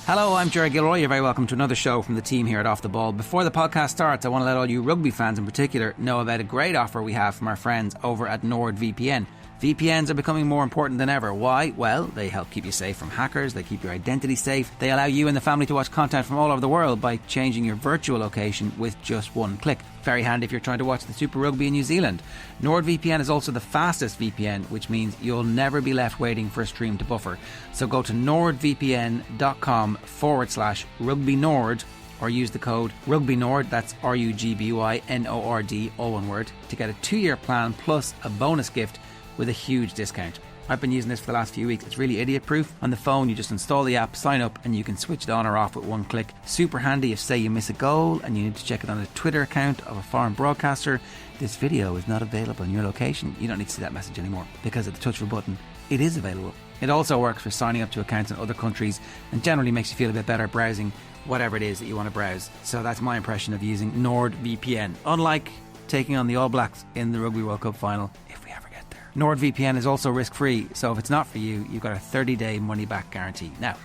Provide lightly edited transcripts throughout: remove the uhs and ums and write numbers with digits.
Hello, I'm Jerry Gilroy. You're very welcome to another show from the team here at Off the Ball. Before the podcast starts, I want to let all you rugby fans in particular know about a great offer we have from our friends over at NordVPN. VPNs are becoming more important than ever. Why? Well, they help keep you safe from hackers, they keep your identity safe, they allow you and the family to watch content from all over the world by changing your virtual location with just one click. Very handy if you're trying to watch the Super Rugby in New Zealand. NordVPN is also the fastest VPN, which means you'll never be left waiting for a stream to buffer. So go to nordvpn.com/rugbynord or use the code RugbyNord, that's RUGBYNORD, all one word, to get a 2-year plan plus a bonus gift with a huge discount. I've been using this for the last few weeks. It's really idiot proof. On the phone you just install the app, sign up, and you can switch it on or off with one click. Super handy if, say, you miss a goal and you need to check it on the Twitter account of a foreign broadcaster. This video is not available in your location. You don't need to see that message anymore because at the touch of a button it is available. It also works for signing up to accounts in other countries and generally makes you feel a bit better browsing whatever it is that you want to browse. So that's my impression of using NordVPN, unlike taking on the All Blacks in the Rugby World Cup final, if we ever get there. NordVPN is also risk-free, so if it's not for you, you've got a 30-day money-back guarantee. Now,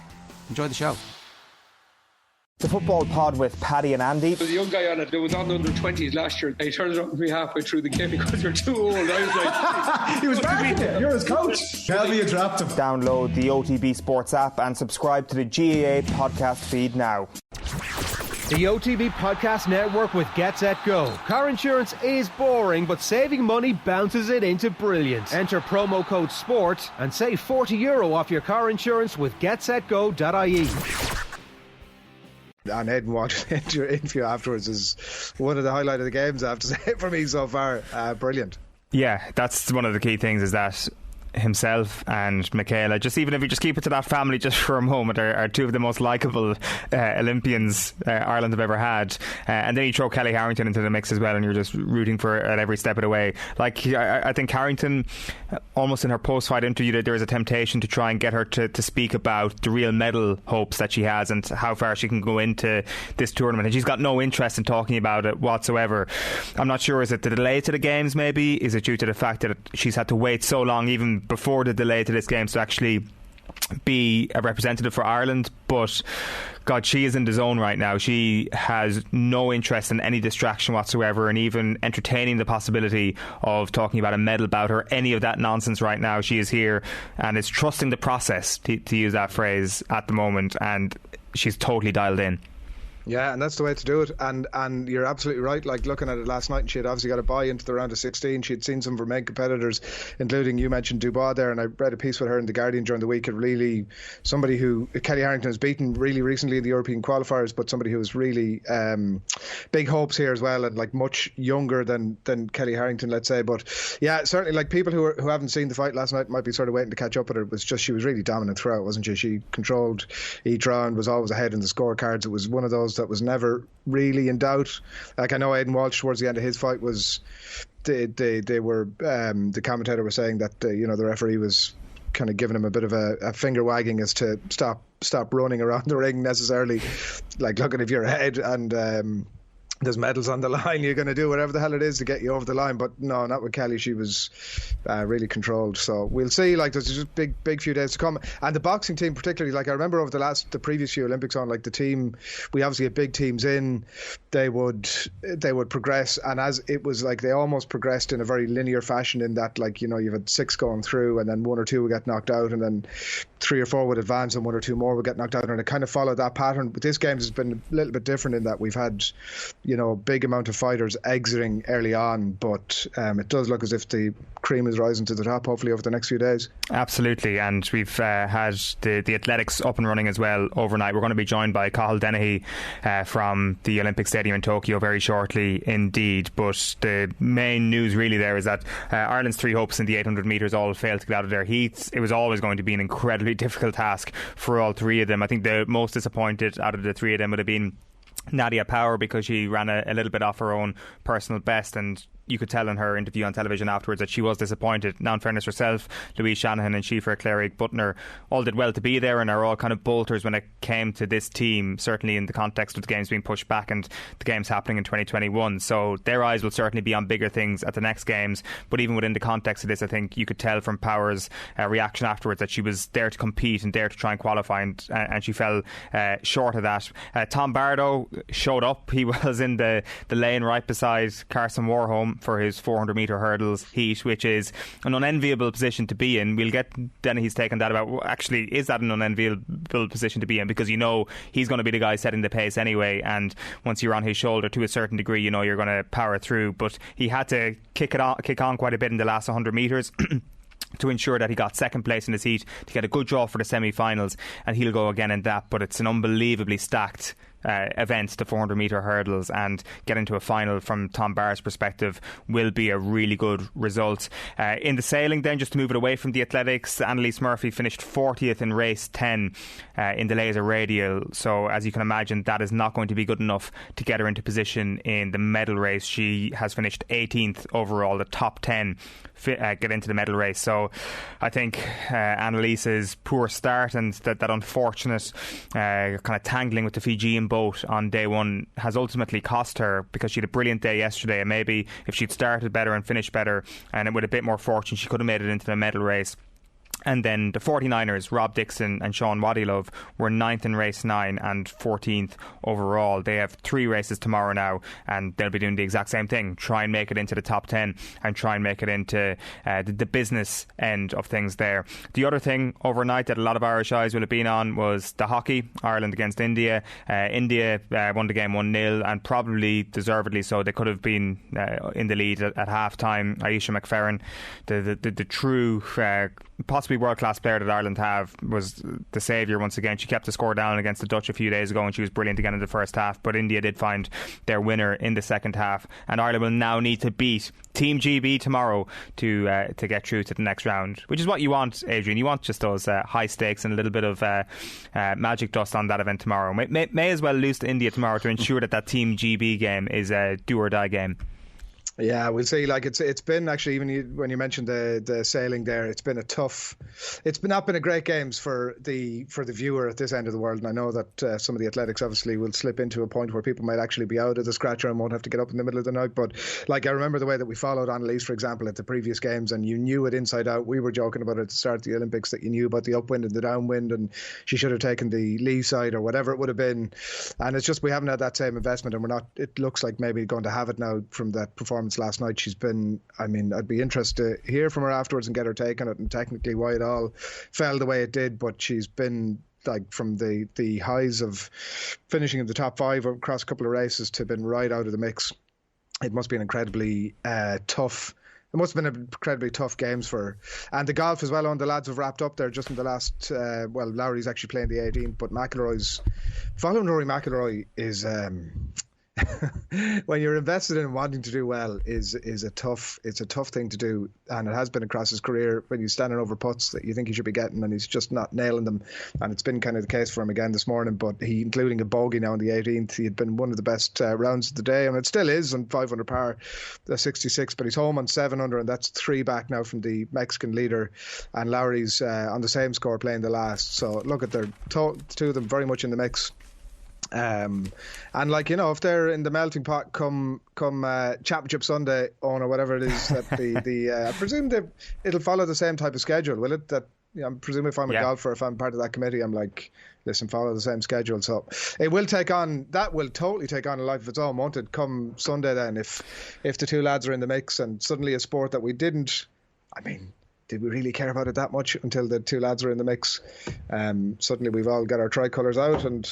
enjoy the show. The Football Pod with Paddy and Andy. There was a young guy on it that was on the under-20s last year. He turned around to me halfway through the game because you're too old. I was like... He was backing you. You're his coach. Tell me you dropped him. Download the OTB Sports app and subscribe to the GAA podcast feed now. The OTB Podcast Network with Get Set Go. Car insurance is boring, but saving money bounces it into brilliance. Enter promo code SPORT and save €40 off your car insurance with getsetgo.ie. And Aidan Walsh's interview afterwards is one of the highlights of the games, I have to say, for me so far. Brilliant. Yeah, that's one of the key things, is that himself and Michaela, just even if you just keep it to that family just for a moment, are two of the most likeable Olympians Ireland have ever had, and then you throw Kelly Harrington into the mix as well and you're just rooting for her at every step of the way. Like, I think Harrington, almost in her post-fight interview, there was a temptation to try and get her to speak about the real medal hopes that she has and how far she can go into this tournament, and she's got no interest in talking about it whatsoever. I'm not sure, is it the delay to the games maybe? Is it due to the fact that she's had to wait so long even before the delay to this game to actually be a representative for Ireland? But God, she is in the zone right now. She has no interest in any distraction whatsoever, and even entertaining the possibility of talking about a medal bout or any of that nonsense right now. She is here and is trusting the process, to use that phrase, at the moment, and she's totally dialed in. Yeah, and that's the way to do it. And you're absolutely right. Like, looking at it last night, she had obviously got a bye into the round of 16. She had seen some of her main competitors, including, you mentioned Dubois there, and I read a piece with her in The Guardian during the week. It really, somebody who Kelly Harrington has beaten really recently in the European qualifiers, but somebody who was really big hopes here as well, and like much younger than Kelly Harrington, let's say. But yeah, certainly, like, people who haven't seen the fight last night might be sort of waiting to catch up with her. It was just, she was really dominant throughout, wasn't she? She controlled each round, was always ahead in the scorecards. It was one of those that was never really in doubt. Like, I know Aidan Walsh towards the end of his fight was they were the commentator was saying that the referee was kind of giving him a bit of a finger wagging as to stop running around the ring necessarily, like, looking if you're ahead and there's medals on the line, you're going to do whatever the hell it is to get you over the line. But no, not with Kelly. She was really controlled. So we'll see. Like, there's just big few days to come. And the boxing team particularly, like, I remember over the previous few Olympics on, like, the team, we obviously had big teams in, they would progress, and as it was like they almost progressed in a very linear fashion, in that, like, you've had 6 going through and then 1 or 2 would get knocked out, and then 3 or 4 would advance and 1 or 2 more would get knocked out, and it kind of followed that pattern. But this game has been a little bit different in that we've had big amount of fighters exiting early on, but it does look as if the cream is rising to the top, hopefully over the next few days. Absolutely, and we've had the athletics up and running as well overnight. We're going to be joined by Cathal Dennehy from the Olympic Stadium in Tokyo very shortly indeed, but the main news really there is that Ireland's 3 hopes in the 800 metres all failed to get out of their heats. It was always going to be an incredibly difficult task for all 3 of them. I think the most disappointed out of the 3 of them would have been Nadia Power, because she ran a little bit off her own personal best, and you could tell in her interview on television afterwards that she was disappointed. Now, in fairness, herself, Louise Shanahan and Siofra Clary-Butner all did well to be there and are all kind of bolters when it came to this team, certainly in the context of the games being pushed back and the games happening in 2021. So their eyes will certainly be on bigger things at the next games. But even within the context of this, I think you could tell from Power's reaction afterwards that she was there to compete and there to try and qualify, and she fell short of that. Tom Bardo showed up. He was in the lane right beside Carson Warholm for his 400 metre hurdles heat, which is an unenviable position to be in. We'll get Dennehy's take on that about, well, actually, is that an unenviable position to be in? Because he's going to be the guy setting the pace anyway, and once you're on his shoulder to a certain degree, you're going to power through. But he had to kick on quite a bit in the last 100 metres to ensure that he got second place in his heat to get a good draw for the semi-finals, and he'll go again in that. But it's an unbelievably stacked event, the 400 metre hurdles, and getting to a final from Tom Barr's perspective will be a really good result. In the sailing then, just to move it away from the athletics, Annalise Murphy finished 40th in race 10 in the laser radial, so as you can imagine, that is not going to be good enough to get her into position in the medal race. She has finished 18th overall. The top 10 get into the medal race. So I think Annalise's poor start and that unfortunate kind of tangling with the Fijian boat on day one has ultimately cost her, because she had a brilliant day yesterday, and maybe if she'd started better and finished better and with a bit more fortune, she could have made it into the medal race. And then the 49ers, Rob Dixon and Sean Wadilove, were 9th in race 9 and 14th overall. They have 3 races tomorrow now, and they'll be doing the exact same thing. Try and make it into the top 10 and try and make it into the business end of things there. The other thing overnight that a lot of Irish eyes will have been on was the hockey, Ireland against India. India won the game 1-0, and probably deservedly so. They could have been in the lead at half-time. Aisha McFerrin, the true possibly world-class player that Ireland have, was the saviour once again. She kept the score down against the Dutch a few days ago, and she was brilliant again in the first half, but India did find their winner in the second half, and Ireland will now need to beat Team GB tomorrow to get through to the next round, which is what you want, Adrian. You want just those high stakes and a little bit of magic dust on that event tomorrow. May as well lose to India tomorrow to ensure that Team GB game is a do or die game. Yeah, we'll see. Like it's been actually, even when you mentioned the sailing there, it's been not been a great games for the viewer at this end of the world. And I know that some of the athletics obviously will slip into a point where people might actually be out of the scratcher and won't have to get up in the middle of the night. But like, I remember the way that we followed Annalise, for example, at the previous games, and you knew it inside out. We were joking about it at the start of the Olympics, that you knew about the upwind and the downwind, and she should have taken the lee side or whatever it would have been. And it's just, we haven't had that same investment, and it looks like maybe going to have it now from that performance last night. She's been, I'd be interested to hear from her afterwards and get her take on it, and technically why it all fell the way it did. But she's been, like, from the highs of finishing in the top 5 across a couple of races to been right out of the mix. It must be an incredibly tough. It must have been incredibly tough games for her. And the golf as well, on the lads have wrapped up there just in the last, Lowry's actually playing the 18th, but following Rory McIlroy is, when you're invested in wanting to do well, it's a tough thing to do, and it has been across his career, when he's standing over putts that you think he should be getting and he's just not nailing them. And it's been kind of the case for him again this morning, but he, including a bogey now on the 18th, he had been one of the best rounds of the day, and it still is on 500 par, the 66, but he's home on 7 under, and that's 3 back now from the Mexican leader. And Lowry's on the same score playing the last, so look at their two of them very much in the mix. And like, if they're in the melting pot come Championship Sunday on, or whatever it is, that I presume it'll follow the same type of schedule, will it? That I'm presuming if I'm a golfer, if I'm part of that committee, I'm like, listen, follow the same schedule. So it will totally take on a life of its own, won't it, come Sunday then, if the two lads are in the mix, and suddenly a sport that we didn't, did we really care about it that much until the two lads are in the mix? Suddenly we've all got our tricolours out, and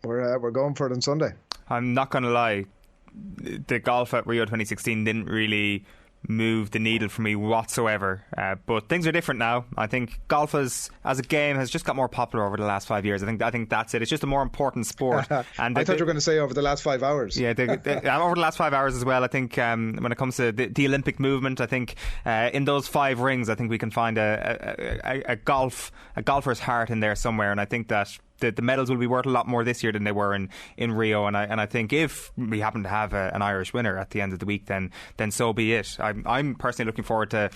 we're going for it on Sunday. I'm not going to lie, the golf at Rio 2016 didn't really move the needle for me whatsoever, but things are different now. I think golf as a game has just got more popular over the last 5 years. I think that's it. It's just a more important sport. And I thought you were going to say over the last 5 hours. Yeah, over the last 5 hours as well. I think when it comes to the Olympic movement, I think in those 5 rings, I think we can find a golfer's heart in there somewhere, and I think that the medals will be worth a lot more this year than they were in Rio, and I think if we happen to have an Irish winner at the end of the week, then so be it. I'm personally looking forward to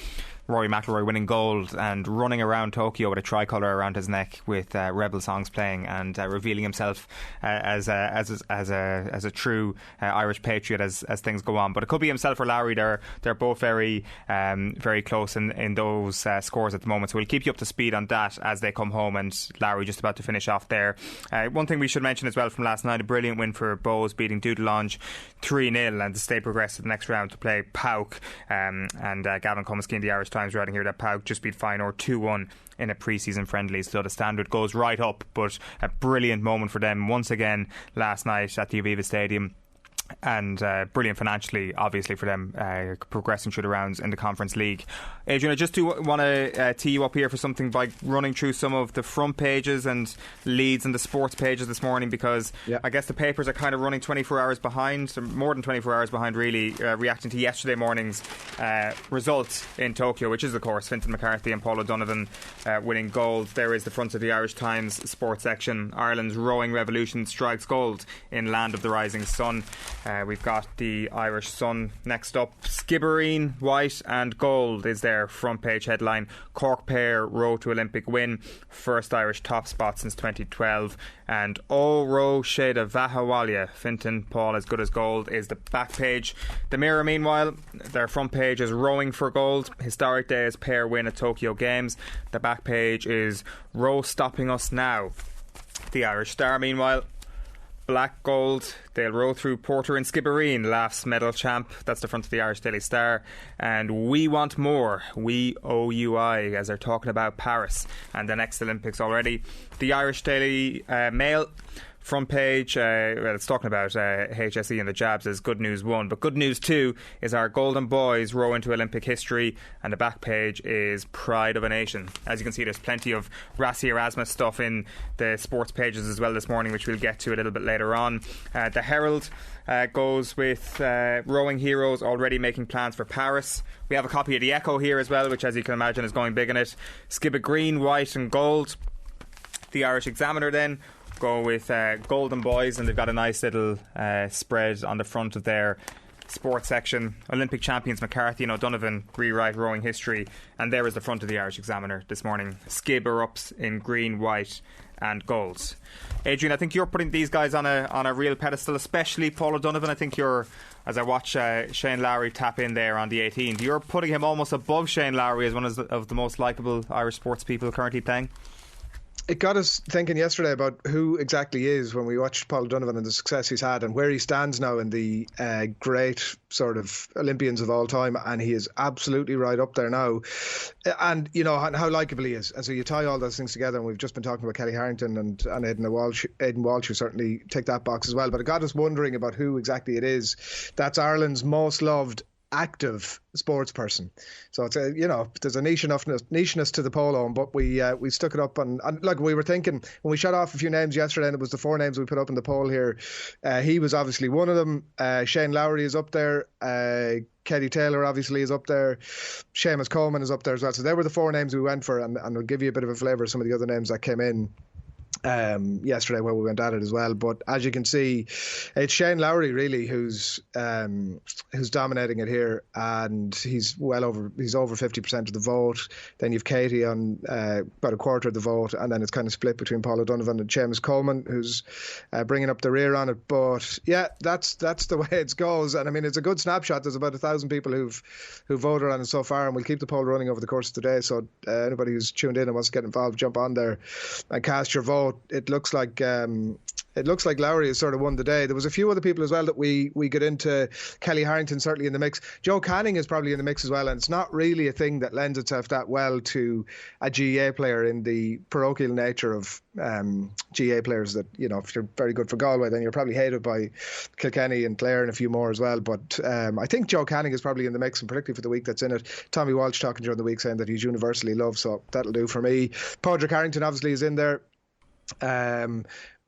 Rory McIlroy winning gold and running around Tokyo with a tricolour around his neck with Rebel songs playing, and revealing himself as a true Irish patriot as things go on. But it could be himself or Lowry. They're both very close in those scores at the moment, so we'll keep you up to speed on that as they come home, and Lowry just about to finish off there. One thing we should mention as well from last night, a brilliant win for Bowes, beating Dudelange 3-0, and to stay progressed to the next round to play Pauk, and Gavin Cummins-Keen, the Irish Times, writing here that Pauk just beat Feyenoord 2-1 in a pre-season friendly, so the standard goes right up. But a brilliant moment for them once again last night at the Aviva Stadium, and brilliant financially, obviously, for them, progressing through the rounds in the Conference League. Adrian, I just do want to tee you up here for something by running through some of the front pages and leads and the sports pages this morning, because I guess the papers are kind of running 24 hours behind, more than 24 hours behind really, reacting to yesterday morning's result in Tokyo, which is of course Fintan McCarthy and Paul O'Donovan winning gold. There is the front of the Irish Times sports section. Ireland's rowing revolution strikes gold in Land of the Rising Sun. We've got the Irish Sun next up. Skibbereen, white and gold is their front page headline. Cork pair row to Olympic win, first Irish top spot since 2012. And O row Shada Vahawalia, Fintan, Paul as good as gold is the back page. The Mirror, meanwhile, their front page is rowing for gold, historic day as pair win at Tokyo Games. The back page is row stopping us now. The Irish Star, meanwhile, black gold, they'll row through Porter and Skibbereen, laughs medal champ. That's the front of the Irish Daily Star. And we want more, we OUI, as they're talking about Paris and the next Olympics already. The Irish Daily Mail front page, it's talking about HSE and the jabs as good news 1, but good news 2 is our golden boys row into Olympic history, and the back page is pride of a nation. As you can see, there's plenty of Rassi Erasmus stuff in the sports pages as well this morning, which we'll get to a little bit later on. The Herald goes with rowing heroes already making plans for Paris. We have a copy of the Echo here as well, which, as you can imagine, is going big in it. Skibbereen, white and gold. The Irish Examiner then go with Golden Boys, and they've got a nice little spread on the front of their sports section. Olympic champions McCarthy and O'Donovan rewrite rowing history, and there is the front of the Irish Examiner this morning. Skibber-ups in green, white and gold. Adrian, I think you're putting these guys on a real pedestal, especially Paul O'Donovan. I think you're, as I watch Shane Lowry tap in there on the 18th, you're putting him almost above Shane Lowry as one of the most likeable Irish sports people currently playing. It got us thinking yesterday about who exactly he is when we watched Paul O'Donovan and the success he's had, and where he stands now in the great sort of Olympians of all time, and he is absolutely right up there now. And you know how likeable he is, and so you tie all those things together, and we've just been talking about Kelly Harrington and Aidan Walsh, who certainly tick that box as well. But it got us wondering about who exactly it is that's Ireland's most loved active sports person. So it's there's a nicheness to the polo, but we stuck it up and like we were thinking when we shot off a few names yesterday, and it was the 4 names we put up in the poll here. He was obviously one of them. Shane Lowry is up there. Katie Taylor obviously is up there. Seamus Coleman is up there as well. So they were the 4 names we went for, and we'll give you a bit of a flavour of some of the other names that came in yesterday where we went at it as well. But as you can see, it's Shane Lowry really who's dominating it here, and he's over 50% of the vote. Then you've Katie on about a quarter of the vote, and then it's kind of split between Paul O'Donovan and Seamus Coleman, who's bringing up the rear on it. But yeah, that's the way it goes. And I mean, it's a good snapshot. There's about 1,000 people who voted on it so far, and we'll keep the poll running over the course of the day. So anybody who's tuned in and wants to get involved, jump on there and cast your vote. It looks like Lowry has sort of won the day. There was a few other people as well that we got into. Kelly Harrington certainly in the mix. Joe Canning is probably in the mix as well, and it's not really a thing that lends itself that well to a GAA player in the parochial nature of GAA players. That, you know, if you're very good for Galway, then you're probably hated by Kilkenny and Clare and a few more as well. But I think Joe Canning is probably in the mix, and particularly for the week that's in it. Tommy Walsh talking during the week saying that he's universally loved, so that'll do for me. Padraig Harrington obviously is in there.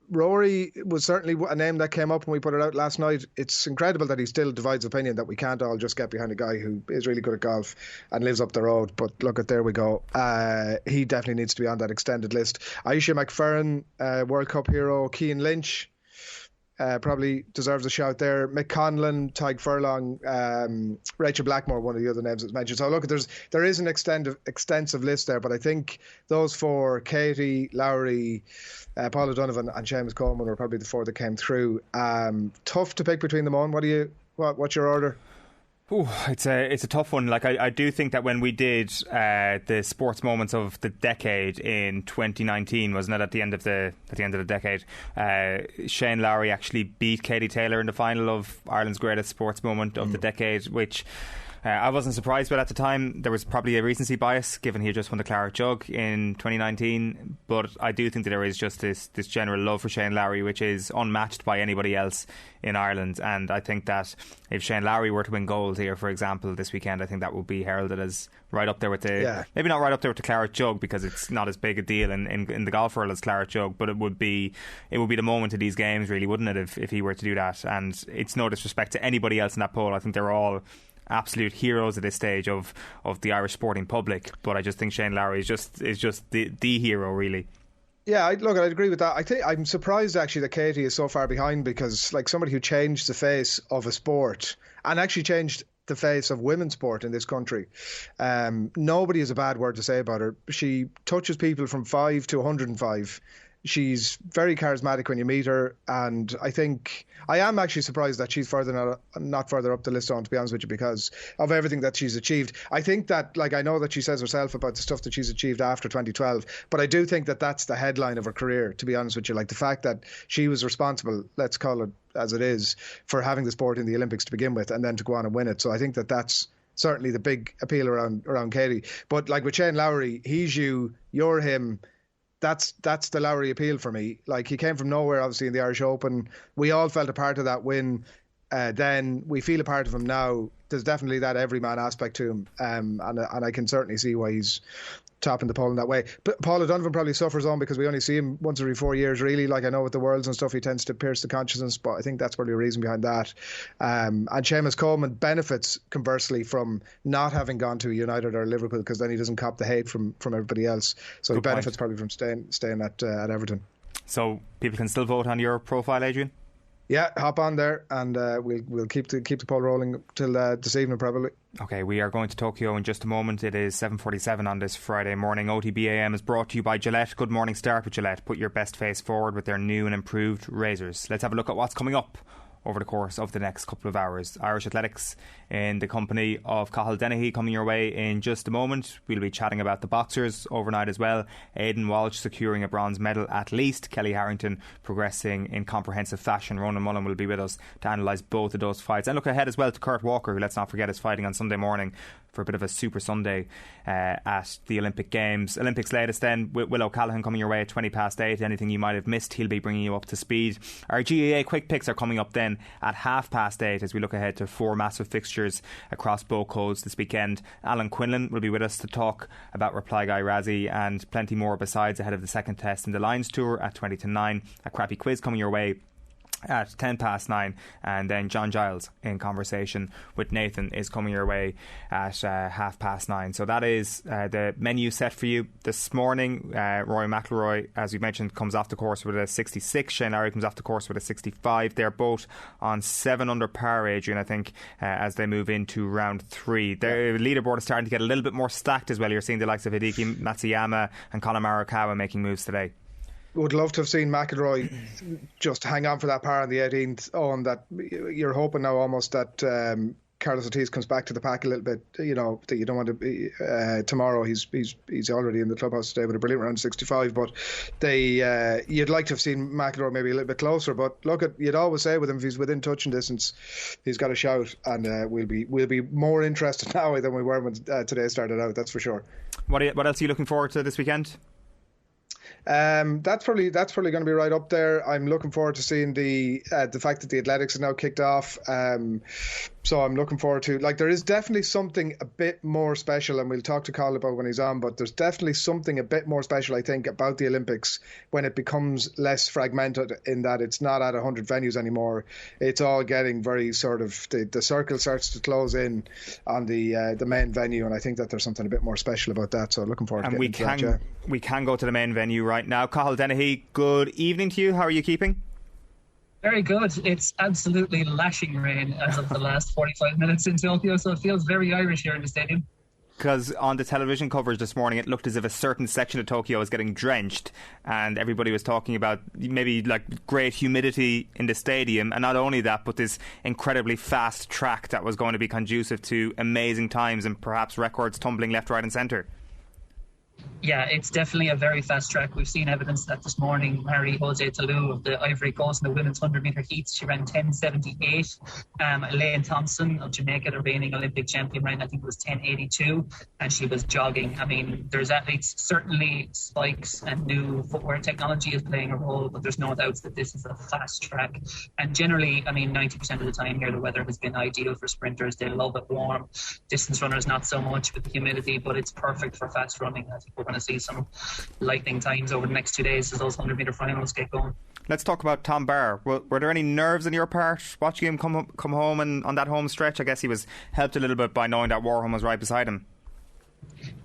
Rory was certainly a name that came up when we put it out last night. It's incredible that he still divides opinion, that we can't all just get behind a guy who is really good at golf and lives up the road. But look, there we go. He definitely needs to be on that extended list. Aisha McFerrin, World Cup hero. Cian Lynch probably deserves a shout there. Mick Conlon, Tyg Furlong, Rachel Blackmore, one of the other names that's mentioned. So look, there is an extensive list there, but I think those four, Katie, Lowry, Paul O'Donovan and Seamus Coleman, were probably the four that came through. Tough to pick between them all. What's your order? Ooh, it's a tough one. Like I do think that when we did the sports moments of the decade in 2019, wasn't it, at the end of the decade, Shane Lowry actually beat Katie Taylor in the final of Ireland's greatest sports moment of the decade, which I wasn't surprised by at the time. There was probably a recency bias given he had just won the Claret Jug in 2019, but I do think that there is just this general love for Shane Lowry which is unmatched by anybody else in Ireland. And I think that if Shane Lowry were to win gold here, for example, this weekend, I think that would be heralded as right up there with maybe not right up there with the Claret Jug, because it's not as big a deal in the golf world as Claret Jug, but it would be the moment of these games, really, wouldn't it, if he were to do that? And it's no disrespect to anybody else in that poll. I think they're all absolute heroes at this stage of the Irish sporting public, but I just think Shane Lowry is just the hero, really. Yeah, I'd agree with that. I'm surprised actually that Katie is so far behind, because like somebody who changed the face of a sport and actually changed the face of women's sport in this country. Nobody has a bad word to say about her. She touches people from 5 to 105. She's very charismatic when you meet her, and I am actually surprised that she's not further up the list on, to be honest with you, because of everything that she's achieved. I think that, like, I know that she says herself about the stuff that she's achieved after 2012, but I do think that that's the headline of her career, to be honest with you. Like, the fact that she was responsible, let's call it as it is, for having the sport in the Olympics to begin with, and then to go on and win it. So I think that that's certainly the big appeal around Katie. But like with Shane Lowry, he's you, you're him. That's the Lowry appeal for me. Like, he came from nowhere, obviously, in the Irish Open. We all felt a part of that win. Then we feel a part of him now. There's definitely that everyman aspect to him, and I can certainly see why he's topping the poll in that way. But Paul O'Donovan probably suffers on because we only see him once every 4 years, really. Like, I know with the Worlds and stuff, he tends to pierce the consciousness, but I think that's probably a reason behind that. And Seamus Coleman benefits, conversely, from not having gone to United or Liverpool, because then he doesn't cop the hate from everybody else. So he benefits probably from staying at Everton. So people can still vote on your profile, Adrian? Yeah, hop on there, and we'll keep the poll rolling till this evening, probably. Okay, we are going to Tokyo in just a moment. It is 7:47 on this Friday morning. OTB AM is brought to you by Gillette. Good morning, start with Gillette. Put your best face forward with their new and improved razors. Let's have a look at what's coming up over the course of the next couple of hours. Irish Athletics in the company of Cathal Dennehy coming your way in just a moment. We'll be chatting about the boxers overnight as well. Aidan Walsh securing a bronze medal at least. Kelly Harrington progressing in comprehensive fashion. Ronan Mullen will be with us to analyse both of those fights. And look ahead as well to Kurt Walker, who, let's not forget, is fighting on Sunday morning for a bit of a Super Sunday at the Olympic Games. Olympics latest then, Will O'Callaghan coming your way at 8:20. Anything you might have missed, he'll be bringing you up to speed. Our GAA quick picks are coming up then at 8:30 as we look ahead to 4 massive fixtures across both codes this weekend. Alan Quinlan will be with us to talk about Reply Guy Razzie and plenty more besides ahead of the second test in the Lions Tour at 9:20. A crappy quiz coming your way at 9:10, and then John Giles in conversation with Nathan is coming your way at 9:30. So that is the menu set for you this morning. Rory McIlroy, as we mentioned, comes off the course with a 66. Shane Lowry comes off the course with a 65. They're both on 7 under par, Adrian, I think, as they move into round 3. Their leaderboard is starting to get a little bit more stacked as well. You're seeing the likes of Hideki Matsuyama and Colin Morikawa making moves today. Would love to have seen McIlroy just hang on for that par on the 18th. And that you're hoping now almost that Carlos Ortiz comes back to the pack a little bit. You know that you don't want to be tomorrow. He's already in the clubhouse today with a brilliant round 65. But you'd like to have seen McIlroy maybe a little bit closer. But look, you'd always say with him, if he's within touching distance, he's got a shout, and we'll be more interested now than we were when today started out. That's for sure. What else are you looking forward to this weekend? That's probably going to be right up there. I'm looking forward to seeing the fact that the athletics are now kicked off. So I'm looking forward to, like, there is definitely something a bit more special, and we'll talk to Carl about when he's on, but there's definitely something a bit more special, I think, about the Olympics when it becomes less fragmented, in that it's not at 100 venues anymore. It's all getting very sort of, the circle starts to close in on the main venue, and I think that there's something a bit more special about that. So looking forward to getting into that, yeah. We can go to the main venue right now. Cathal Dennehy, good evening to you. How are you keeping? Very good. It's absolutely lashing rain as of the last 45 minutes in Tokyo, so it feels very Irish here in the stadium. Because on the television coverage this morning, it looked as if a certain section of Tokyo was getting drenched, and everybody was talking about maybe like great humidity in the stadium, and not only that, but this incredibly fast track that was going to be conducive to amazing times and perhaps records tumbling left, right and centre. Yeah, it's definitely a very fast track. We've seen evidence of that this morning. Marie-José Tallou of the Ivory Coast in the women's 100-metre heats, she ran 10:78. Elaine Thompson of Jamaica, the reigning Olympic champion, ran, I think it was 10:82, and she was jogging. I mean, there's athletes, certainly spikes and new footwear technology is playing a role, but there's no doubts that this is a fast track. And generally, I mean, 90% of the time here, the weather has been ideal for sprinters. They love it warm. Distance runners, not so much with the humidity, but it's perfect for fast running. I think we're going to see some lightning times over the next 2 days as those 100-metre finals get going. Let's talk about Tom Barr. Were there any nerves on your part watching him come home and on that home stretch? I guess he was helped a little bit by knowing that Warholm was right beside him.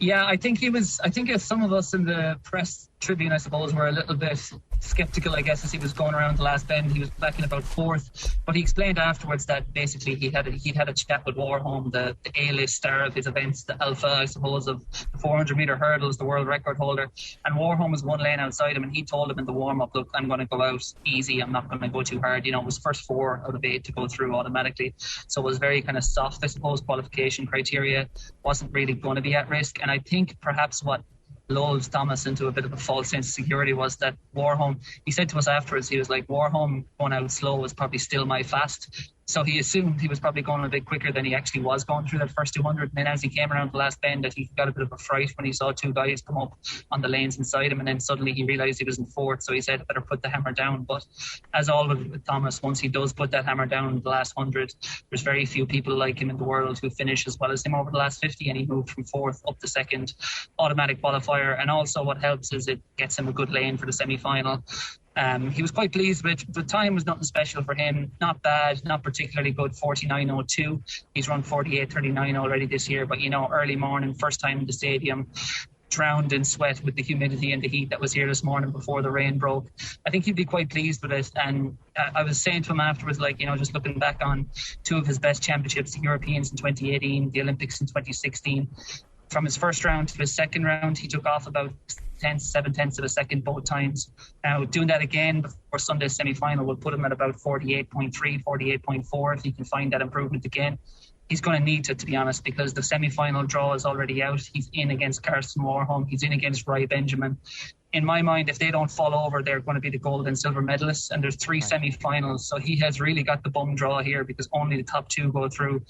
Yeah, I think if some of us in the press tribune, I suppose, were a little bit sceptical, I guess, as he was going around the last bend. He was back in about fourth, but he explained afterwards that basically he'd had a chat with Warholm, the A-list star of his events, the alpha, I suppose, of the 400-metre hurdles, the world record holder, and Warholm was one lane outside him, and he told him in the warm-up, look, I'm going to go out easy, I'm not going to go too hard. You know, it was first 4 out of 8 to go through automatically, so it was very kind of soft, I suppose. Qualification criteria wasn't really going to be at risk, and I think perhaps what lulls Thomas into a bit of a false sense of security was that Warholm, he said to us afterwards, he was like, Warholm going out slow was probably still my fast. So he assumed he was probably going a bit quicker than he actually was going through that first 200. And then as he came around the last bend, that he got a bit of a fright when he saw 2 guys come up on the lanes inside him. And then suddenly he realised he was in fourth. So he said, better put the hammer down. But as always with Thomas, once he does put that hammer down in the last 100, there's very few people like him in the world who finish as well as him over the last 50. And he moved from fourth up to second, automatic qualifier. And also what helps is it gets him a good lane for the semi-final. He was quite pleased with it. The time was nothing special for him. Not bad, not particularly good, 49.02. He's run 48.39 already this year, but, you know, early morning, first time in the stadium, drowned in sweat with the humidity and the heat that was here this morning before the rain broke. I think he'd be quite pleased with it. And I was saying to him afterwards, like, you know, just looking back on 2 of his best championships, the Europeans in 2018, the Olympics in 2016, from his first round to his second round, he took off about 7/10 of a second both times. Now, doing that again before Sunday's semi-final will put him at about 48.3, 48.4 if he can find that improvement again. He's going to need to be honest, because the semi-final draw is already out. He's in against Karsten Warholm. He's in against Rai Benjamin. In my mind, if they don't fall over, they're going to be the gold and silver medalists, and there's 3 semi-finals. So he has really got the bum draw here because only the top 2 go through.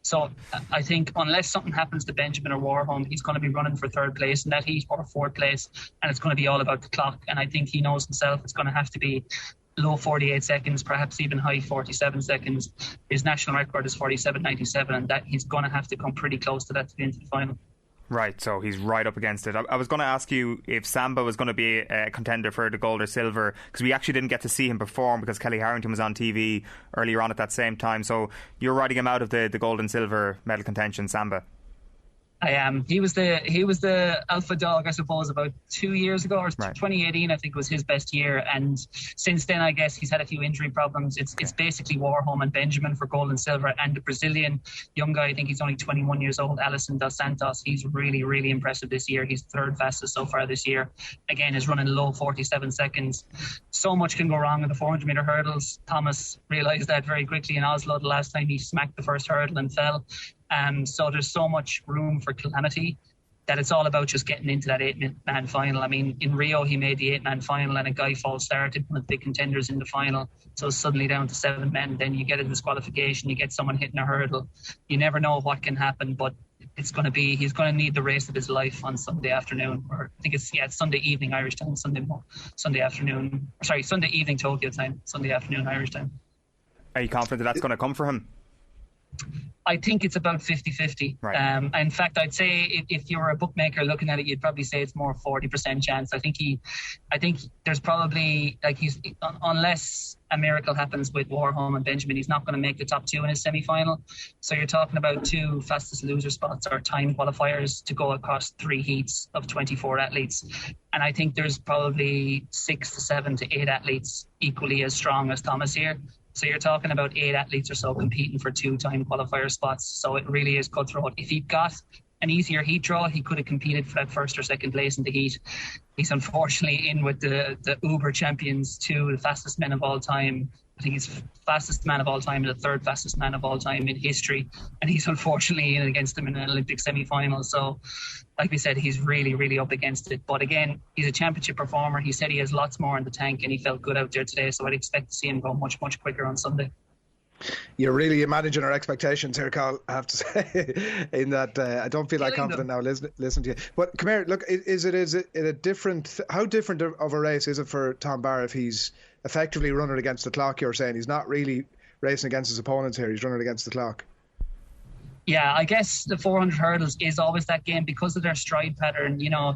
So I think unless something happens to Benjamin or Warholm, he's going to be running for third place in that heat or fourth place, and it's going to be all about the clock. And I think he knows himself it's going to have to be low 48 seconds, perhaps even high 47 seconds. His national record is 47.97, and that he's going to have to come pretty close to that to get into the final. Right, so he's right up against it. I was going to ask you if Samba was going to be a contender for the gold or silver, because we actually didn't get to see him perform because Kelly Harrington was on TV earlier on at that same time. So you're writing him out of the gold and silver medal contention, Samba. I am. He was the alpha dog, I suppose, about 2 years ago, or right. 2018, I think, was his best year. And since then, I guess he's had a few injury problems. It's basically Warholm and Benjamin for gold and silver, and the Brazilian young guy, I think he's only 21 years old, Alisson dos Santos. He's really, really impressive this year. He's third fastest so far this year. Again, is running low 47 seconds. So much can go wrong in the 400-metre hurdles. Thomas realised that very quickly in Oslo the last time he smacked the first hurdle and fell. So there's so much room for calamity that it's all about just getting into that 8-man final. I mean, in Rio, he made the 8-man final and a guy false started, one of the big contenders in the final. So it's suddenly down to 7 men. Then you get a disqualification, you get someone hitting a hurdle. You never know what can happen, but he's going to need the race of his life on Sunday afternoon. Or I think it's Sunday evening Irish time, Sunday evening Tokyo time, Sunday afternoon Irish time. Are you confident that's going to come for him? I think it's about 50-50. Right. In fact, I'd say if you were a bookmaker looking at it, you'd probably say it's more 40% chance. I think there's probably, unless a miracle happens with Warholm and Benjamin, he's not going to make the top two in his semi-final. So you're talking about 2 fastest loser spots or time qualifiers to go across 3 heats of 24 athletes. And I think there's probably 6 to 7 to 8 athletes equally as strong as Thomas here. So you're talking about 8 athletes or so competing for 2 time qualifier spots. So it really is cutthroat. If he'd got an easier heat draw, he could have competed for that first or second place in the heat. He's unfortunately in with the Uber champions, 2 the fastest men of all time. I think he's fastest man of all time and the 3rd fastest man of all time in history. And he's unfortunately in against them in an Olympic semi-final. So, like we said, he's really, really up against it. But again, he's a championship performer. He said he has lots more in the tank and he felt good out there today. So I'd expect to see him go much, much quicker on Sunday. You're really managing our expectations here, Carl, I have to say, in that I don't feel like confident now listen to you. But come here, look, is it a different, how different of a race is it for Tom Barr if he's effectively running against the clock? You're saying he's not really racing against his opponents here, he's running against the clock. Yeah, I guess the 400 hurdles is always that game because of their stride pattern. You know,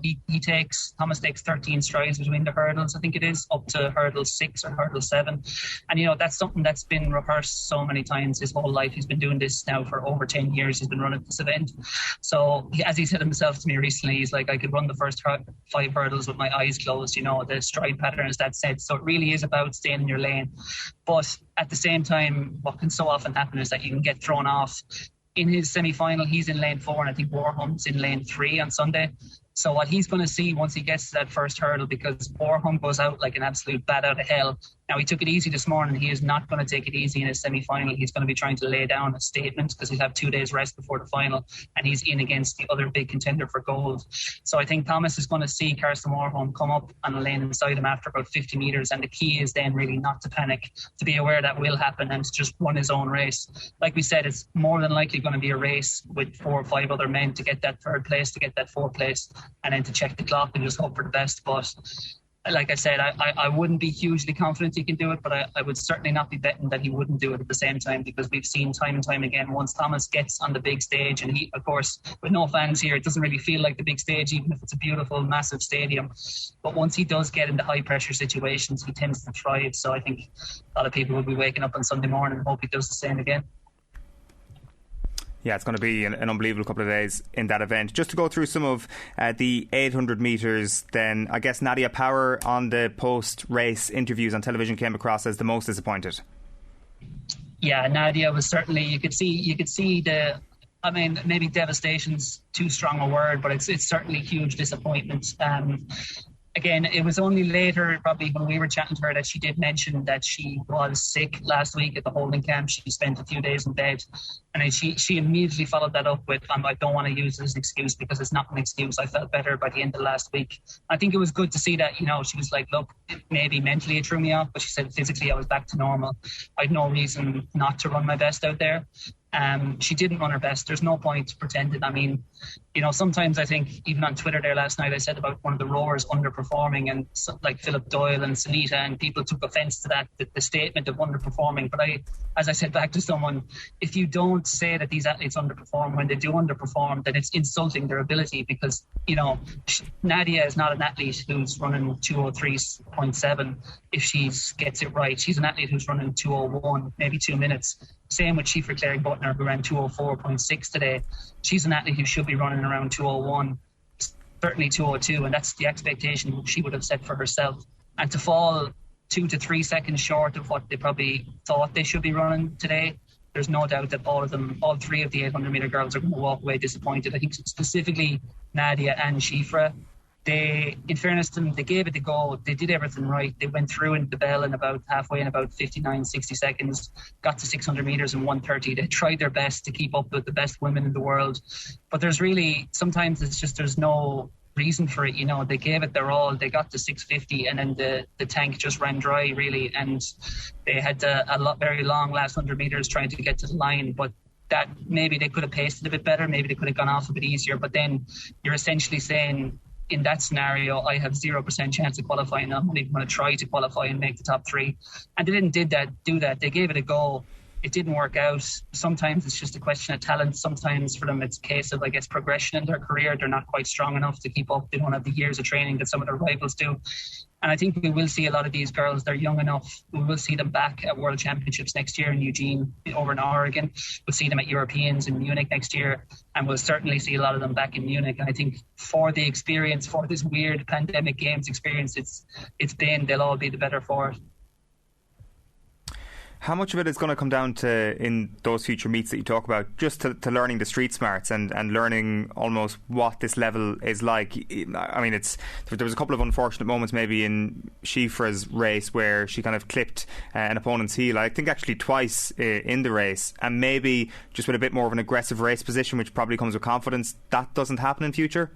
Thomas takes 13 strides between the hurdles, I think it is, up to hurdle 6 or hurdle 7. And, you know, that's something that's been rehearsed so many times his whole life. He's been doing this now for over 10 years. He's been running this event. So, as he said himself to me recently, he's like, I could run the first 5 hurdles with my eyes closed. You know, the stride pattern is that set. So it really is about staying in your lane. But at the same time, what can so often happen is that you can get thrown off. In his semi-final, he's in lane 4, and I think Warholm's in lane 3 on Sunday. So what he's going to see once he gets to that first hurdle, because Warholm goes out like an absolute bat out of hell. Now, he took it easy this morning. He is not going to take it easy in his semi-final. He's going to be trying to lay down a statement because he'll have 2 days rest before the final, and he's in against the other big contender for gold. So I think Thomas is going to see Karsten Warholm come up on a lane inside him after about 50 metres, and the key is then really not to panic, to be aware that will happen and to just run his own race. Like we said, it's more than likely going to be a race with 4 or 5 other men to get that 3rd place, to get that 4th place, and then to check the clock and just hope for the best. But like I said, I wouldn't be hugely confident he can do it, but I would certainly not be betting that he wouldn't do it at the same time, because we've seen time and time again, once Thomas gets on the big stage, and he, of course, with no fans here, it doesn't really feel like the big stage, even if it's a beautiful, massive stadium. But once he does get into high-pressure situations, he tends to thrive. So I think a lot of people will be waking up on Sunday morning and hope he does the same again. Yeah, it's going to be an unbelievable couple of days in that event. Just to go through some of the 800 metres, then I guess Nadia Power on the post-race interviews on television came across as the most disappointed. Yeah, Nadia was certainly, you could see the, I mean, maybe devastation's too strong a word, but it's certainly huge disappointment. Again, it was only later, probably when we were chatting to her, that she did mention that she was sick last week at the holding camp. She spent a few days in bed, and then she immediately followed that up with, I don't want to use it as an excuse, because it's not an excuse. I felt better by the end of last week. I think it was good to see that, you know, she was like, look, maybe mentally it threw me off, but she said physically I was back to normal. I had no reason not to run my best out there. She didn't run her best. There's no point pretending. I mean, you know, sometimes I think, even on Twitter there last night, I said about one of the rowers underperforming, and like Philip Doyle and Sunita, and people took offence to that, the statement of underperforming. But as I said back to someone, if you don't say that these athletes underperform when they do underperform, then it's insulting their ability, because, you know, Nadia is not an athlete who's running 2:03.7 if she gets it right. She's an athlete who's running 2:01, maybe 2 minutes. Same with Schifra Claire Butner, who ran 2:04.6 today. She's an athlete who should be running around 2:01, certainly 2:02, and that's the expectation she would have set for herself. And to fall 2 to 3 seconds short of what they probably thought they should be running today, there's no doubt that all 3 of the 800 metre girls are going to walk away disappointed. I think specifically Nadia and Schifra, they, in fairness to them, they gave it a go. They did everything right. They went through into the bell in about halfway in about 59, 60 seconds, got to 600 metres in 1:30. They tried their best to keep up with the best women in the world. But there's really, sometimes it's just, there's no reason for it. You know, they gave it their all. They got to 650, and then the tank just ran dry, really. And they had very long last 100 metres trying to get to the line. But that maybe they could have paced it a bit better. Maybe they could have gone off a bit easier. But then you're essentially saying, in that scenario, I have 0% chance of qualifying. I'm not even going to try to qualify and make the top 3. And they didn't do that. They gave it a go. it didn't work out. Sometimes it's just a question of talent. Sometimes for them it's a case of, I guess, progression in their career. They're not quite strong enough to keep up. They don't have the years of training that some of their rivals do. And I think we will see a lot of these girls. They're young enough. We will see them back at World Championships next year in Eugene, over in Oregon. We'll see them at Europeans in Munich next year. And we'll certainly see a lot of them back in Munich. And I think for the experience, for this weird pandemic games experience they'll all be the better for it. How much of it is going to come down to, in those future meets that you talk about, just to learning the street smarts and learning almost what this level is like? I mean, there was a couple of unfortunate moments maybe in Shifra's race where she kind of clipped an opponent's heel, I think actually twice in the race, and maybe just with a bit more of an aggressive race position, which probably comes with confidence, that doesn't happen in future?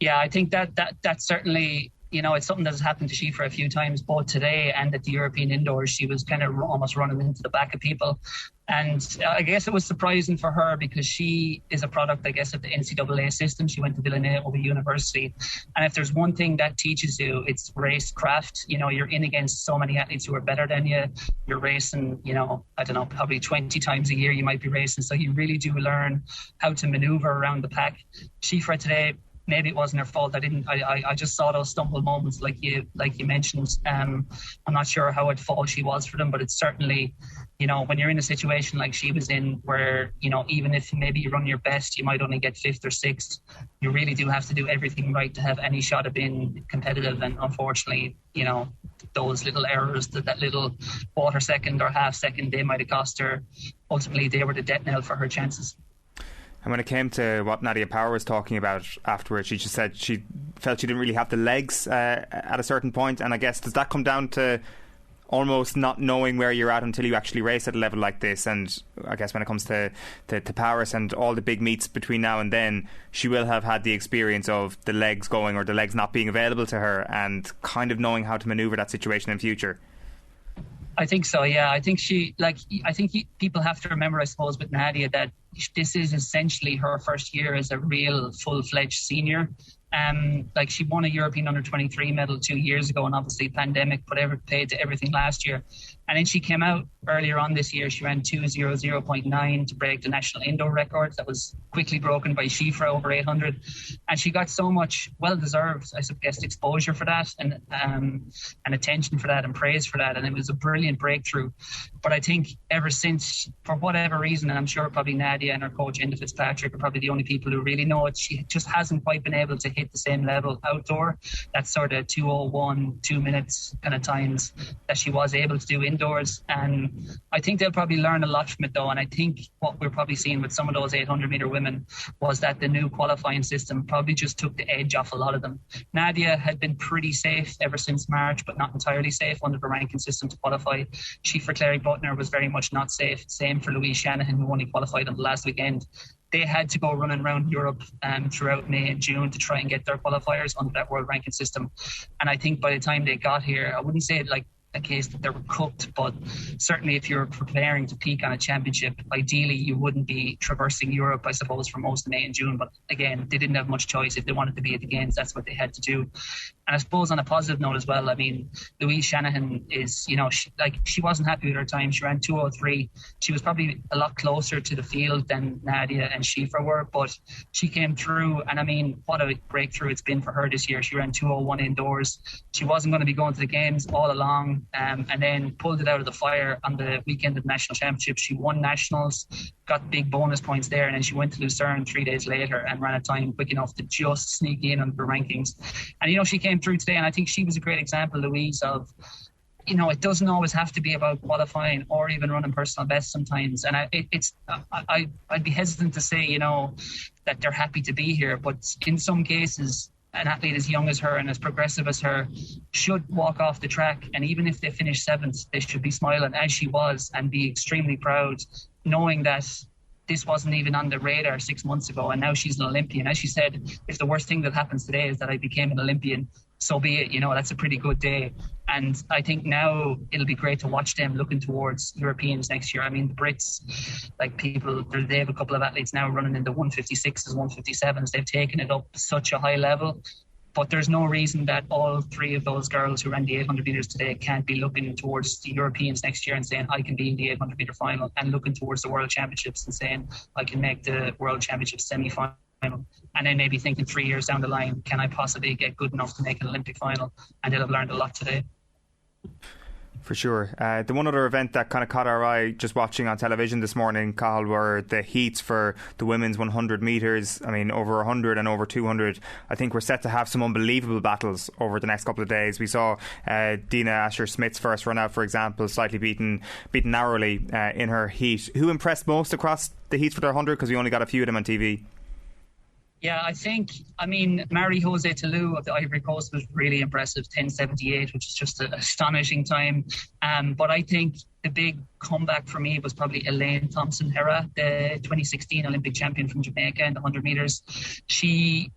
Yeah, I think that certainly... it's something that has happened to Shifra a few times, both today and at the European Indoors. She was kind of almost running into the back of people. And I guess it was surprising for her because she is a product, I guess, of the NCAA system. She went to Villanova University. And if there's one thing that teaches you, it's race craft. You're in against so many athletes who are better than you. You're racing, I don't know, probably 20 times a year you might be racing. So you really do learn how to maneuver around the pack. Shifra today, maybe it wasn't her fault. I just saw those stumble moments like you mentioned. I'm not sure how at fault she was for them, but it's certainly, when you're in a situation like she was in where, even if maybe you run your best, you might only get 5th or 6th. You really do have to do everything right to have any shot of being competitive. And unfortunately, those little errors, that little quarter second or half second, they might have cost her. Ultimately, they were the death knell for her chances. And when it came to what Nadia Power was talking about afterwards, she just said she felt she didn't really have the legs at a certain point. And I guess, does that come down to almost not knowing where you're at until you actually race at a level like this? And I guess when it comes to Paris and all the big meets between now and then, she will have had the experience of the legs going or the legs not being available to her and kind of knowing how to manoeuvre that situation in future. I think so, yeah. I think people have to remember, I suppose, with Nadia, that this is essentially her first year as a real full-fledged senior. She won a European under-23 medal 2 years ago, and obviously pandemic paid to everything last year. And then she came out earlier on this year. She ran 2:00.9 to break the national indoor record that was quickly broken by Shifra over 800. And she got so much well-deserved, I guess, exposure for that and attention for that and praise for that. And it was a brilliant breakthrough. But I think ever since, for whatever reason, and I'm sure probably Nadia and her coach, Enda Fitzpatrick, are probably the only people who really know it, she just hasn't quite been able to hit the same level outdoor. That sort of 2:01, 2 minutes kind of times that she was able to do indoors. And I think they'll probably learn a lot from it though. And I think what we're probably seeing with some of those 800 metre women was that the new qualifying system probably just took the edge off a lot of them. Nadia had been pretty safe ever since March, but not entirely safe under the ranking system to qualify. Shifra Clary-Butner was very much not safe. Same for Louise Shanahan, who only qualified on the last weekend. They had to go running around Europe throughout May and June to try and get their qualifiers under that world ranking system. And I think by the time they got here, I wouldn't say like a case that they were cooked, but certainly if you're preparing to peak on a championship, ideally you wouldn't be traversing Europe, I suppose, for most of May and June. But again, they didn't have much choice. If they wanted to be at the games, that's what they had to do. And I suppose on a positive note as well, I mean, Louise Shanahan is, she wasn't happy with her time. She ran 2:03. She was probably a lot closer to the field than Nadia and Shifra were, but she came through. And I mean, what a breakthrough it's been for her this year. She ran 2:01 indoors. She wasn't going to be going to the games all along, and then pulled it out of the fire on the weekend of the national championship. She won nationals, got big bonus points there, and then she went to Lucerne 3 days later and ran a time quick enough to just sneak in on the rankings. And she came through today, and I think she was a great example, Louise, of it doesn't always have to be about qualifying or even running personal best sometimes. And I'd be hesitant to say that they're happy to be here, but in some cases an athlete as young as her and as progressive as her should walk off the track, and even if they finish 7th, they should be smiling as she was and be extremely proud, knowing that this wasn't even on the radar 6 months ago, and now she's an Olympian. As she said, if the worst thing that happens today is that I became an Olympian, so be it. That's a pretty good day. And I think now it'll be great to watch them looking towards Europeans next year. I mean, the Brits, they have a couple of athletes now running in the 156s, 157s. They've taken it up such a high level But there's no reason that all three of those girls who ran the 800 metres today can't be looking towards the Europeans next year and saying, I can be in the 800 metre final, and looking towards the World Championships and saying, I can make the World Championships semi-final. And then maybe thinking 3 years down the line, can I possibly get good enough to make an Olympic final? And they'll have learned a lot today. For sure. The one other event that kind of caught our eye just watching on television this morning, Cathal, were the heats for the women's 100 metres. I mean, over 100 and over 200. I think we're set to have some unbelievable battles over the next couple of days. We saw Dina Asher-Smith's first run out, for example, slightly beaten narrowly in her heat. Who impressed most across the heats for the 100? Because we only got a few of them on TV. Yeah, I mean, Marie-José Tallou of the Ivory Coast was really impressive, 10:78, which is just an astonishing time. But I think the big comeback for me was probably Elaine Thompson-Herah, the 2016 Olympic champion from Jamaica in the 100 metres. She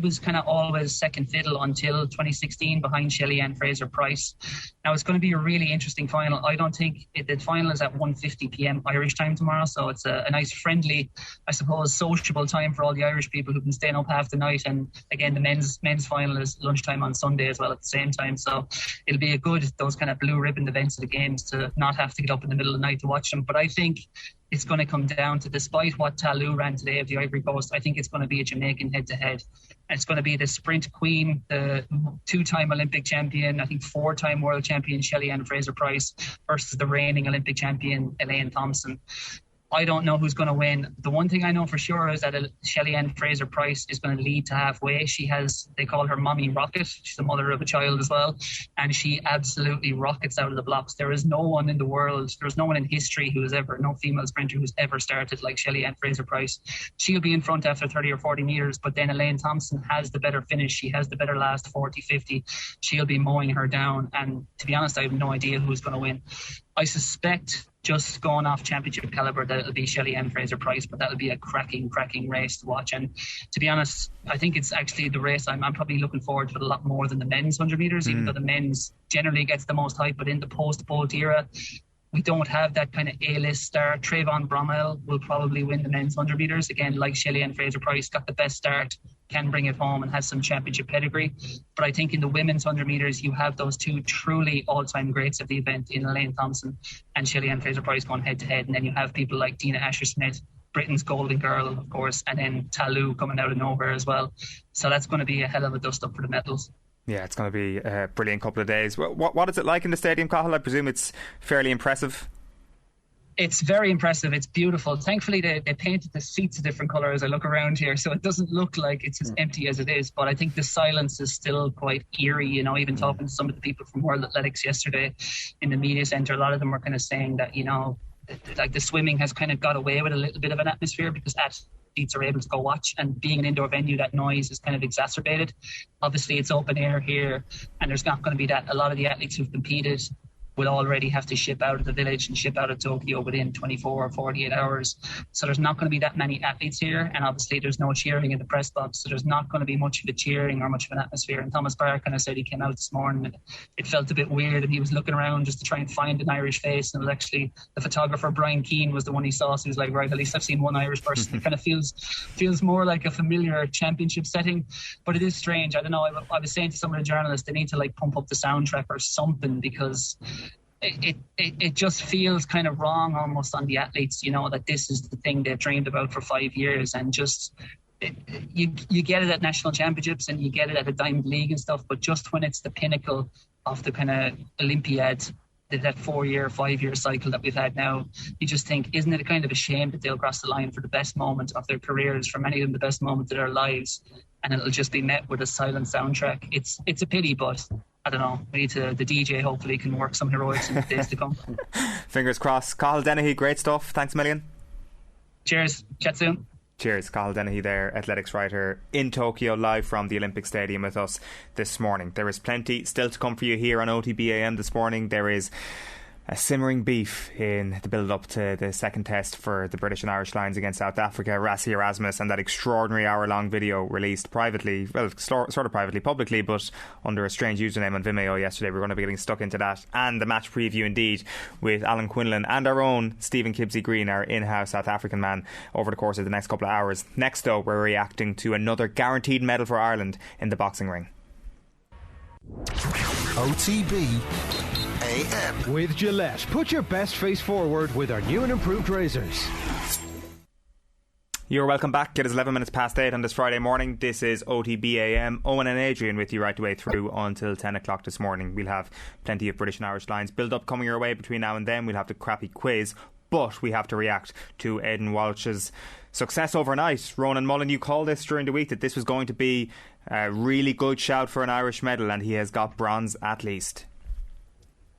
was kind of always second fiddle until 2016 behind Shelly-Ann Fraser-Pryce. Now, it's going to be a really interesting final. I don't think the final is at 1:50 p.m. Irish time tomorrow, so it's a nice, friendly, I suppose, sociable time for all the Irish people who can stay up half the night. And again, the men's final is lunchtime on Sunday as well at the same time, so it'll be those kind of blue ribbon events of the games to not have to get up in the middle of the night to watch them. But I think it's going to come down to, despite what Tallou ran today of the Ivory Coast, I think it's going to be a Jamaican head-to-head. And it's going to be the sprint queen, the two-time Olympic champion, I think four-time world champion Shelly-Ann Fraser-Pryce versus the reigning Olympic champion Elaine Thompson. I don't know who's going to win. The one thing I know for sure is that Shelly-Ann Fraser-Pryce is going to lead to halfway. They call her Mommy Rocket. She's the mother of a child as well. And she absolutely rockets out of the blocks. There is no one in the world, there's no one in history no female sprinter who's ever started like Shelly-Ann Fraser-Pryce. She'll be in front after 30 or 40 metres, but then Elaine Thompson has the better finish. She has the better last 40, 50. She'll be mowing her down. And to be honest, I have no idea who's going to win. I suspect, just going off championship calibre, that it'll be Shelly-Ann Fraser-Pryce, but that'll be a cracking race to watch. And to be honest, I think it's actually the race I'm probably looking forward to it a lot more than the men's 100 metres, even though the men's generally gets the most hype. But in the post-Bolt era, we don't have that kind of A-list star. Trayvon Bromwell will probably win the men's 100 metres. Again, like Shelly-Ann Fraser-Pryce, got the best start, can bring it home and has some championship pedigree. But I think in the women's 100 metres, you have those two truly all-time greats of the event in Elaine Thompson and Shelly-Ann Fraser-Pryce going head-to-head. And then you have people like Dina Asher-Smith, Britain's golden girl, of course, and then Tallou coming out of nowhere as well. So that's going to be a hell of a dust-up for the medals. Yeah, it's going to be a brilliant couple of days. What is it like in the stadium, Cathal? I presume it's fairly impressive. It's very impressive. It's beautiful. Thankfully, they painted the seats a different colour as I look around here, so it doesn't look like it's as empty as it is. But I think the silence is still quite eerie. Even talking to some of the people from World Athletics yesterday in the media centre, a lot of them were kind of saying that, like the swimming has kind of got away with a little bit of an atmosphere because athletes are able to go watch, and being an indoor venue, that noise is kind of exacerbated. Obviously, it's open air here, and there's not going to be that. A lot of the athletes who've competed will already have to ship out of the village and ship out of Tokyo within 24 or 48 hours. So there's not going to be that many athletes here. And obviously there's no cheering in the press box. So there's not going to be much of a cheering or much of an atmosphere. And Thomas Barr kind of said he came out this morning and it felt a bit weird. And he was looking around just to try and find an Irish face. And it was actually the photographer, Brian Keane, was the one he saw. So he was like, right, at least I've seen one Irish person. It kind of feels more like a familiar championship setting. But it is strange. I don't know. I was saying to some of the journalists, they need to pump up the soundtrack or something, because it just feels kind of wrong almost on the athletes, that this is the thing they've dreamed about for 5 years. And just you get it at national championships and you get it at a Diamond League and stuff, but just when it's the pinnacle of the kind of Olympiad, that 4 year, 5 year cycle that we've had now, you just think, isn't it a kind of a shame that they'll cross the line for the best moment of their careers, for many of them the best moment of their lives, and it'll just be met with a silent soundtrack. It's a pity, but I don't know. The DJ hopefully can work some heroics in the days to come. Fingers crossed. Cathal Dennehy, great stuff. Thanks a million. Cheers. Chat soon. Cheers. Cathal Dennehy there, athletics writer in Tokyo, live from the Olympic Stadium with us this morning. There is plenty still to come for you here on OTB AM this morning. There is a simmering beef in the build-up to the second test for the British and Irish Lions against South Africa. Rassie Erasmus and that extraordinary hour-long video released privately, well, sort of privately, publicly, but under a strange username on Vimeo yesterday. We're going to be getting stuck into that, and the match preview indeed with Alan Quinlan and our own Stephen Kibsey-Green, our in-house South African man, over the course of the next couple of hours. Next, though, we're reacting to another guaranteed medal for Ireland in the boxing ring. OTB AM. With Gillette, put your best face forward with our new and improved razors. You're welcome back. It is 11 minutes past 8 on this Friday morning. This is OTB AM. Owen and Adrian with you right the way through until 10 o'clock this morning. We'll have plenty of British and Irish Lions build-up coming your way between now and then. We'll have the crappy quiz, but we have to react to Aidan Walsh's success overnight. Ronan Mullen, you called this during the week that this was going to be a really good shout for an Irish medal, and he has got bronze at least.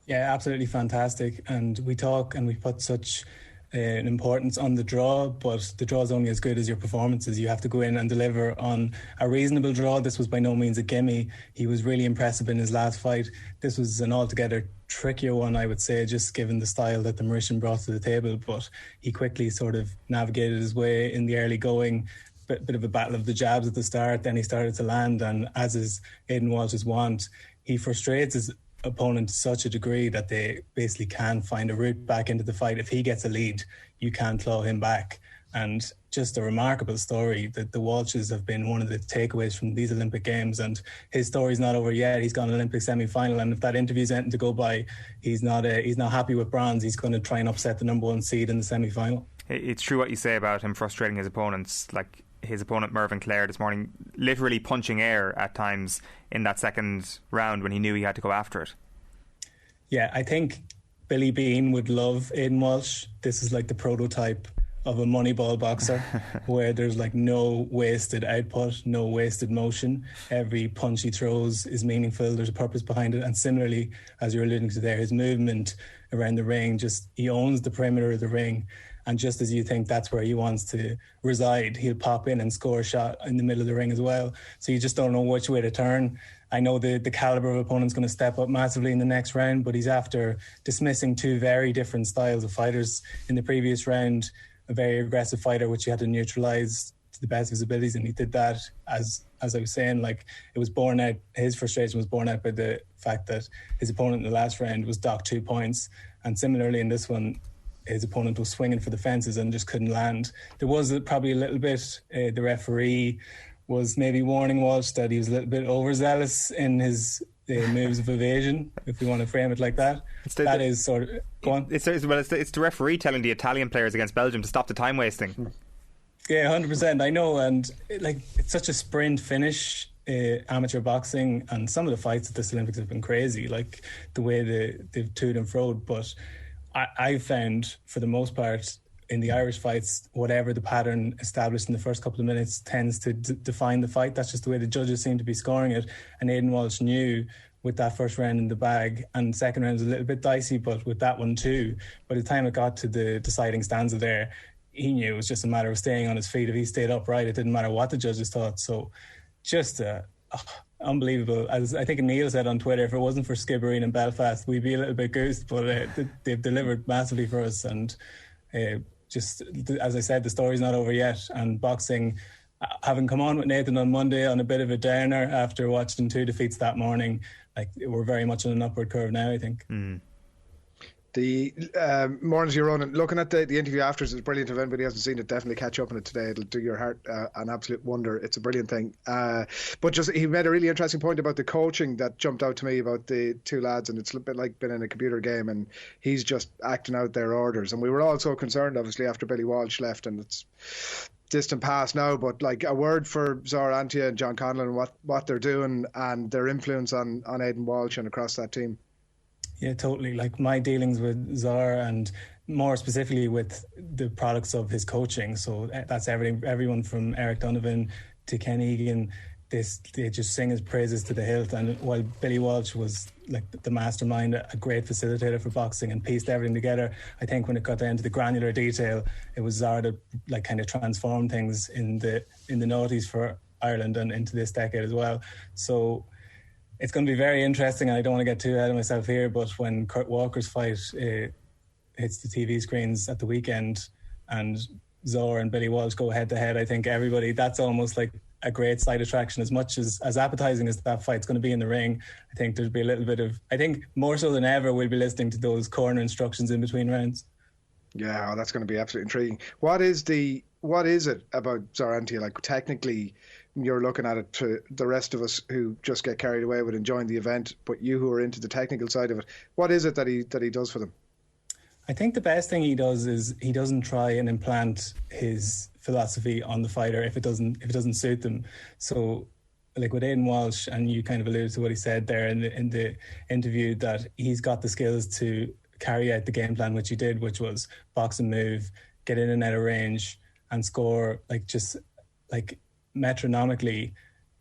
Yeah, absolutely fantastic. And we talk and we put such an importance on the draw, but the draw is only as good as your performances. You have to go in and deliver on a reasonable draw. This was by no means a gimme. He was really impressive in his last fight. This was an altogether trickier one, I would say, just given the style that the Mauritian brought to the table, but he quickly sort of navigated his way in the early going. Bit of a battle of the jabs at the start, then he started to land, and as is Aidan Walsh's want, he frustrates his opponent to such a degree that they basically can't find a route back into the fight. If he gets a lead, you can't claw him back. And just a remarkable story that the Walshes have been one of the takeaways from these Olympic Games, and his story's not over yet. He's got an Olympic semi-final, and if that interview's anything to go by, he's not happy with bronze. He's going to try and upset the number one seed in the semi-final. It's true what you say about him frustrating his opponents. Like his opponent Mervyn Clare this morning, literally punching air at times in that second round when he knew he had to go after it. Yeah, I think Billy Bean would love Aidan Walsh. This is like the prototype of a Moneyball boxer where there's like no wasted output, no wasted motion. Every punch he throws is meaningful. There's a purpose behind it. And similarly, as you're alluding to there, his movement around the ring, just he owns the perimeter of the ring. And just as you think that's where he wants to reside, he'll pop in and score a shot in the middle of the ring as well. So you just don't know which way to turn. I know the calibre of opponent's going to step up massively in the next round, but he's after dismissing two very different styles of fighters in the previous round. A very aggressive fighter, which he had to neutralise to the best of his abilities, and he did that. As I was saying, like it was borne out. His frustration was borne out by the fact that his opponent in the last round was docked 2 points, and similarly in this one, his opponent was swinging for the fences and just couldn't land. There was probably a little bit. The referee was maybe warning Walsh that he was a little bit overzealous in his moves of evasion, if we want to frame it like that. It's the referee telling the Italian players against Belgium to stop the time wasting. Yeah, 100%. I know, and it's such a sprint finish. Amateur boxing, and some of the fights at this Olympics have been crazy, like the way they've toed and froed. But I found, for the most part, in the Irish fights, whatever the pattern established in the first couple of minutes tends to define the fight. That's just the way the judges seem to be scoring it. And Aidan Walsh knew with that first round in the bag, and the second round was a little bit dicey, but with that one too, by the time it got to the deciding stanza there, he knew it was just a matter of staying on his feet. If he stayed upright, it didn't matter what the judges thought. So just unbelievable. As I think Neil said on Twitter, if it wasn't for Skibbereen and Belfast, we'd be a little bit goosed, but they've delivered massively for us. And just as I said, the story's not over yet. And boxing, having come on with Nathan on Monday on a bit of a downer after watching 2 defeats that morning, like we're very much on an upward curve now, I think. The morning to your own, and looking at the interview afterwards, it's brilliant. If anybody hasn't seen it, definitely catch up on it today. It'll do your heart an absolute wonder. It's a brilliant thing. But just he made a really interesting point about the coaching that jumped out to me about the two lads, and it's a bit like being in a computer game, and he's just acting out their orders. And we were all so concerned, obviously, after Billy Walsh left, and it's distant past now, but like a word for Zara Antia and John Conlon, what they're doing and their influence on Aidan Walsh and across that team. Yeah, totally. Like my dealings with Zara, and more specifically with the products of his coaching. So that's everyone from Eric Donovan to Ken Egan. They just sing his praises to the hilt. And while Billy Walsh was like the mastermind, a great facilitator for boxing and pieced everything together, I think when it got down to the granular detail, it was Zara that like kind of transformed things in the noughties for Ireland and into this decade as well. So It's going to be very interesting, and I don't want to get too ahead of myself here, but when Kurt Walker's fight hits the TV screens at the weekend and Zor and Billy Walsh go head to head, I think everybody, that's almost like a great side attraction. As much as appetizing as that fight's going to be in the ring, I think there'll be a little bit of, I think more so than ever, we'll be listening to those corner instructions in between rounds. Yeah, that's going to be absolutely intriguing. What is it about Zor Antia? Like, technically, you're looking at it to the rest of us who just get carried away with enjoying the event, but you who are into the technical side of it, what is it that he does for them? I think the best thing he does is he doesn't try and implant his philosophy on the fighter if it doesn't suit them. So, like with Aidan Walsh, and you kind of alluded to what he said there in the interview, that he's got the skills to carry out the game plan, which he did, which was box and move, get in and out of range, and score like metronomically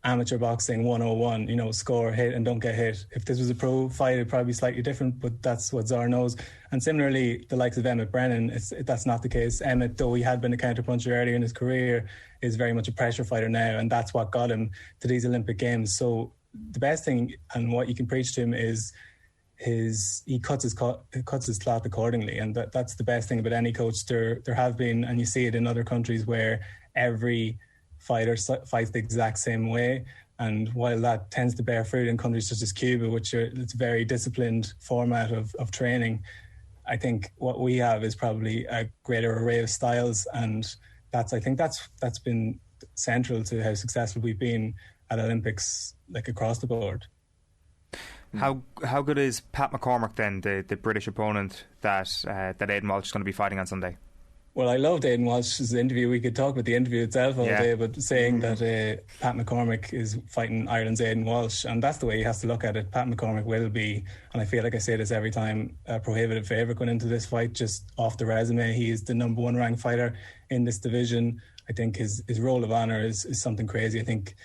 amateur boxing 101, score, hit and don't get hit. If this was a pro fight, it'd probably be slightly different, but that's what Zor knows. And similarly, the likes of Emmett Brennan, that's not the case. Emmett, though he had been a counterpuncher earlier in his career, is very much a pressure fighter now, and that's what got him to these Olympic Games. So the best thing, and what you can preach to him, is he cuts his cloth accordingly, and that's the best thing about any coach. There have been, and you see it in other countries, where every fighter fights the exact same way, and while that tends to bear fruit in countries such as Cuba, it's a very disciplined format of training, I think what we have is probably a greater array of styles, and I think that's been central to how successful we've been at Olympics, like across the board. How good is Pat McCormack then, the British opponent that Aidan Walsh is going to be fighting on Sunday? Well, I loved Aidan Walsh's interview. We could talk about the interview itself all day, but saying that Pat McCormack is fighting Ireland's Aidan Walsh, and that's the way he has to look at it. Pat McCormack will be, and I feel like I say this every time, a prohibitive favourite going into this fight, just off the resume. He is the number one ranked fighter in this division. I think his roll of honour is something crazy. I think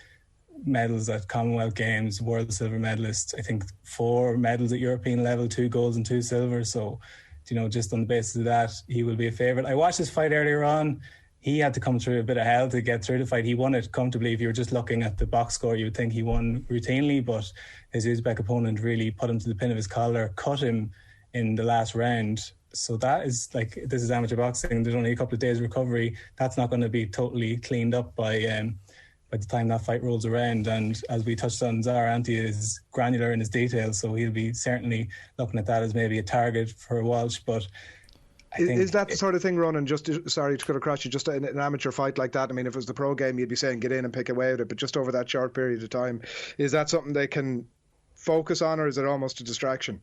medals at Commonwealth Games, world silver medalist, I think 4 medals at European level, 2 golds and 2 silvers. So, just on the basis of that, he will be a favourite. I watched this fight earlier on. He had to come through a bit of hell to get through the fight. He won it comfortably. If you were just looking at the box score, you would think he won routinely, but his Uzbek opponent really put him to the pin of his collar, cut him in the last round. So that is this is amateur boxing. There's only a couple of days recovery. That's not going to be totally cleaned up by the time that fight rolls around. And as we touched on, Zor Antia is granular in his details, so he'll be certainly looking at that as maybe a target for Walsh. But I think is that the sort of thing, Ronan, sorry to cut across you, just an amateur fight like that? I mean, if it was the pro game, you'd be saying get in and pick away at it, but just over that short period of time, is that something they can focus on, or is it almost a distraction?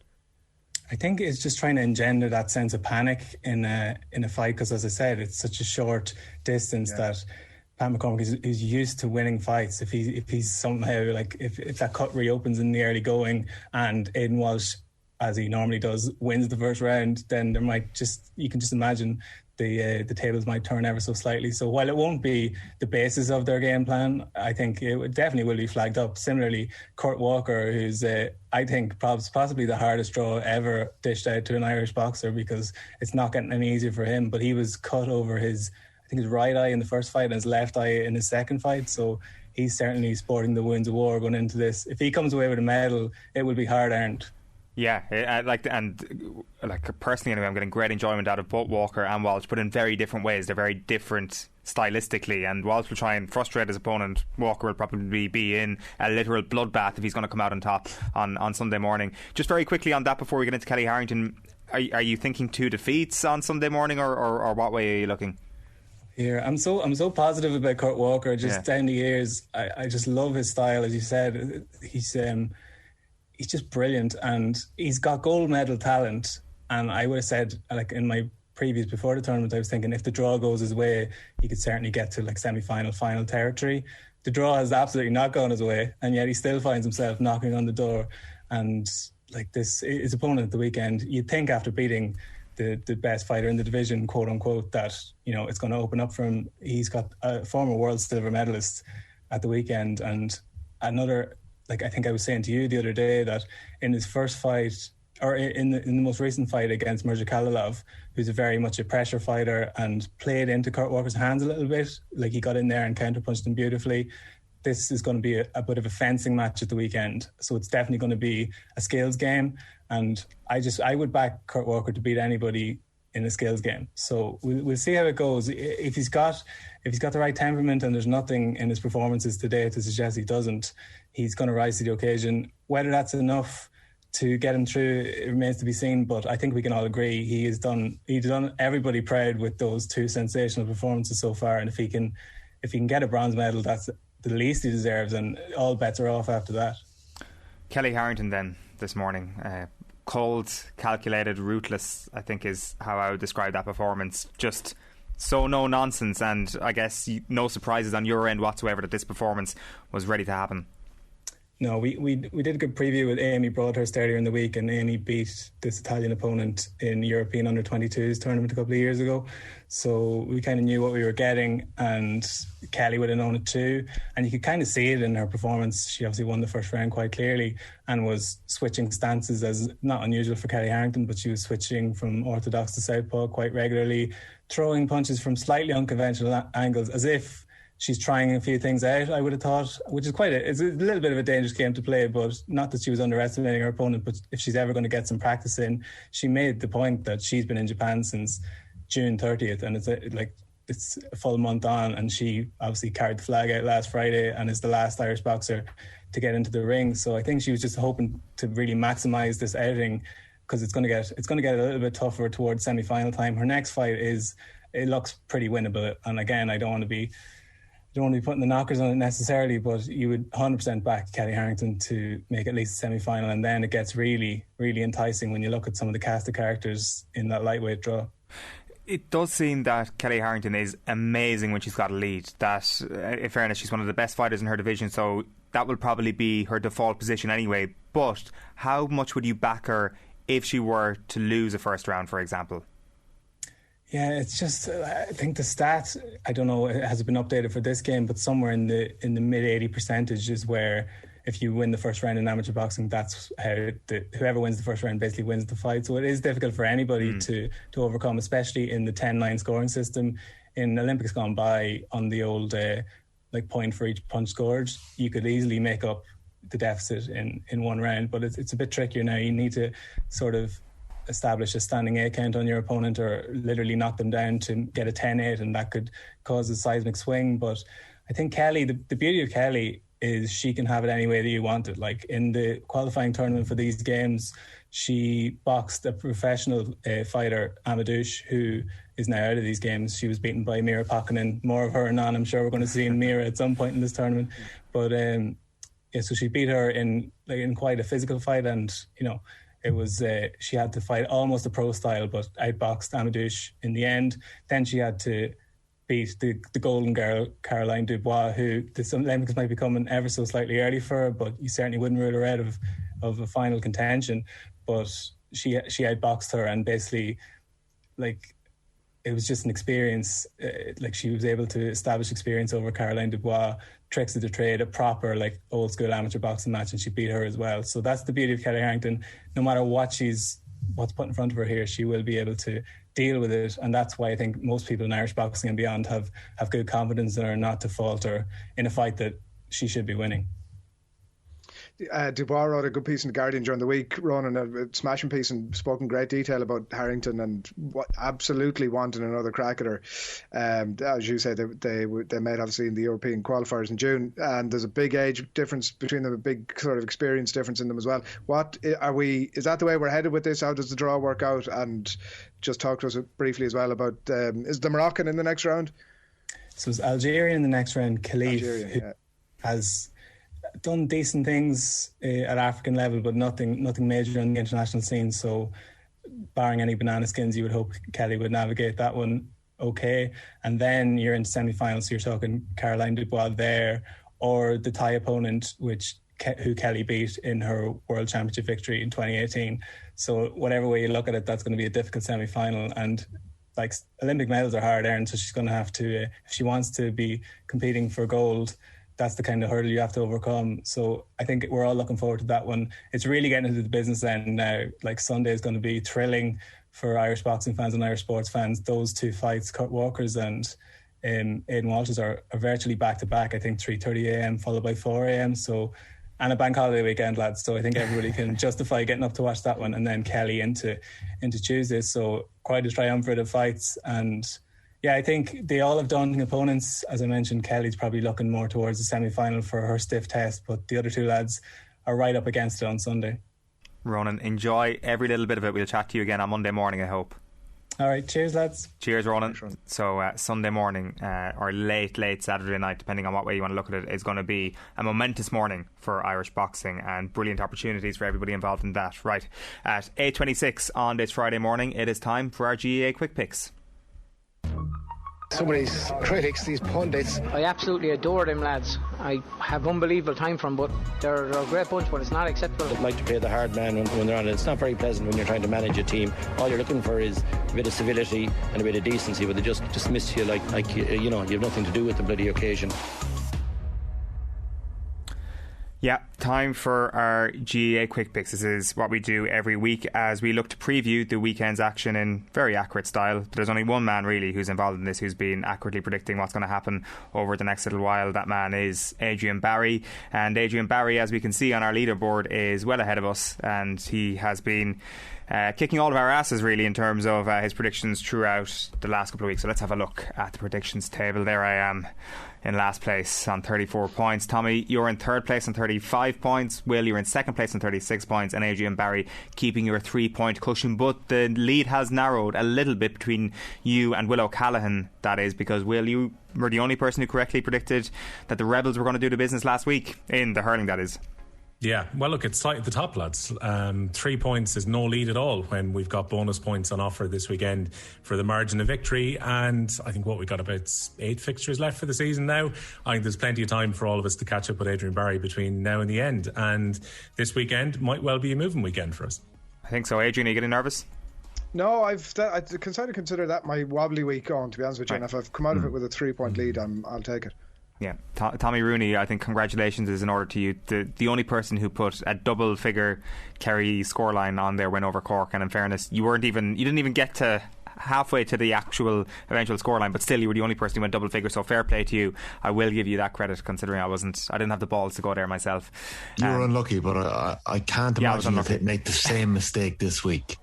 I think it's just trying to engender that sense of panic in a fight, because as I said, it's such a short distance that Pat McCormack is used to winning fights. If he's somehow, if that cut reopens in the early going and Aidan Walsh, as he normally does, wins the first round, then you can just imagine the tables might turn ever so slightly. So while it won't be the basis of their game plan, I think it definitely will be flagged up. Similarly, Kurt Walker, who's I think possibly the hardest draw ever dished out to an Irish boxer, because it's not getting any easier for him, but he was cut over his right eye in the first fight and his left eye in his second fight. So he's certainly sporting the wounds of war going into this. If he comes away with a medal, it will be hard earned. Yeah, personally anyway, I'm getting great enjoyment out of both Walker and Walsh, but in very different ways. They're very different stylistically, and Walsh will try and frustrate his opponent. Walker will probably be in a literal bloodbath if he's going to come out on top on Sunday morning. Just very quickly on that before we get into Kelly Harrington, are you thinking 2 defeats on Sunday morning, or what way are you looking? Yeah, I'm so positive about Kurt Walker. Down the years, I just love his style. As you said, he's just brilliant, and he's got gold medal talent. And I would have said, in my previews before the tournament, I was thinking if the draw goes his way, he could certainly get to semi-final, final territory. The draw has absolutely not gone his way, and yet he still finds himself knocking on the door. And his opponent at the weekend, you'd think after beating the best fighter in the division, quote unquote, that it's going to open up for him. He's got a former world silver medalist at the weekend, and another, I think I was saying to you the other day, that in his first fight, or in the most recent fight against Mirza Khalilov, who's very much a pressure fighter and played into Kurt Walker's hands a little bit, he got in there and counterpunched him beautifully. this is going to be a bit of a fencing match at the weekend. So it's definitely going to be a skills game. And I would back Kurt Walker to beat anybody in a skills game. So we'll see how it goes. If he's got the right temperament and there's nothing in his performances today to suggest he doesn't, he's going to rise to the occasion. Whether that's enough to get him through, it remains to be seen, but I think we can all agree he's done everybody proud with those two sensational performances so far, and if he can get a bronze medal, that's the least he deserves, and all bets are off after that. Kelly Harrington then this morning, cold, calculated, ruthless, I think is how I would describe that performance. Just so no nonsense, and I guess no surprises on your end whatsoever that this performance was ready to happen. No, we did a good preview with Amy Broadhurst earlier in the week, and Amy beat this Italian opponent in European Under-22s tournament a couple of years ago. So we kind of knew what we were getting, and Kelly would have known it too. And you could kind of see it in her performance. She obviously won the first round quite clearly and was switching stances, as not unusual for Kelly Harrington, but she was switching from orthodox to southpaw quite regularly, throwing punches from slightly unconventional angles, as if she's trying a few things out, I would have thought, which is it's a little bit of a dangerous game to play, but not that she was underestimating her opponent, but if she's ever going to get some practice in. She made the point that she's been in Japan since June 30th, and it's a full month on, and she obviously carried the flag out last Friday and is the last Irish boxer to get into the ring. So I think she was just hoping to really maximise this outing, because it's going to get a little bit tougher towards semi-final time. Her next fight looks pretty winnable, and again, I don't want to be putting the knockers on it necessarily, but you would 100% back Kelly Harrington to make at least a semi-final, and then it gets really, really enticing when you look at some of the cast of characters in that lightweight draw. It does seem that Kelly Harrington is amazing when she's got a lead. That, in fairness, she's one of the best fighters in her division, so that will probably be her default position anyway. But how much would you back her if she were to lose a first round, for example? Yeah, it's just, I think the stats, I don't know, it hasn't been updated for this game, but somewhere in the mid 80% is where if you win the first round in amateur boxing, that's how whoever wins the first round basically wins the fight. So it is difficult for anybody to overcome, especially in the 10-9 scoring system. In Olympics gone by, on the old point for each punch scored, you could easily make up the deficit in one round, but it's a bit trickier now. You need to sort of establish a standing 8 count on your opponent, or literally knock them down to get a 10-8, and that could cause a seismic swing. But I think Kelly, the beauty of Kelly is she can have it any way that you want it. Like in the qualifying tournament for these games, she boxed a professional fighter, Amadouche, who is now out of these games. She was beaten by Mira Pakkanen. More of her and on, I'm sure we're going to see in Mira at some point in this tournament. But so she beat her in quite a physical fight, and it was she had to fight almost a pro style, but outboxed Amadouche in the end. Then she had to beat the golden girl, Caroline Dubois, who the Olympics might be coming ever so slightly early for her, but you certainly wouldn't rule her out of a final contention. But she outboxed her, and basically, it was just an experience. She was able to establish experience over Caroline Dubois, tricks of the trade, a proper old school amateur boxing match, and she beat her as well. So that's the beauty of Kelly Harrington. No matter what's put in front of her here, she will be able to deal with it, and that's why I think most people in Irish boxing and beyond have good confidence in her not to falter in a fight that she should be winning. Dubois wrote a good piece in The Guardian during the week, Ronan, a smashing piece, and spoke in great detail about Harrington and absolutely wanting another crack at her. As you say, they met obviously in the European qualifiers in June, and there's a big age difference between them, a big sort of experience difference in them as well. Is that the way we're headed with this? How does the draw work out? And just talk to us briefly as well about, is the Moroccan in the next round? So it's Algeria in the next round. Khalif, who has done decent things at African level, but nothing major on the international scene. So barring any banana skins, you would hope Kelly would navigate that one okay. And then you're in semi-finals, so you're talking Caroline Dubois there, or the Thai opponent, who Kelly beat in her World Championship victory in 2018. So whatever way you look at it, that's going to be a difficult semi-final. And Olympic medals are hard earned, so she's going to have to, if she wants to be competing for gold, that's the kind of hurdle you have to overcome. So I think we're all looking forward to that one. It's really getting into the business end now. Sunday is going to be thrilling for Irish boxing fans and Irish sports fans. Those two fights, Kurt Walker's and Aidan Walsh's are virtually back to back. I think 3:30 a.m. followed by 4 a.m. So, and a bank holiday weekend, lads. So I think everybody can justify getting up to watch that one, and then Kelly into Tuesday. So quite a triumvirate of fights. And yeah, I think they all have daunting opponents. As I mentioned, Kelly's probably looking more towards the semi-final for her stiff test, but the other two lads are right up against it on Sunday. Ronan, enjoy every little bit of it. We'll chat to you again on Monday morning, I hope. All right, cheers, lads. Cheers, Ronan. So Sunday morning or late Saturday night, depending on what way you want to look at it, is going to be a momentous morning for Irish boxing and brilliant opportunities for everybody involved in that. Right, at 8:26 on this Friday morning, it is time for our GAA Quick Picks. Some of these critics, these pundits, I absolutely adore them lads. I have unbelievable time for them, but they're a great bunch, but it's not acceptable. I'd like to play the hard man when they're on it. It's not very pleasant when you're trying to manage a team. All you're looking for is a bit of civility and a bit of decency, but they just dismiss you like you know, you have nothing to do with the bloody occasion. Yeah, time for our GAA Quick Picks. This is what we do every week as we look to preview the weekend's action in very accurate style. But there's only one man really who's involved in this who's been accurately predicting what's going to happen over the next little while. That man is Adrian Barry. And Adrian Barry, as we can see on our leaderboard, is well ahead of us, and he has been kicking all of our asses really in terms of his predictions throughout the last couple of weeks. So let's have a look at the predictions table. There I am in last place on 34 points. Tommy, you're in third place on 35 points. Will, you're in second place on 36 points. And Adrian Barry keeping your 3-point cushion. But the lead has narrowed a little bit between you and Will O'Callaghan, that is, because Will, you were the only person who correctly predicted that the Rebels were going to do the business last week, in the hurling that is. Yeah, well, look, it's tight at the top, lads. 3 points is no lead at all when we've got bonus points on offer this weekend for the margin of victory. And I think we've got about 8 fixtures left for the season now. I think there's plenty of time for all of us to catch up with Adrian Barry between now and the end. And this weekend might well be a moving weekend for us. I think so. Adrian, are you getting nervous? No, I'd consider that my wobbly week on, to be honest with you. Right. And if I've come out of it with a 3-point lead, I'll take it. Yeah, Tommy Rooney, I think congratulations is in order to you. The only person who put a double figure Kerry scoreline on their win over Cork, and in fairness, you didn't even get to halfway to the actual eventual scoreline, but still you were the only person who went double figure, so fair play to you. I will give you that credit, considering I didn't have the balls to go there myself. You were unlucky, but I can't imagine you'll make the same mistake this week.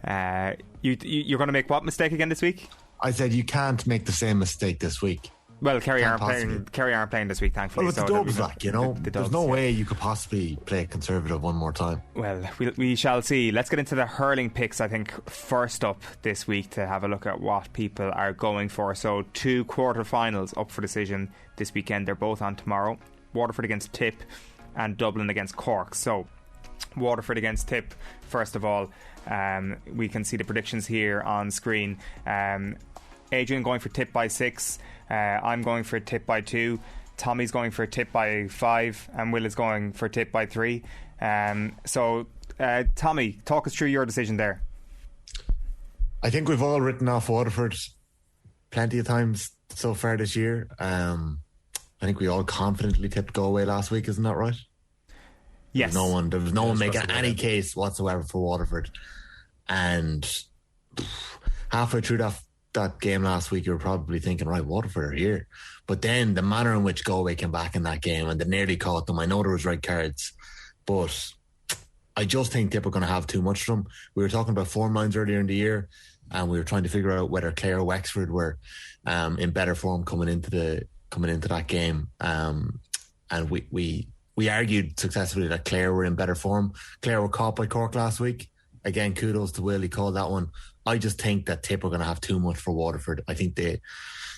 You're going to make what mistake again this week? I said you can't make the same mistake this week. Well, Kerry aren't playing this week, thankfully. Well, with the Dubs, there's no way you could possibly play conservative one more time. Well, we shall see. Let's get into the hurling picks, I think, first up this week to have a look at what people are going for. So 2 quarter-finals up for decision this weekend. They're both on tomorrow. Waterford against Tip and Dublin against Cork. So Waterford against Tip, first of all. We can see the predictions here on screen. Adrian going for Tip by 6. I'm going for Tip by 2. Tommy's going for Tip by 5, and Will is going for Tip by 3. So Tommy, talk us through your decision there. I think we've all written off Waterford plenty of times so far this year. I think we all confidently tipped Galway last week, isn't that right? Yes. There was no one making any case whatsoever for Waterford, and halfway through that game last week, you were probably thinking, right, Waterford are here. But then the manner in which Galway came back in that game, and they nearly caught them. I know there was red cards, but I just think Tip are going to have too much for them. We were talking about form lines earlier in the year, and we were trying to figure out whether Clare or Wexford were in better form coming into that game. And we argued successfully that Clare were in better form. Clare were caught by Cork last week. Again, kudos to Will, he called that one. I just think that Tip are going to have too much for Waterford. I think they're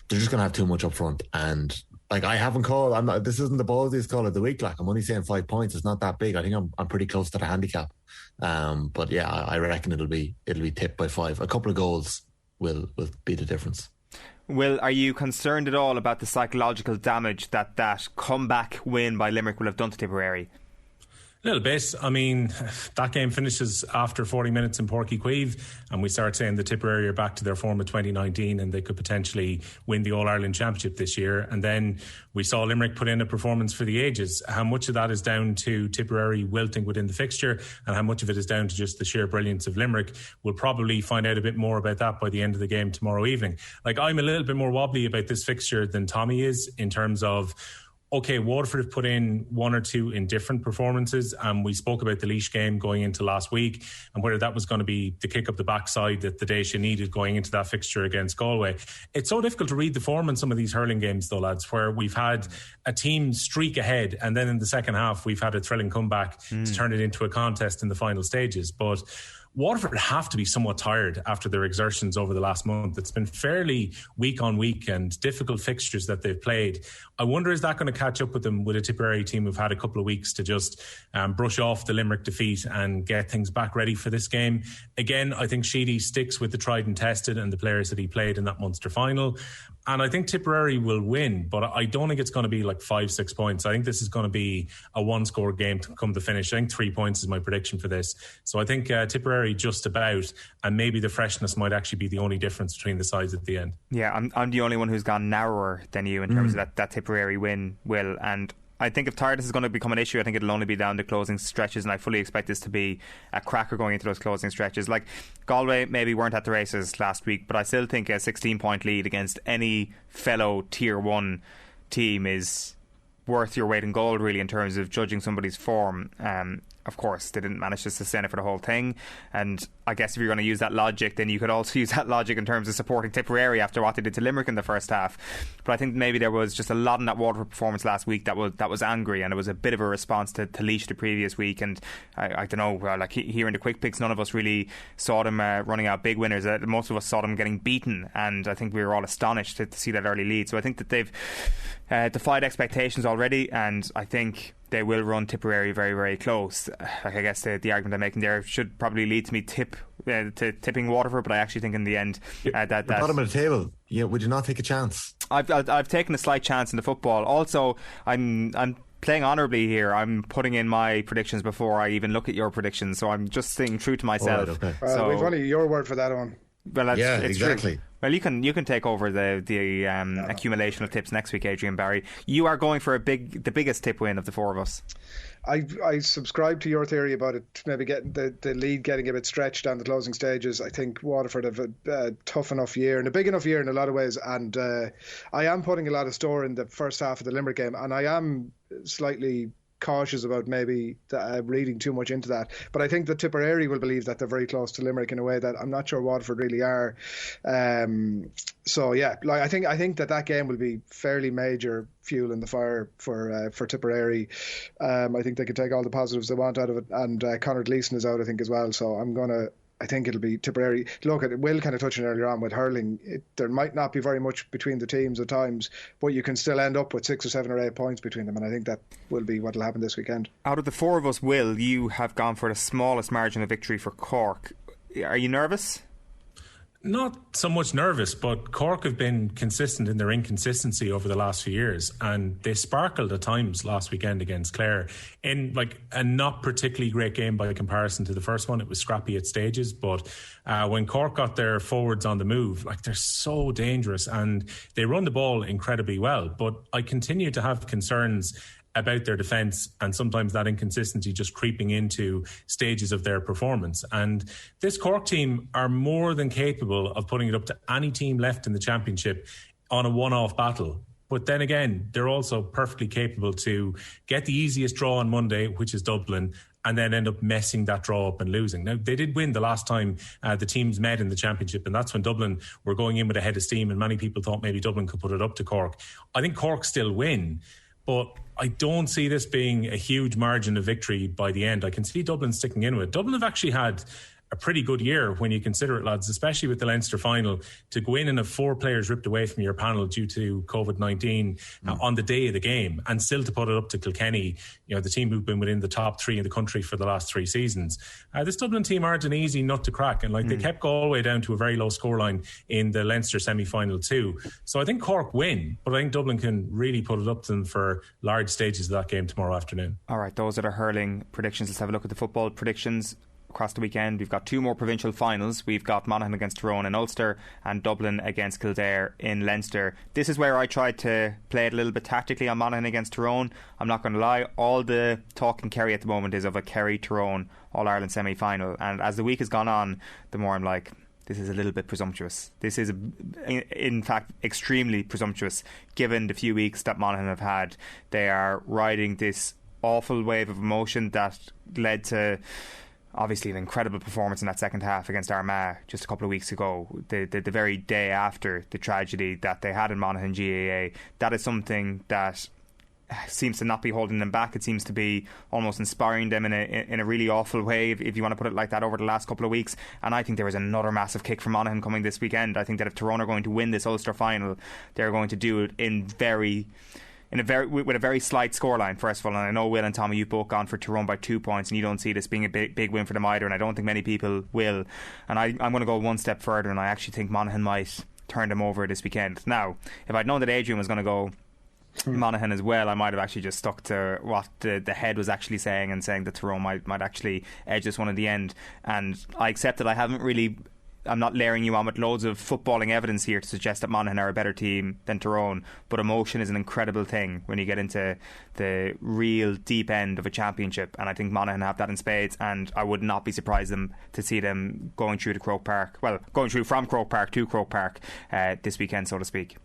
just going to have too much up front. And like, I haven't called, this isn't the ballsiest call of the week. Like, I'm only saying 5 points. It's not that big. I think I'm pretty close to the handicap. But yeah, I reckon it'll be Tip by 5. A couple of goals will be the difference. Will, are you concerned at all about the psychological damage that comeback win by Limerick will have done to Tipperary? A little bit. I mean, that game finishes after 40 minutes in Páirc Uí Chaoimh, and we start saying the Tipperary are back to their form of 2019 and they could potentially win the All-Ireland Championship this year. And then we saw Limerick put in a performance for the ages. How much of that is down to Tipperary wilting within the fixture, and how much of it is down to just the sheer brilliance of Limerick? We'll probably find out a bit more about that by the end of the game tomorrow evening. Like, I'm a little bit more wobbly about this fixture than Tommy is, in terms of, okay, Waterford have put in one or two in different performances, and we spoke about the Laois game going into last week and whether that was going to be the kick up the backside that the Daisha needed going into that fixture against Galway. It's so difficult to read the form in some of these hurling games, though, lads, where we've had a team streak ahead and then in the second half we've had a thrilling comeback to turn it into a contest in the final stages. But Waterford have to be somewhat tired after their exertions over the last month. It's been fairly week on week and difficult fixtures that they've played. I wonder, is that going to catch up with them, with a Tipperary team who've had a couple of weeks to just brush off the Limerick defeat and get things back ready for this game? Again, I think Sheedy sticks with the tried and tested and the players that he played in that Munster final. And I think Tipperary will win, but I don't think it's going to be like 5-6 points. I think this is going to be a one-score game to come to finish. I think 3 points is my prediction for this. So I think Tipperary just about, and maybe the freshness might actually be the only difference between the sides at the end. Yeah, I'm the only one who's gone narrower than you in terms of that Tipperary win, Will. And I think if tiredness is going to become an issue, I think it'll only be down to closing stretches, and I fully expect this to be a cracker going into those closing stretches. Like, Galway maybe weren't at the races last week, but I still think a 16-point lead against any fellow Tier 1 team is worth your weight in gold, really, in terms of judging somebody's form. Of course, they didn't manage to sustain it for the whole thing, and I guess if you're going to use that logic, then you could also use that logic in terms of supporting Tipperary after what they did to Limerick in the first half. But I think maybe there was just a lot in that Waterford performance last week that was angry, and it was a bit of a response to Laois the previous week. And I don't know, like here in the quick picks, none of us really saw them running out big winners. Most of us saw them getting beaten, and I think we were all astonished to see that early lead. So I think that they've defied expectations already, and I think they will run Tipperary very, very close. Like, I guess the argument I'm making there should probably lead to me tipping Waterford, but I actually think in the end that bottom of the table, would you not take a chance? I've taken a slight chance in the football. Also, I'm playing honourably here. I'm putting in my predictions before I even look at your predictions, so I'm just staying true to myself. Right, okay. So, we've only your word for that one. Well, it's exactly. True. Well, you can take over the accumulation of tips next week, Adrian Barry. You are going for the biggest tip win of the four of us. I subscribe to your theory about it maybe getting the lead getting a bit stretched down the closing stages. I think Waterford have a tough enough year and a big enough year in a lot of ways, and I am putting a lot of store in the first half of the Limerick game, and I am slightly cautious about maybe reading too much into that, but I think that Tipperary will believe that they're very close to Limerick in a way that I'm not sure Waterford really are. So yeah, like I think that game will be fairly major fuel in the fire for Tipperary. I think they can take all the positives they want out of it, and Conor Gleeson is out, I think, as well. So I think it'll be Tipperary. Look, Will kind of touching earlier on with hurling, there might not be very much between the teams at times, but you can still end up with 6 or 7 or 8 points between them, and I think that will be what will happen this weekend. Out of the four of us, Will, you have gone for the smallest margin of victory for Cork. Are you nervous? Not so much nervous, but Cork have been consistent in their inconsistency over the last few years, and they sparkled at times last weekend against Clare in like a not particularly great game by comparison to the first one. It was scrappy at stages, but when Cork got their forwards on the move, like, they're so dangerous and they run the ball incredibly well. But I continue to have concerns about their defence, and sometimes that inconsistency just creeping into stages of their performance. And this Cork team are more than capable of putting it up to any team left in the championship on a one-off battle. But then again, they're also perfectly capable to get the easiest draw on Monday, which is Dublin, and then end up messing that draw up and losing. Now, they did win the last time the teams met in the championship, and that's when Dublin were going in with a head of steam, and many people thought maybe Dublin could put it up to Cork. I think Cork still win, but I don't see this being a huge margin of victory by the end. I can see Dublin sticking in with it. Dublin have actually had a pretty good year when you consider it, lads, especially with the Leinster final, to go in and have 4 players ripped away from your panel due to COVID-19 on the day of the game, and still to put it up to Kilkenny, you know, the team who've been within the top 3 in the country for the last 3 seasons. This Dublin team aren't an easy nut to crack, and they kept Galway down to a very low scoreline in the Leinster semi-final too. So I think Cork win, but I think Dublin can really put it up to them for large stages of that game tomorrow afternoon. All right, those are the hurling predictions. Let's have a look at the football predictions across the weekend. We've got 2 more provincial finals. We've got Monaghan against Tyrone in Ulster and Dublin against Kildare in Leinster. This is where I tried to play it a little bit tactically on Monaghan against Tyrone. I'm not going to lie, all the talk in Kerry at the moment is of a Kerry-Tyrone All-Ireland semi-final, and as the week has gone on, the more I'm like, this is a little bit presumptuous. This is, in fact, extremely presumptuous given the few weeks that Monaghan have had. They are riding this awful wave of emotion that led to obviously an incredible performance in that second half against Armagh just a couple of weeks ago, the very day after the tragedy that they had in Monaghan GAA. That is something that seems to not be holding them back. It seems to be almost inspiring them in a really awful way, if you want to put it like that, over the last couple of weeks. And I think there is another massive kick from Monaghan coming this weekend. I think that if Tyrone are going to win this Ulster final, they're going to do it with a very slight scoreline, first of all. And I know Will and Tommy, you've both gone for Tyrone by 2 points, and you don't see this being a big win for them either, and I don't think many people will. And I'm going to go one step further, and I actually think Monaghan might turn them over this weekend. Now, if I'd known that Adrian was going to go Monaghan as well, I might have actually just stuck to what the head was actually saying, and saying that Tyrone might actually edge this one in the end. And I accept that I'm not layering you on with loads of footballing evidence here to suggest that Monaghan are a better team than Tyrone, but emotion is an incredible thing when you get into the real deep end of a championship, and I think Monaghan have that in spades, and I would not be surprised to see them going through to Croke Park, well, going through from Croke Park to Croke Park this weekend, so to speak.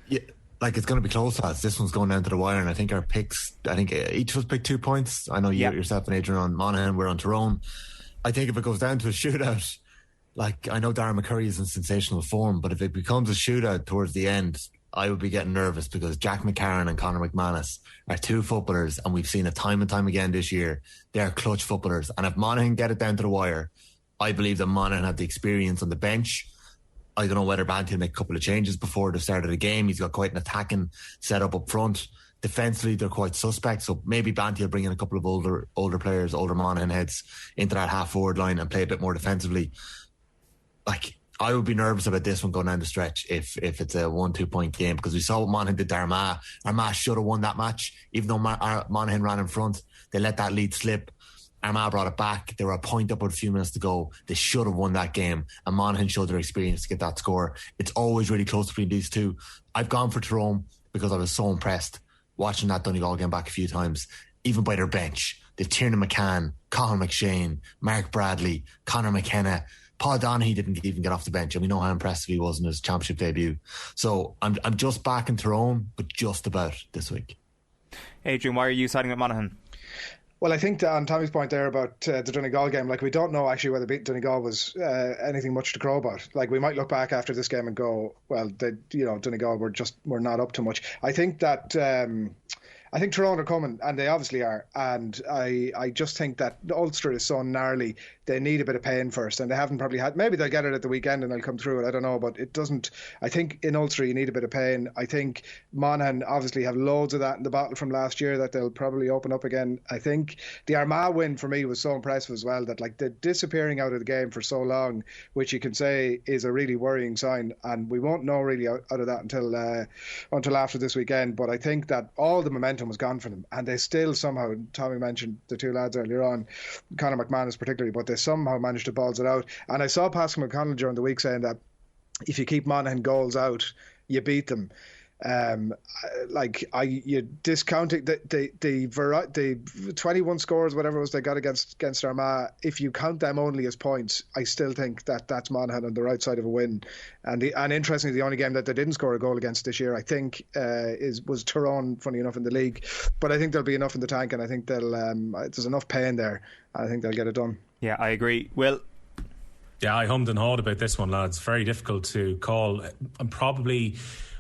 Yeah, it's going to be close, lads. This one's going down to the wire, and I think our picks, each of us picked 2 points. I know yourself and Adrian on Monaghan, we're on Tyrone. I think if it goes down to a shootout, I know Darren McCurry is in sensational form, but if it becomes a shootout towards the end, I would be getting nervous, because Jack McCarron and Conor McManus are 2 footballers, and we've seen it time and time again this year. They're clutch footballers, and if Monaghan get it down to the wire, I believe that Monaghan have the experience on the bench. I don't know whether Banty will make a couple of changes before the start of the game. He's got quite an attacking setup up front. Defensively, they're quite suspect, so maybe Banty will bring in a couple of older players, older Monaghan heads into that half-forward line and play a bit more defensively. I would be nervous about this one going down the stretch if it's a 1-2 point game, because we saw what Monaghan did to Armagh. Armagh should have won that match, even though Monaghan ran in front. They let that lead slip. Armagh brought it back. They were a point up with a few minutes to go. They should have won that game, and Monaghan showed their experience to get that score. It's always really close between these two. I've gone for Tyrone because I was so impressed watching that Donegal game back a few times, even by their bench. They've Tiernan McCann, Colin McShane, Mark Bradley, Conor McKenna. Paul Donaghy didn't even get off the bench, and we know how impressive he was in his championship debut. So I'm just backing Tyrone, but just about this week. Adrian, why are you siding with Monaghan? Well, I think on Tommy's point there about the Donegal game, we don't know actually whether Donegal was anything much to crow about. We might look back after this game and go, well, Donegal were not up to much. I think that I think Tyrone are coming, and they obviously are. And I just think that Ulster is so gnarly, they need a bit of pain first, and they haven't probably had. Maybe they'll get it at the weekend and they'll come through it. I don't know, but it doesn't. I think in Ulster you need a bit of pain. I think Monaghan obviously have loads of that in the battle from last year that they'll probably open up again. I think the Armagh win for me was so impressive as well, that the disappearing out of the game for so long, which you can say is a really worrying sign, and we won't know really out of that until after this weekend. But I think that all the momentum was gone for them, and they still somehow, Tommy mentioned the 2 lads earlier on, Conor McManus particularly, but they somehow managed to balls it out. And I saw Pascal McConnell during the week saying that if you keep Monaghan goals out, you beat them. You discounting the 21 scores, whatever it was they got against Armagh, if you count them only as points, I still think that's Monaghan on the right side of a win. And interestingly, the only game that they didn't score a goal against this year, I think, was Tyrone, funny enough, in the league. But I think there'll be enough in the tank, and I think there's enough pain there. I think they'll get it done. Yeah, I agree. Will? Yeah, I hummed and hawed about this one, lads. Very difficult to call. I'm probably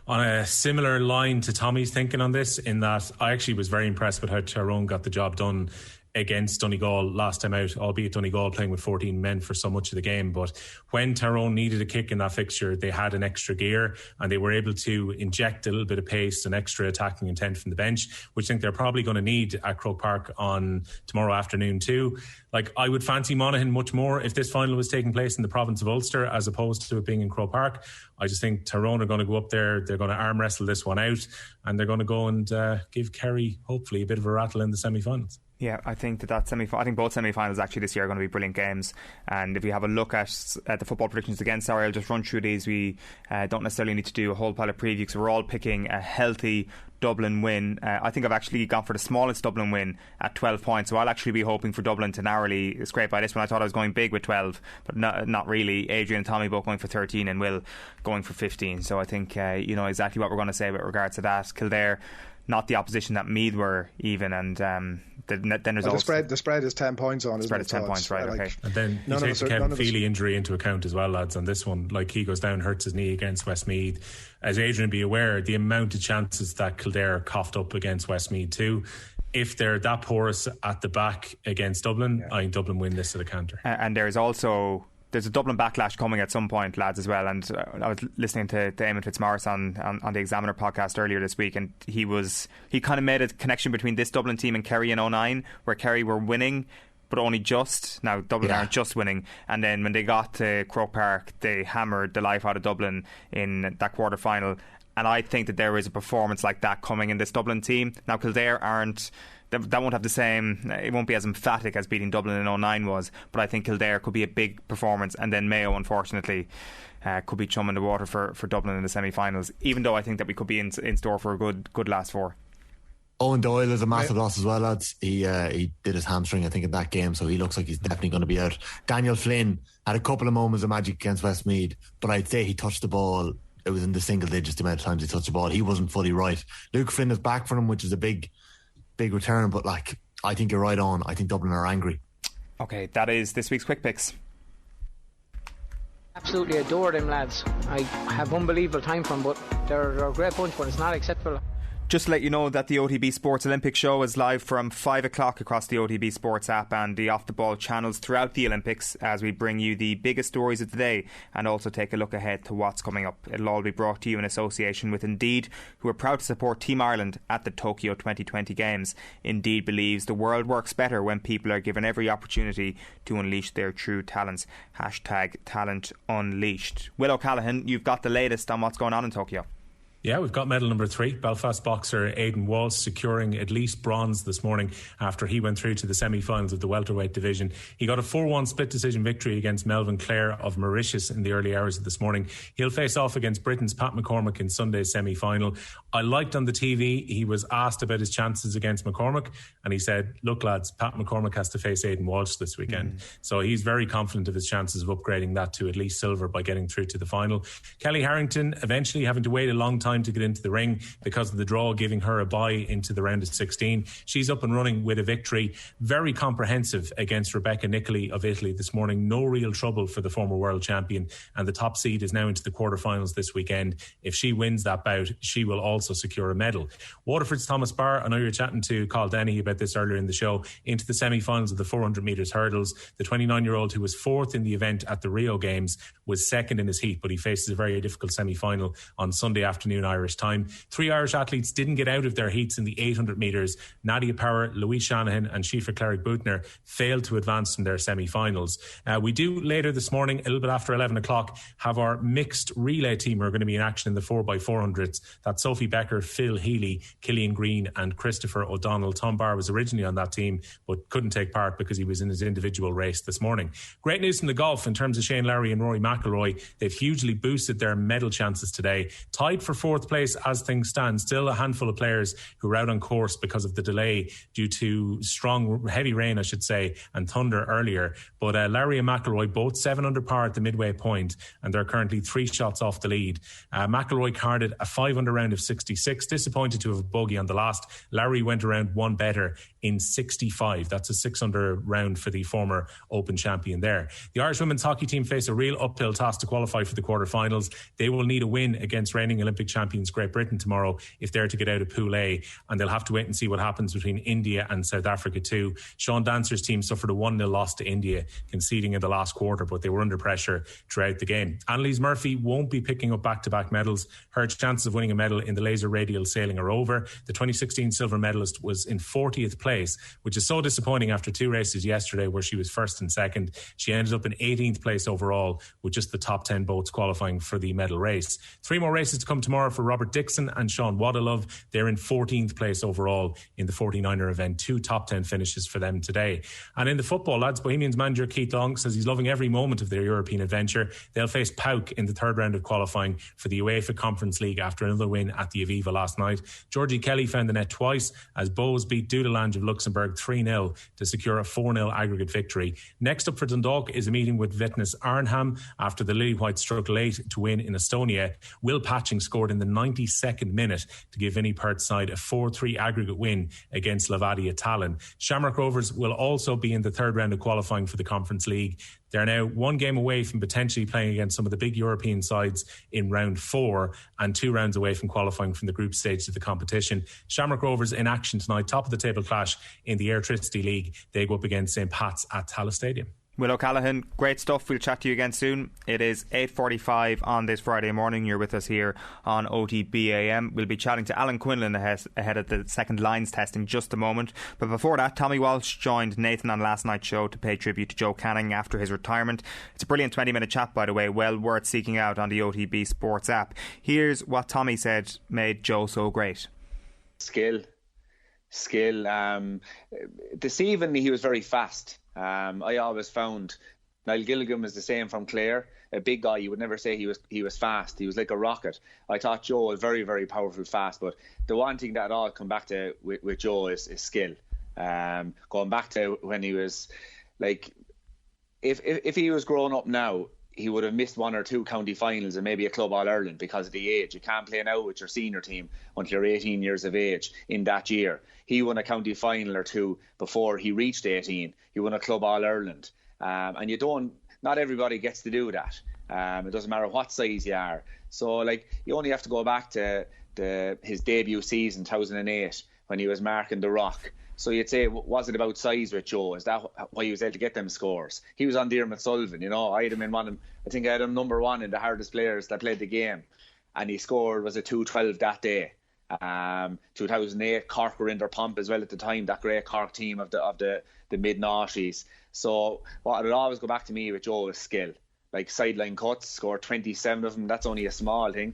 on a similar line to Tommy's thinking on this, in that I actually was very impressed with how Tyrone got the job done against Donegal last time out, albeit Donegal playing with 14 men for so much of the game. But when Tyrone needed a kick in that fixture, they had an extra gear and they were able to inject a little bit of pace and extra attacking intent from the bench, which I think they're probably going to need at Croke Park on tomorrow afternoon too. Like, I would fancy Monaghan much more if this final was taking place in the province of Ulster as opposed to it being in Croke Park. I just think Tyrone are going to go up there, they're going to arm wrestle this one out, and they're going to go and give Kerry hopefully a bit of a rattle in the semi-finals. Yeah, I think I think both semi-finals actually this year are going to be brilliant games. And if you have a look at the football predictions again, sorry, I'll just run through these. We don't necessarily need to do a whole pile of previews. We're all picking a healthy Dublin win. I think I've actually gone for the smallest Dublin win at 12 points, so I'll actually be hoping for Dublin to narrowly scrape by this one. I thought I was going big with 12, but not really. Adrian and Tommy both going for 13 and Will going for 15, so I think you know exactly what we're going to say with regards to that. Kildare, not the opposition that Meath were even, and then there's also the spread is 10 points on. The spread is 10 points, right? Okay. And then you take the Kevin Feely injury into account as well, lads. On this one, like, he goes down, hurts his knee against Westmeath. As Adrian be aware, the amount of chances that Kildare coughed up against Westmeath too. If they're that porous at the back against Dublin, I think Dublin win this at a canter. And there's a Dublin backlash coming at some point, lads, as well. And I was listening to Eamon Fitzmaurice on the Examiner podcast earlier this week, and he kind of made a connection between this Dublin team and Kerry in 2009, where Kerry were winning but only just. Now Dublin aren't just winning, and then when they got to Croke Park, they hammered the life out of Dublin in that quarter final. And I think that there is a performance like that coming in this Dublin team. Now Kildare that won't have the same, it won't be as emphatic as beating Dublin in 2009 was, but I think Kildare could be a big performance, and then Mayo unfortunately could be chum in the water for Dublin in the semi-finals, even though I think that we could be in store for a good last four. Owen Doyle is a massive loss as well, lads. He did his hamstring, I think, in that game, so he looks like he's definitely going to be out. Daniel Flynn had a couple of moments of magic against Westmeath, but I'd say he touched the ball, it was in the single digits the amount of times he touched the ball. He wasn't fully right. Luke Flynn is back for him, which is a big return, but like, I think you're right on. I think Dublin are angry. Okay, that is this week's Quick Picks. Absolutely adore them lads. I have unbelievable time for them, but they're a great bunch, but it's not acceptable. Just to let you know that the OTB Sports Olympic show is live from 5 o'clock across the OTB Sports app and the Off the Ball channels throughout the Olympics, as we bring you the biggest stories of the day and also take a look ahead to what's coming up. It'll all be brought to you in association with Indeed, who are proud to support Team Ireland at the Tokyo 2020 Games. Indeed believes the world works better when people are given every opportunity to unleash their true talents. #TalentUnleashed. Will O'Callaghan, you've got the latest on what's going on in Tokyo. Yeah, we've got medal number 3. Belfast boxer Aidan Walsh securing at least bronze this morning after he went through to the semi-finals of the welterweight division. He got a 4-1 split decision victory against Melvin Clare of Mauritius in the early hours of this morning. He'll face off against Britain's Pat McCormack in Sunday's semi-final. I liked on the TV, he was asked about his chances against McCormack, and he said, look lads, Pat McCormack has to face Aidan Walsh this weekend. So he's very confident of his chances of upgrading that to at least silver by getting through to the final. Kelly Harrington eventually having to wait a long time to get into the ring because of the draw giving her a bye into the round of 16. She's up and running with a victory, very comprehensive against Rebecca Nicoli of Italy this morning. No real trouble for the former world champion, and the top seed is now into the quarterfinals this weekend. If she wins that bout, she will also secure a medal. Waterford's Thomas Barr, I know you were chatting to Carl Denny about this earlier in the show, into the semi-finals of the 400 metres hurdles. The 29-year-old who was 4th in the event at the Rio Games was 2nd in his heat, but he faces a very difficult semi-final on Sunday afternoon Irish time. 3 Irish athletes didn't get out of their heats in the 800 metres. Nadia Power, Louise Shanahan and Shifa Cleric-Boutner failed to advance from their semi-finals. We do later this morning, a little bit after 11 o'clock, have our mixed relay team who are going to be in action in the 4x400s. That's Sophie Becker, Phil Healy, Killian Green and Christopher O'Donnell. Tom Barr was originally on that team but couldn't take part because he was in his individual race this morning. Great news from the golf in terms of Shane Lowry and Rory McIlroy. They've hugely boosted their medal chances today. Tied for 4th place as things stand. Still a handful of players who are out on course because of the delay due to heavy rain, I should say, and thunder earlier. But Lowry and McIlroy both 7 under par at the midway point, and they're currently 3 shots off the lead. McIlroy carded a 5 under round of 66. Disappointed to have a bogey on the last. Lowry went around 1 better in 65. That's a 6 under round for the former Open champion there. The Irish women's hockey team face a real uphill task to qualify for the quarterfinals. They will need a win against reigning Olympic champions Great Britain tomorrow if they're to get out of Pool A, and they'll have to wait and see what happens between India and South Africa too. Sean Dancer's team suffered a 1-0 loss to India, conceding in the last quarter, but they were under pressure throughout the game. Annalise Murphy won't be picking up back-to-back medals. Her chances of winning a medal in the laser radial sailing are over. The 2016 silver medalist was in 40th place, which is so disappointing after 2 races yesterday where she was first and second. She ended up in 18th place overall, with just the top 10 boats qualifying for the medal race. 3 more races to come tomorrow for Robert Dixon and Sean Wadilove. They're in 14th place overall in the 49er event. 2 top 10 finishes for them today. And in the football, lads, Bohemians manager Keith Long says he's loving every moment of their European adventure. They'll face PAOK in the 3rd round of qualifying for the UEFA Conference League after another win at the Aviva last night. Georgie Kelly found the net twice as Bows beat Dudelange of Luxembourg 3-0 to secure a 4-0 aggregate victory. Next up for Dundalk is a meeting with Vitesse Arnhem after the Lily Whites struggled late to win in Estonia. Will Patching scored in the 92nd minute to give Vinnie Perth's side a 4-3 aggregate win against Levadia Tallinn. Shamrock Rovers will also be in the 3rd round of qualifying for the Conference League. They're now 1 game away from potentially playing against some of the big European sides in round 4 and 2 rounds away from qualifying from the group stage of the competition. Shamrock Rovers in action tonight, top of the table clash in the Airtricity League. They go up against St. Pat's at Tallaght Stadium. Will O'Callaghan, great stuff. We'll chat to you again soon. It is 8:45 on this Friday morning. You're with us here on OTBAM. We'll be chatting to Alan Quinlan ahead of the second lines test in just a moment. But before that, Tommy Walsh joined Nathan on last night's show to pay tribute to Joe Canning after his retirement. It's a brilliant 20-minute chat, by the way, well worth seeking out on the OTB Sports app. Here's what Tommy said made Joe so great. Skill. This evening he was very fast. I always found Niall Gilligan was the same from Clare. A big guy, you would never say he was fast. He was like a rocket. I thought Joe was very, very powerful, fast. But the one thing that I'll come back to with Joe is skill. Going back to when he was like, if he was growing up now, he would have missed 1 or 2 county finals and maybe a Club All-Ireland because of the age. You can't play now with your senior team until you're 18 years of age in that year. He won a county final or 2 before he reached 18. He won a Club All-Ireland. And not everybody gets to do that. It doesn't matter what size you are. So, you only have to go back to his debut season, 2008, when he was marking the Rock. So you'd say, was it about size with Joe? Is that why he was able to get them scores? He was on Diarmuid Sullivan, I had him I think I had him number 1 in the hardest players that played the game. And he scored, was it 212 that day? 2008, Cork were in their pomp as well at the time, that great Cork team of the mid-noughties. So what would always go back to me with Joe is skill. Like sideline cuts, scored 27 of them. That's only a small thing.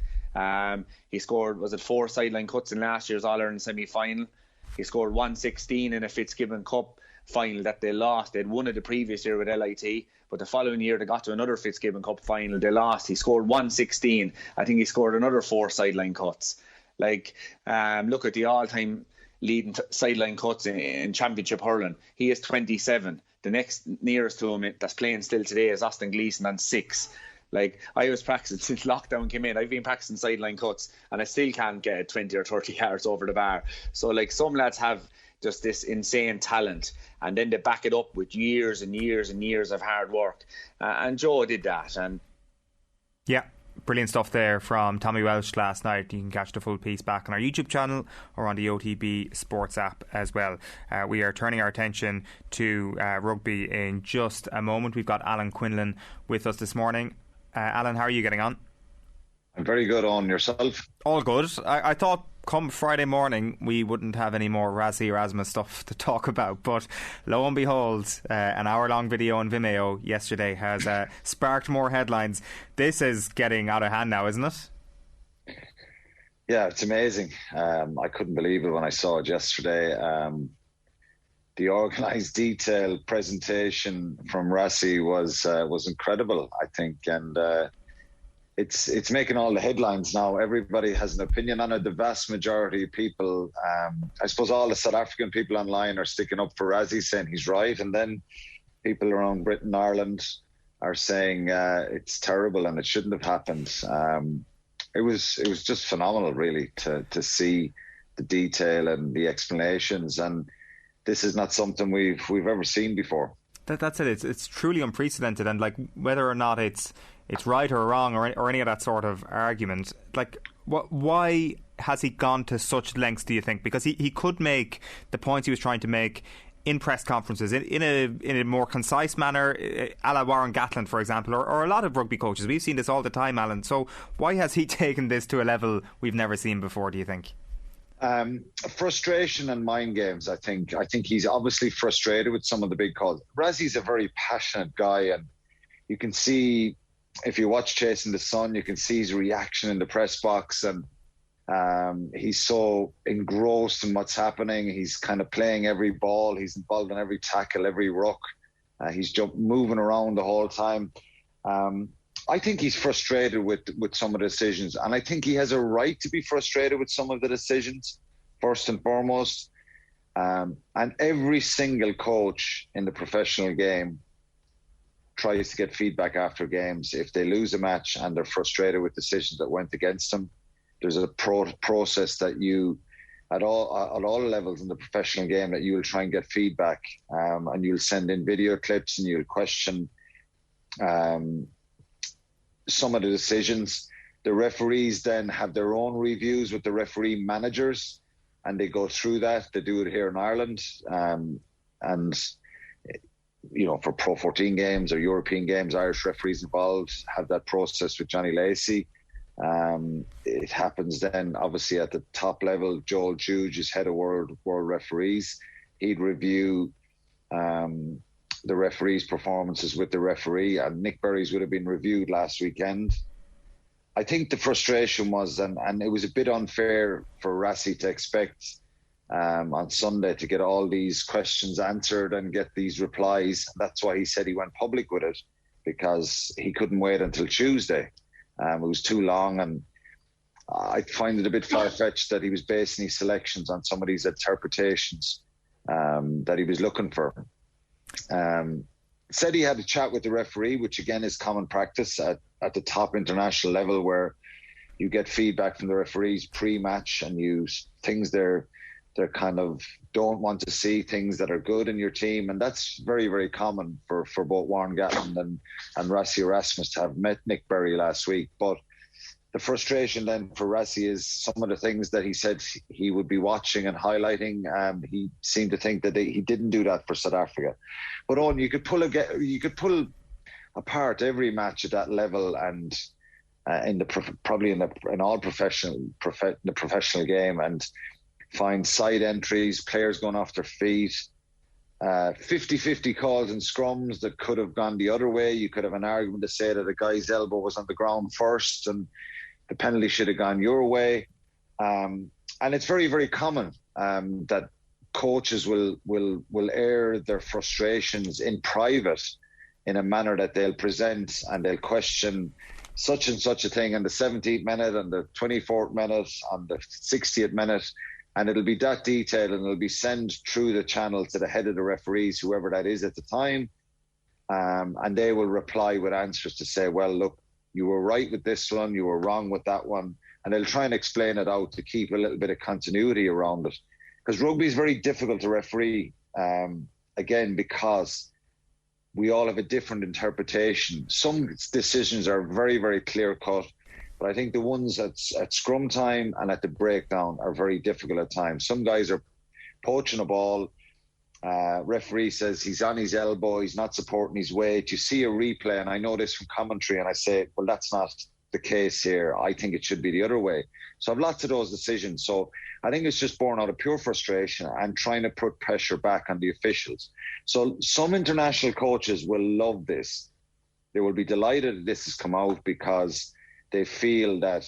He scored, 4 sideline cuts in last year's All-Ireland semi-final. He scored 116 in a Fitzgibbon Cup final that they lost. They'd won it the previous year with LIT, but the following year they got to another Fitzgibbon Cup final. They lost. He scored 116. I think he scored another 4 sideline cuts. Look at the all-time leading sideline cuts in Championship hurling. He is 27. The next nearest to him that's playing still today is Austin Gleeson on 6. I was practicing since lockdown came in. I've been practicing sideline cuts and I still can't get 20 or 30 yards over the bar. So some lads have just this insane talent and then they back it up with years and years and years of hard work. And Joe did that. And yeah, brilliant stuff there from Tommy Walsh last night. You can catch the full piece back on our YouTube channel or on the OTB Sports app as well. We are turning our attention to rugby in just a moment. We've got Alan Quinlan with us this morning. Alan, how are you getting on? I'm very good. On yourself? All good. I thought come Friday morning we wouldn't have any more Rassie Erasmus stuff to talk about, but lo and behold, an hour-long video on Vimeo yesterday has sparked more headlines. This is getting out of hand now, isn't it? Yeah, it's amazing. I couldn't believe it when I saw it yesterday. The organised, detailed presentation from Rassie was incredible, I think, and it's making all the headlines now. Everybody has an opinion on it. The vast majority of people, I suppose, all the South African people online are sticking up for Rassie, saying he's right, and then people around Britain, Ireland, are saying it's terrible and it shouldn't have happened. It was just phenomenal, really, to see the detail and the explanations, and this is not something we've ever seen before. That's it. It's truly unprecedented, and whether or not it's right or wrong or any of that sort of argument, Why has he gone to such lengths, do you think? Because he could make the points he was trying to make in press conferences in a more concise manner, a la Warren Gatland, for example, or a lot of rugby coaches. We've seen this all the time, Alan. So why has he taken this to a level we've never seen before, do you think? Frustration and mind games, I think. I think he's obviously frustrated with some of the big calls. Rassie's a very passionate guy, and you can see, if you watch Chasing the Sun, you can see his reaction in the press box, and he's so engrossed in what's happening. He's kind of playing every ball. He's involved in every tackle, every ruck. He's moving around the whole time. I think he's frustrated with some of the decisions, and I think he has a right to be frustrated with some of the decisions, first and foremost. And every single coach in the professional game tries to get feedback after games. If they lose a match and they're frustrated with decisions that went against them, there's a process that you, at all levels in the professional game, that you will try and get feedback, and you'll send in video clips and you'll question some of the decisions. The referees then have their own reviews with the referee managers, and they go through that. They do it here in Ireland, and for Pro 14 games or European games, Irish referees involved have that process with Johnny Lacey. It happens then obviously at the top level. Joel Juge is head of world referees. He'd review the referees' performances with the referee, and Nick Berry's would have been reviewed last weekend. I think the frustration was, and it was a bit unfair for Rassie to expect on Sunday to get all these questions answered and get these replies. That's why he said he went public with it, because he couldn't wait until Tuesday. It was too long, and I find it a bit far-fetched that he was basing his selections on some of these interpretations that he was looking for. Said he had a chat with the referee, which again is common practice at the top international level, where you get feedback from the referees pre-match, and things they're kind of don't want to see, things that are good in your team, and that's very, very common for both Warren Gatland and Rassie Erasmus to have met Nick Berry last week. But the frustration then for Rassie is some of the things that he said he would be watching and highlighting. He seemed to think that he didn't do that for South Africa. But Owen, you could pull apart every match at that level, and in the professional game, and find side entries, players going off their feet, 50-50 calls in scrums that could have gone the other way. You could have an argument to say that a guy's elbow was on the ground first and the penalty should have gone your way. And it's very, very common that coaches will air their frustrations in private in a manner that they'll present, and they'll question such and such a thing in the 17th minute and the 24th minute and the 60th minute. And it'll be that detailed, and it'll be sent through the channel to the head of the referees, whoever that is at the time. And they will reply with answers to say, well, look, you were right with this one, you were wrong with that one. And they'll try and explain it out to keep a little bit of continuity around it. Because rugby is very difficult to referee, again, because we all have a different interpretation. Some decisions are very, very clear-cut. But I think the ones at scrum time and at the breakdown are very difficult at times. Some guys are poaching a ball. Referee says he's on his elbow, he's not supporting his weight. You see a replay, and I know this from commentary, and I say, well, that's not the case here. I think it should be the other way. So I've lots of those decisions. So I think it's just born out of pure frustration and trying to put pressure back on the officials. So some international coaches will love this. They will be delighted that this has come out, because they feel that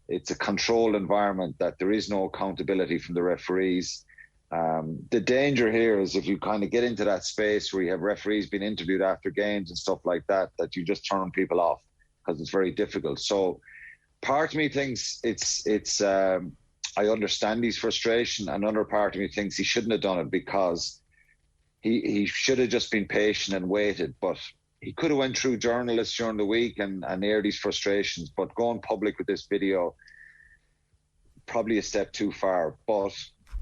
it's a controlled environment, that there is no accountability from the referees. The danger here is if you kind of get into that space where you have referees being interviewed after games and stuff like that, that you just turn people off, because it's very difficult. So part of me thinks I understand his frustration. Another part of me thinks he shouldn't have done it, because he should have just been patient and waited. But he could have went through journalists during the week and aired his frustrations, but going public with this video, probably a step too far. But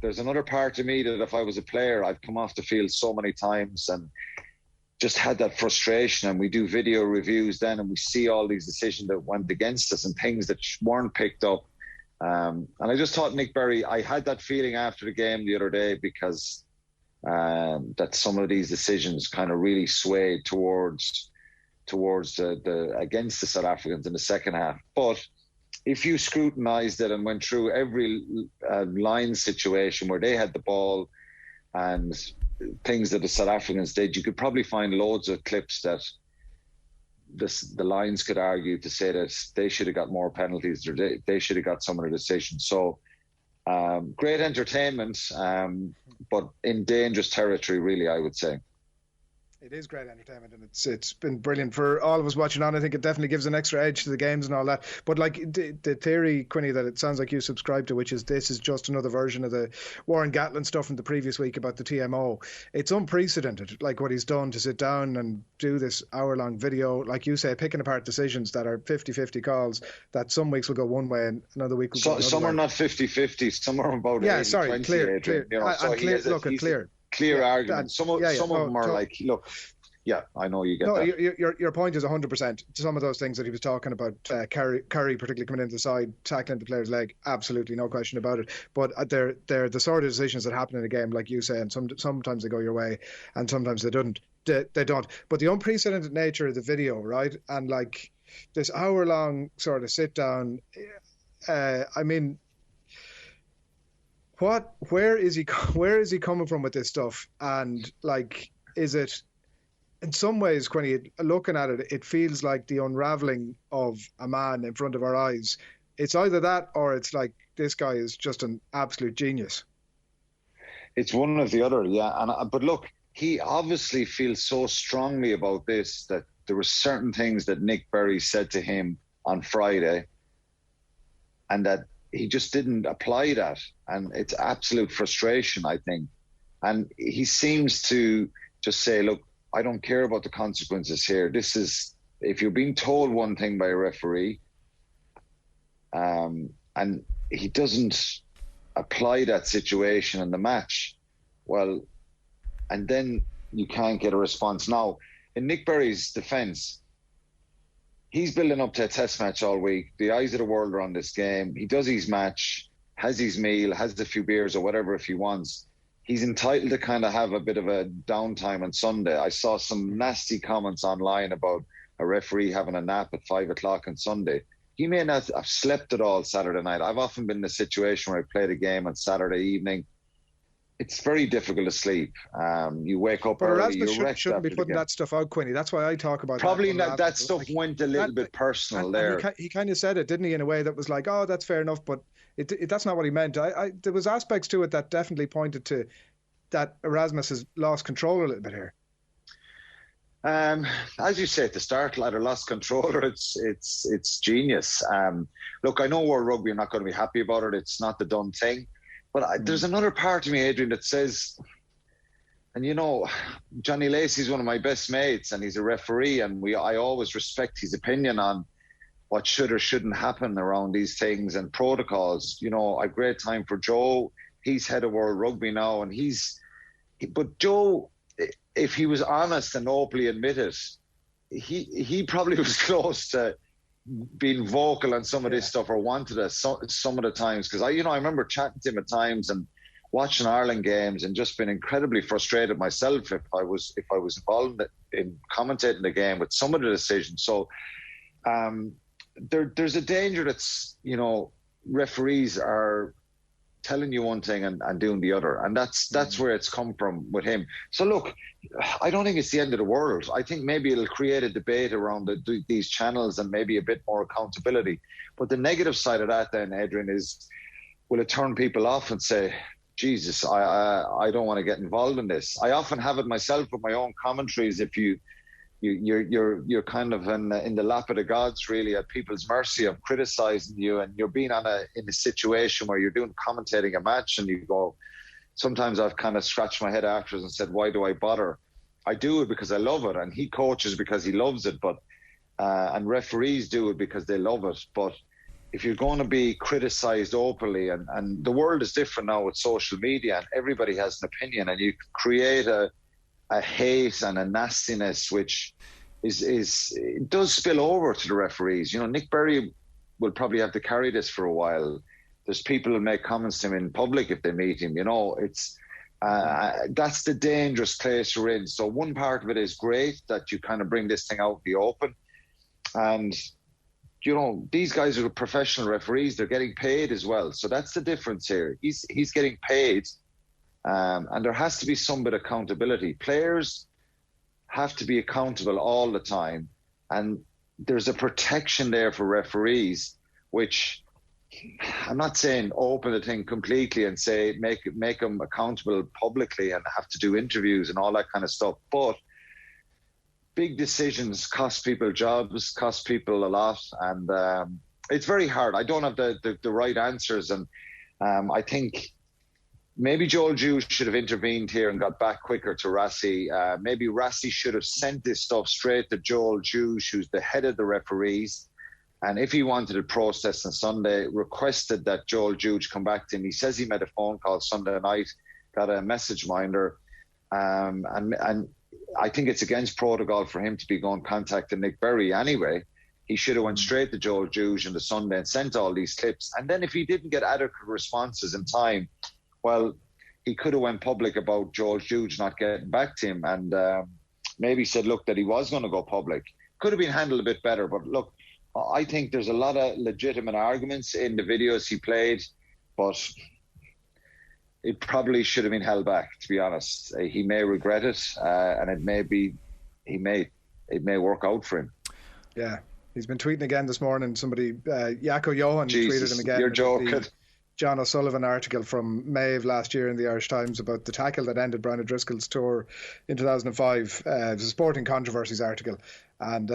there's another part of me that if I was a player, I've come off the field so many times and just had that frustration, and we do video reviews then, and we see all these decisions that went against us and things that weren't picked up. And I just thought Nick Berry, I had that feeling after the game the other day because that some of these decisions kind of really swayed towards the against the South Africans in the second half. But if you scrutinised it and went through every line situation where they had the ball and things that the South Africans did, you could probably find loads of clips that the Lions could argue to say that they should have got more penalties, or they should have got some of the decisions. So great entertainment, but in dangerous territory, really, I would say. It is great entertainment, and it's been brilliant for all of us watching on. I think it definitely gives an extra edge to the games and all that. But like the theory, Quinny, that it sounds like you subscribe to, which is this is just another version of the Warren Gatlin stuff from the previous week about the TMO. It's unprecedented, like what he's done to sit down and do this hour-long video, like you say, picking apart decisions that are 50-50 calls that some weeks will go one way and another week will go another some way. are not 50-50, some are about 80-20. Clear. You know, so clear. Clear argument. Some of them are like, look, yeah, I know you get that. Your point is 100%. Some of those things that he was talking about, Curry particularly coming into the side, tackling the player's leg, absolutely no question about it. But they're the sort of decisions that happen in a game, like you say, and sometimes they go your way, and sometimes they don't. They don't. But the unprecedented nature of the video, right, and like this hour-long sort of sit down. I mean, where is he coming from with this stuff? And like, is it in some ways, Quinny, looking at it, it feels like the unraveling of a man in front of our eyes. It's either that or it's like this guy is just an absolute genius. It's one or the other, yeah. But look, he obviously feels so strongly about this that there were certain things that Nick Berry said to him on Friday and that he just didn't apply that. And it's absolute frustration, I think. And he seems to just say, look, I don't care about the consequences here. This is, if you're being told one thing by a referee, and he doesn't apply that situation in the match, well, and then you can't get a response. Now, in Nick Berry's defence, he's building up to a test match all week. The eyes of the world are on this game. He does his match, has his meal, has a few beers or whatever if he wants. He's entitled to kind of have a bit of a downtime on Sunday. I saw some nasty comments online about a referee having a nap at 5 o'clock on Sunday. He may not have slept at all Saturday night. I've often been in a situation where I played a game on Saturday evening. It's very difficult to sleep. You wake up early. Erasmus shouldn't be putting that stuff out, Quinny. That's why I talk about probably that stuff went a little bit personal there. And he kind of said it, didn't he, in a way that was like, oh, that's fair enough, but that's not what he meant. There was aspects to it that definitely pointed to that Erasmus has lost control a little bit here. As you say at the start, ladder lost control. It's genius. Look, I know World Rugby are not going to be happy about it. It's not the done thing. But there's another part of me, Adrian, that says, and you know, Johnny Lacey's one of my best mates and he's a referee, and I always respect his opinion on what should or shouldn't happen around these things and protocols. You know, I've great time for Joe. He's head of World Rugby now, and but Joe, if he was honest and openly admitted, he probably was close to being vocal on some of this stuff, or wanted it some of the times, because I remember chatting to him at times and watching Ireland games and just been incredibly frustrated myself if I was involved in commentating the game with some of the decisions. So there's a danger that's, referees are telling you one thing and doing the other, and that's where it's come from with him. So look, I don't think it's the end of the world. I think maybe it'll create a debate around these channels and maybe a bit more accountability. But the negative side of that then, Adrian, is will it turn people off and say, Jesus, I don't want to get involved in this. I often have it myself with my own commentaries. If you're kind of in the lap of the gods, really, at people's mercy of criticising you, and you're being in a situation where you're commentating a match, and you go, sometimes I've kind of scratched my head afterwards and said, why do I bother? I do it because I love it, and he coaches because he loves it, but and referees do it because they love it. But if you're going to be criticised openly, and the world is different now with social media, and everybody has an opinion, and you create a hate and a nastiness which it does spill over to the referees. Nick Berry will probably have to carry this for a while. There's people who make comments to him in public if they meet him. You know, it's that's the dangerous place you're in. So one part of it is great that you kind of bring this thing out in the open. And, you know, these guys are professional referees. They're getting paid as well. So that's the difference here. He's getting paid. And there has to be some bit of accountability. Players have to be accountable all the time. And there's a protection there for referees, which I'm not saying open the thing completely and say make them accountable publicly and have to do interviews and all that kind of stuff. But big decisions cost people jobs, cost people a lot. And it's very hard. I don't have the right answers. And I think maybe Joel Hughes should have intervened here and got back quicker to Rassie. Maybe Rassie should have sent this stuff straight to Joel Hughes, who's the head of the referees. And if he wanted to protest on Sunday, requested that Joel Hughes come back to him. He says he made a phone call Sunday night, got a message minder. And I think it's against protocol for him to be going contacting Nick Berry anyway. He should have went straight to Joel Hughes on the Sunday and sent all these clips. And then if he didn't get adequate responses in time, well, he could have went public about Joel Hughes not getting back to him and maybe said, look, that he was going to go public. Could have been handled a bit better. But look, I think there's a lot of legitimate arguments in the videos he played, but it probably should have been held back, to be honest. He may regret it, and it may work out for him. Yeah, he's been tweeting again this morning. Somebody, Jaco Johan, tweeted him again. You're joking. John O'Sullivan article from May of last year in the Irish Times about the tackle that ended Brian O'Driscoll's tour in 2005. It was a Sporting Controversies article. And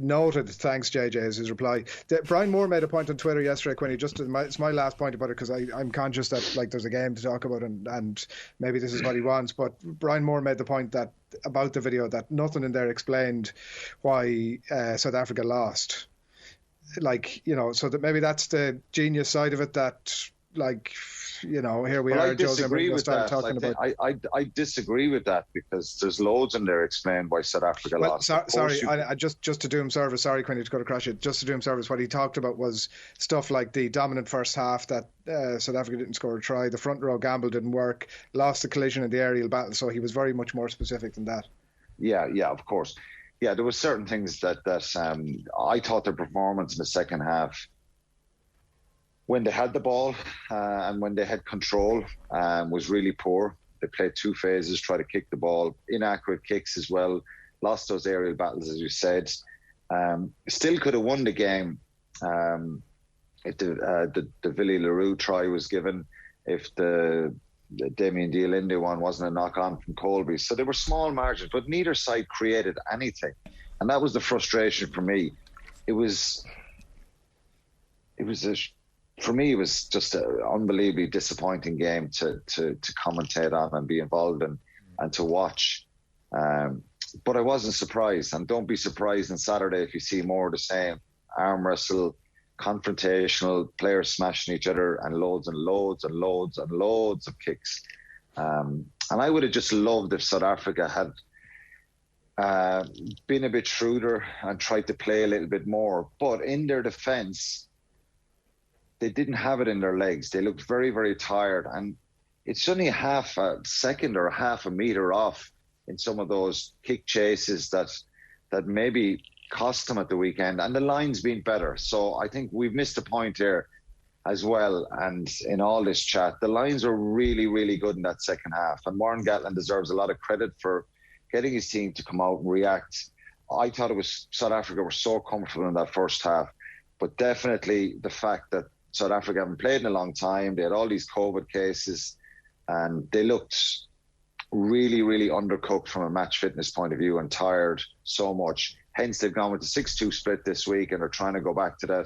noted, thanks JJ, is his reply. Brian Moore made a point on Twitter yesterday, Quinny, it's my last point about it because I'm conscious that like there's a game to talk about and maybe this is what he wants, but Brian Moore made the point that about the video that nothing in there explained why South Africa lost. Like, you know, so that maybe that's the genius side of it, that like, you know, here we are. I disagree with that. I disagree with that because there's loads in there explained why South Africa lost. I just to do him service, sorry Quinny to go to crash it, just to do him service, what he talked about was stuff like the dominant first half that South Africa didn't score a try, the front row gamble didn't work, lost the collision in the aerial battle, so he was very much more specific than that. Yeah, of course. Yeah, there were certain things that I thought their performance in the second half, when they had the ball and when they had control, was really poor. They played two phases, tried to kick the ball, inaccurate kicks as well, lost those aerial battles, as you said. Still could have won the game if the Willie Leroux try was given, if the Damien Dialinde one wasn't a knock-on from Colby. So there were small margins, but neither side created anything. And that was the frustration for me. For me, it was just an unbelievably disappointing game to commentate on and be involved in and to watch. But I wasn't surprised. And don't be surprised on Saturday if you see more of the same. Arm wrestle, confrontational, players smashing each other, and loads and loads and loads and loads of kicks. And I would have just loved if South Africa had been a bit shrewder and tried to play a little bit more. But in their defence, they didn't have it in their legs. They looked very, very tired. And it's only a half a second or a half a metre off in some of those kick chases that maybe cost them at the weekend. And the line's been better. So I think we've missed a point here as well. And in all this chat, the lines are really, really good in that second half. And Warren Gatland deserves a lot of credit for getting his team to come out and react. I thought it was South Africa were so comfortable in that first half. But definitely the fact that South Africa haven't played in a long time, they had all these COVID cases, and they looked really, really undercooked from a match fitness point of view and tired so much. Hence, they've gone with the 6-2 split this week, and they're trying to go back to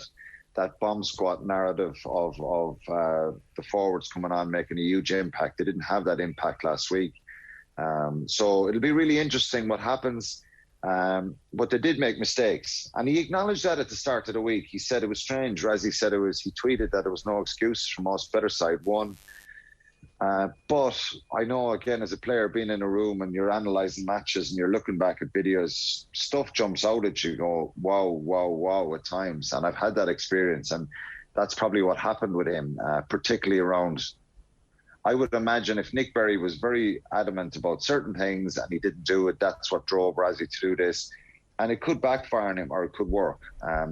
that bomb squat narrative of the forwards coming on, making a huge impact. They didn't have that impact last week. So it'll be really interesting what happens. But they did make mistakes. And he acknowledged that at the start of the week. He said it was strange. Razzie said he tweeted that there was no excuses from us. Better side won. But I know, again, as a player, being in a room and you're analysing matches and you're looking back at videos, stuff jumps out at you. You go, wow, wow, wow, at times. And I've had that experience. And that's probably what happened with him, particularly around. I would imagine if Nick Berry was very adamant about certain things and he didn't do it, that's what drove Rassie to do this. And it could backfire on him, or it could work.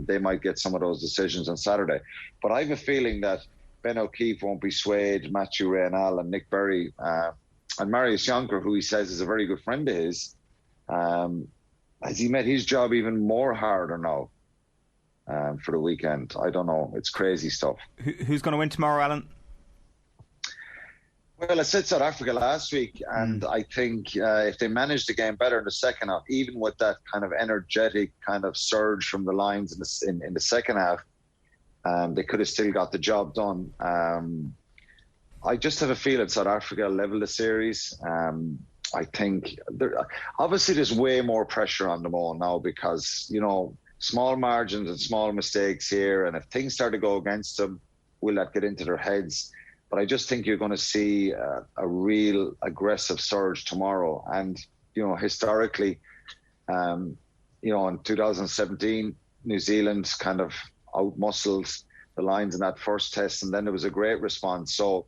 They might get some of those decisions on Saturday. But I have a feeling that Ben O'Keefe won't be swayed, Matthew Reynal and Nick Berry, and Marius Jonker, who he says is a very good friend of his. Has he made his job even more harder now for the weekend? I don't know. It's crazy stuff. Who's going to win tomorrow, Alan? Well, I said South Africa last week, and I think if they manage the game better in the second half, even with that kind of energetic kind of surge from the lines in the second half, they could have still got the job done. I just have a feeling South Africa level the series. I think obviously there's way more pressure on them all now because, you know, small margins and small mistakes here, and if things start to go against them, will that get into their heads? But I just think you're going to see a real aggressive surge tomorrow. And, you know, historically, you know, in 2017, New Zealand kind of out-muscled the Lions in that first test, and then there was a great response. So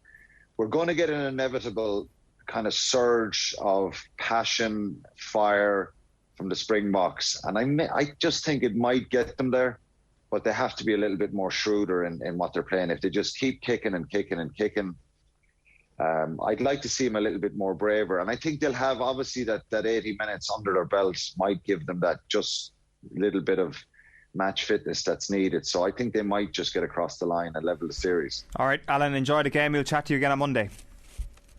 we're going to get an inevitable kind of surge of passion, fire from the Springboks. And I just think it might get them there. But they have to be a little bit more shrewder in what they're playing. If they just keep kicking and kicking and kicking, I'd like to see them a little bit more braver. And I think they'll have, obviously, that 80 minutes under their belts might give them that just little bit of match fitness that's needed. So I think they might just get across the line and level the series. All right, Alan, enjoy the game. We'll chat to you again on Monday.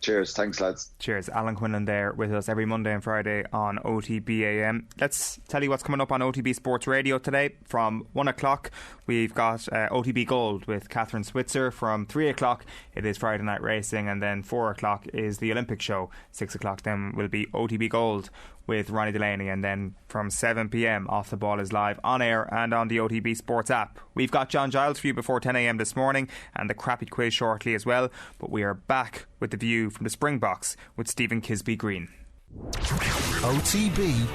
Cheers. Thanks, lads. Cheers. Alan Quinlan there with us every Monday and Friday on OTB AM. Let's tell you what's coming up on OTB Sports Radio today. From 1 o'clock, we've got OTB Gold with Catherine Switzer. From 3 o'clock, it is Friday Night Racing. And then 4 o'clock is the Olympic Show. 6 o'clock then will be OTB Gold with Ronnie Delaney. And then from 7 p.m, Off the Ball is live on air and on the OTB Sports app. We've got John Giles for you before 10 a.m. this morning, and the Crappy Quiz shortly as well. But we are back with the view from the Springboks with Stephen Kisby-Green. OTB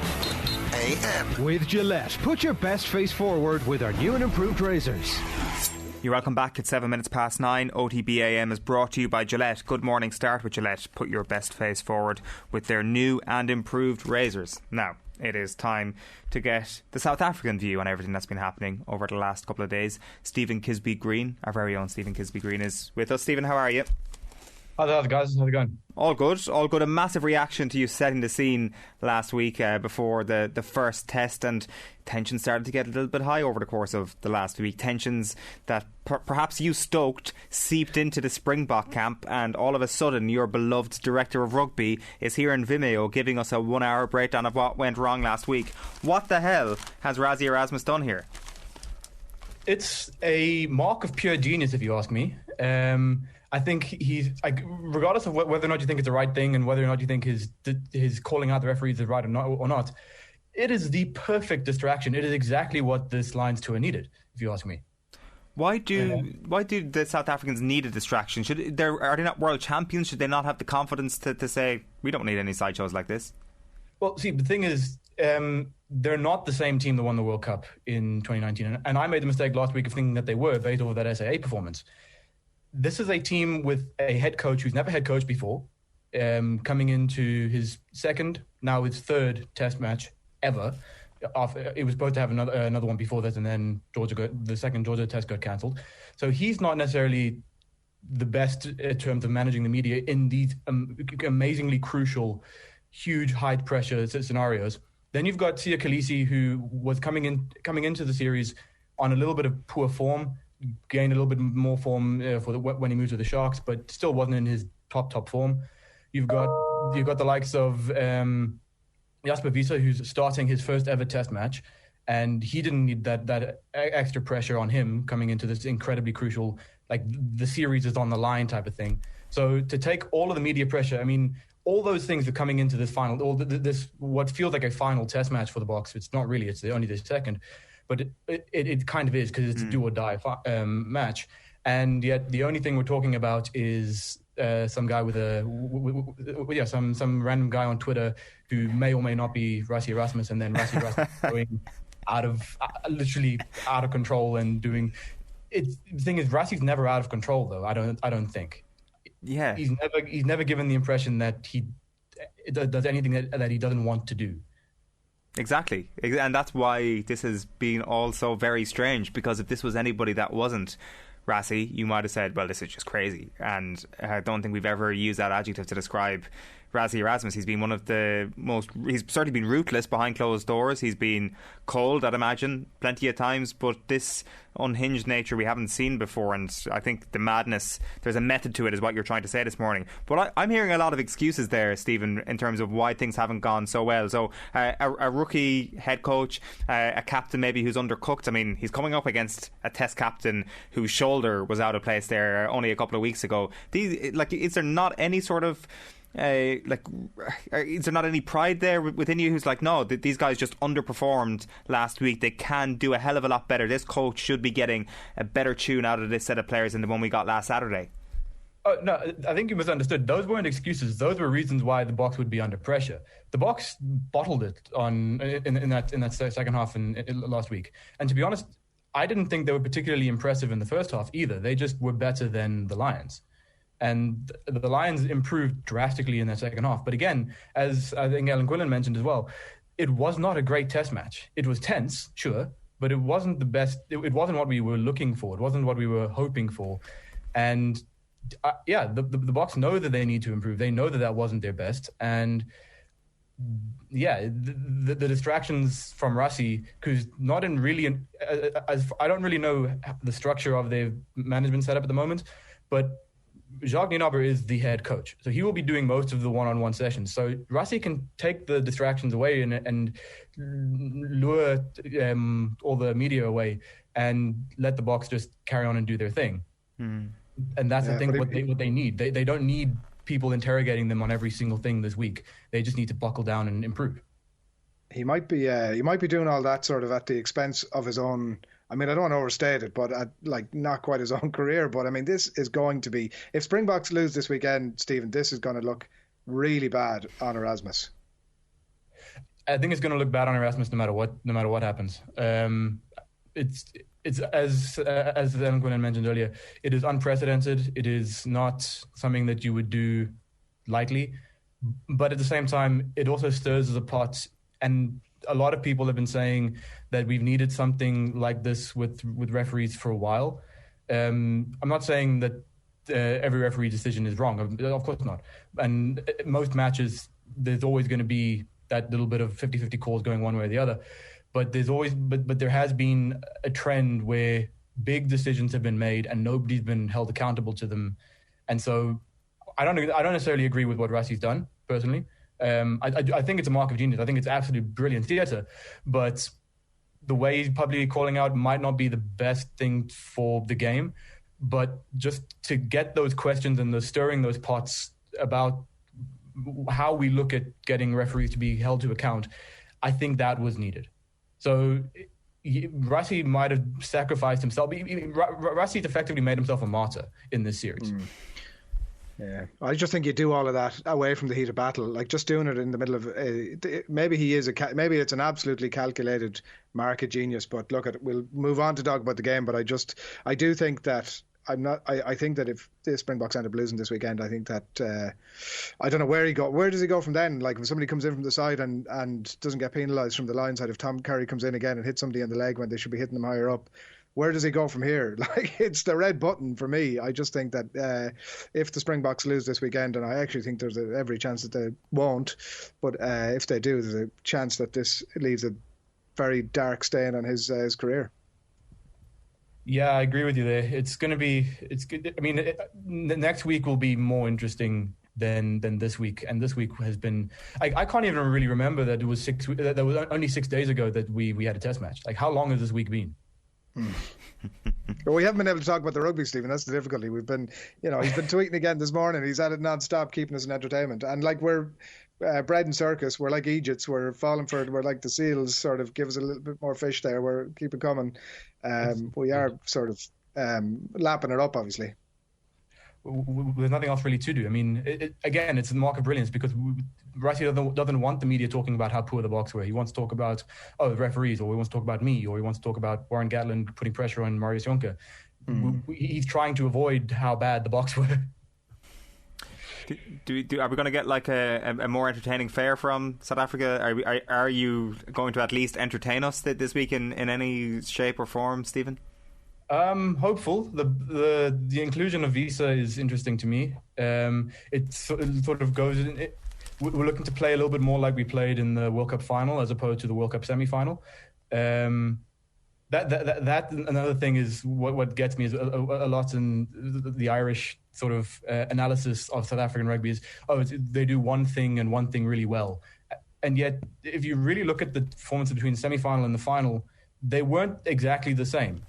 AM. With Gillette, put your best face forward with our new and improved razors. You're welcome back at 7 minutes past 9. OTB AM is brought to you by Gillette. Good morning. Start with Gillette. Put your best face forward with their new and improved razors. Now, it is time to get the South African view on everything that's been happening over the last couple of days. Stephen Kisby-Green, our very own Stephen Kisby-Green, is with us. Stephen, how are you? How's it, guys? How's it going? All good, all good. A massive reaction to you setting the scene last week before the first test, and tensions started to get a little bit high over the course of the last week. Tensions that perhaps you stoked seeped into the Springbok camp, and all of a sudden your beloved director of rugby is here in Vimeo giving us a 1 hour breakdown of what went wrong last week. What the hell has Rassie Erasmus done here? It's a mark of pure genius, if you ask me. I think he's, regardless of whether or not you think it's the right thing and whether or not you think his calling out the referees is right or not, it is the perfect distraction. It is exactly what this Lions tour needed, if you ask me. Why do the South Africans need a distraction? Are they not world champions? Should they not have the confidence to say, we don't need any sideshows like this? Well, see, the thing is, they're not the same team that won the World Cup in 2019. And I made the mistake last week of thinking that they were based over that SAA performance. This is a team with a head coach who's never head coached before, coming into his second, now his third test match ever. It was supposed to have another one before that, and then the second Georgia test got cancelled. So he's not necessarily the best in terms of managing the media in these amazingly crucial, huge, high-pressure scenarios. Then you've got Siya Kolisi, who was coming into the series on a little bit of poor form, gained a little bit more form when he moved to the Sharks, but still wasn't in his top form. You've got the likes of Jasper Wiese, who's starting his first ever test match, and he didn't need that extra pressure on him coming into this incredibly crucial, like the series is on the line type of thing. So to take all of the media pressure, I mean, all those things are coming into this final, this what feels like a final test match for the Boks. It's not really; it's only the second. But it kind of is, because it's a do or die match, and yet the only thing we're talking about is some guy some random guy on Twitter who may or may not be Rassie Erasmus, and then Rassie Erasmus going literally out of control and doing the thing is, Rassi's never out of control, though. I don't think. Yeah, he's never given the impression that he does anything that he doesn't want to do. Exactly, and that's why this has been all so very strange, because if this was anybody that wasn't Rassi, you might have said, well, this is just crazy. And I don't think we've ever used that adjective to describe Rassi Erasmus. He's been one of the most... He's certainly been ruthless behind closed doors. He's been cold, I'd imagine, plenty of times. But this unhinged nature we haven't seen before. And I think the madness, there's a method to it, is what you're trying to say this morning. But I'm hearing a lot of excuses there, Stephen, in terms of why things haven't gone so well. So a rookie head coach, a captain maybe who's undercooked. I mean, he's coming up against a test captain whose shoulder was out of place there only a couple of weeks ago. Is there not any sort of... is there not any pride there within you who's like, no, these guys just underperformed last week, they can do a hell of a lot better, this coach should be getting a better tune out of this set of players than the one we got last Saturday? No, I think you misunderstood. Those weren't excuses. Those were reasons why the Boks would be under pressure. The Boks bottled it in that second half last week. And to be honest, I didn't think they were particularly impressive in the first half either. They just were better than the Lions. And the Lions improved drastically in their second half. But again, as I think Alan Quinlan mentioned as well, it was not a great test match. It was tense, sure, but it wasn't the best. It wasn't what we were looking for. It wasn't what we were hoping for. And the Boks know that they need to improve. They know that wasn't their best. And the distractions from Rassi, who's not in really... I don't really know the structure of their management setup at the moment, but Jacques Nienaber is the head coach, so he will be doing most of the one-on-one sessions. So Rassi can take the distractions away and lure all the media away and let the Boks just carry on and do their thing. And that's the thing. What they need, they don't need people interrogating them on every single thing this week. They just need to buckle down and improve. He might be doing all that sort of at the expense of his own. I mean, I don't want to overstate it, but not quite his own career. But I mean, this is going to be, if Springboks lose this weekend, Stephen, this is going to look really bad on Erasmus. I think it's going to look bad on Erasmus no matter what happens. It's as Alan Quinlan mentioned earlier, it is unprecedented. It is not something that you would do lightly, but at the same time, it also stirs the pot. And a lot of people have been saying that we've needed something like this with referees for a while. I'm not saying that every referee decision is wrong. Of course not. And most matches, there's always going to be that little bit of 50-50 calls going one way or the other. But there has been a trend where big decisions have been made and nobody's been held accountable to them. And so I don't necessarily agree with what Rassi's done personally. I think it's a mark of genius. I think it's absolutely brilliant theatre, but the way he's publicly calling out might not be the best thing for the game. But just to get those questions and stirring those pots about how we look at getting referees to be held to account, I think that was needed. So Rassi might have sacrificed himself. Rassi's effectively made himself a martyr in this series. Yeah, I just think you do all of that away from the heat of battle, like just doing it in the middle of. Maybe maybe it's an absolutely calculated market genius. But look, we'll move on to talk about the game. But I do think that I think that if the Springboks end up losing this weekend, I think that I don't know where he go. Where does he go from then? Like if somebody comes in from the side and doesn't get penalised from the line side, if Tom Curry comes in again and hits somebody in the leg when they should be hitting them higher up. Where does he go from here? Like, it's the red button for me. I just think that if the Springboks lose this weekend, and I actually think there's every chance that they won't, but if they do, there's a chance that this leaves a very dark stain on his career. Yeah, I agree with you there. It's going to be. I mean, next week will be more interesting than this week, and this week has been. I can't even really remember that it was that was only 6 days ago that we had a test match. Like, how long has this week been? Well, we haven't been able to talk about the rugby, Stephen. That's the difficulty. We've been, he's been tweeting again this morning. He's at it non-stop, keeping us in entertainment. And like we're bread and circus, we're like Egypts. We're falling for it. We're like the seals. Sort of give us a little bit more fish there. We're keep it coming. We are sort of lapping it up, obviously. there's nothing else really to do. I mean, again, it's the mark of brilliance because Rassie doesn't want the media talking about how poor the Boks were. He wants to talk about, the referees, or he wants to talk about me, or he wants to talk about Warren Gatland putting pressure on Marius Jonker. He's trying to avoid how bad the Boks were. Are we going to get like a more entertaining fare from South Africa? Are you going to at least entertain us this week in any shape or form, Stephen? Hopeful. The inclusion of Wiese is interesting to me. It sort of goes in. We're looking to play a little bit more like we played in the World Cup final as opposed to the World Cup semi-final. That another thing is what gets me is a lot in the Irish sort of analysis of South African rugby is they do one thing and one thing really well, and yet if you really look at the performance between the semi-final and the final, they weren't exactly the same.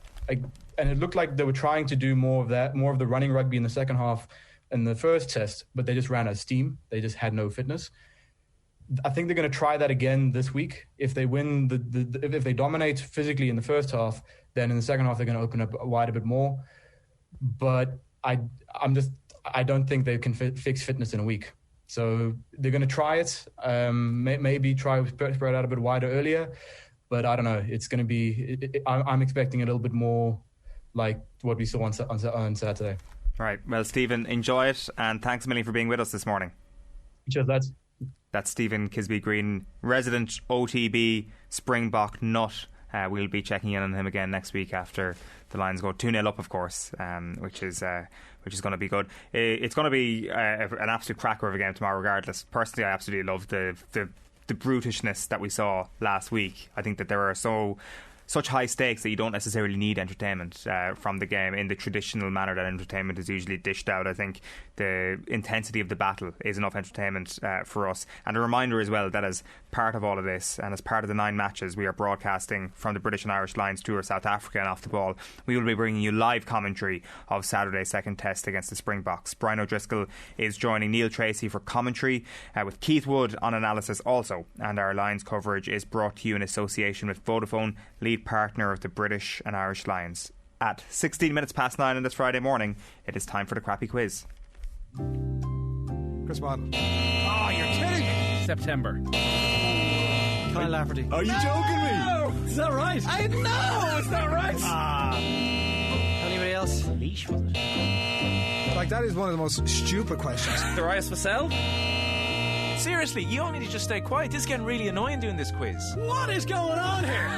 And it looked like they were trying to do more of the running rugby in the second half in the first test, but they just ran out of steam. They just had no fitness. I think they're going to try that again this week. If they win, if they dominate physically in the first half, then in the second half they're going to open up wide a bit more. But I don't think they can fix fitness in a week. So they're going to try it. Maybe try spread out a bit wider earlier. But I don't know. It's going to be. I'm expecting a little bit more like what we saw on Saturday. All right. Well, Stephen, enjoy it, and thanks a million for being with us this morning. Cheers, lads. That's Stephen Kisbey-Green, resident OTB Springbok nut. We'll be checking in on him again next week after the Lions go 2-0 up, of course, which is going to be good. It's going to be an absolute cracker of a game tomorrow, regardless. Personally, I absolutely love the brutishness that we saw last week. I think that there are such high stakes that you don't necessarily need entertainment from the game in the traditional manner that entertainment is usually dished out. I think the intensity of the battle is enough entertainment for us. And a reminder as well that as part of all of this and as part of the 9 matches we are broadcasting from the British and Irish Lions tour, South Africa and off the ball, we will be bringing you live commentary of Saturday's second test against the Springboks. Brian O'Driscoll is joining Neil Tracy for commentary with Keith Wood on analysis also. And our Lions coverage is brought to you in association with Vodafone, lead partner of the British and Irish Lions. At 16 minutes past 9 on this Friday morning, it is time for the crappy quiz. Chris Martin. Oh, you're kidding me. September. Kyle Lafferty. Are you joking me? Is that right? I know it's not right. Anybody else? Leash, was it? Like, that is one of the most stupid questions. Darius Vassell? Seriously, you all need to just stay quiet. This is getting really annoying doing this quiz. What is going on here?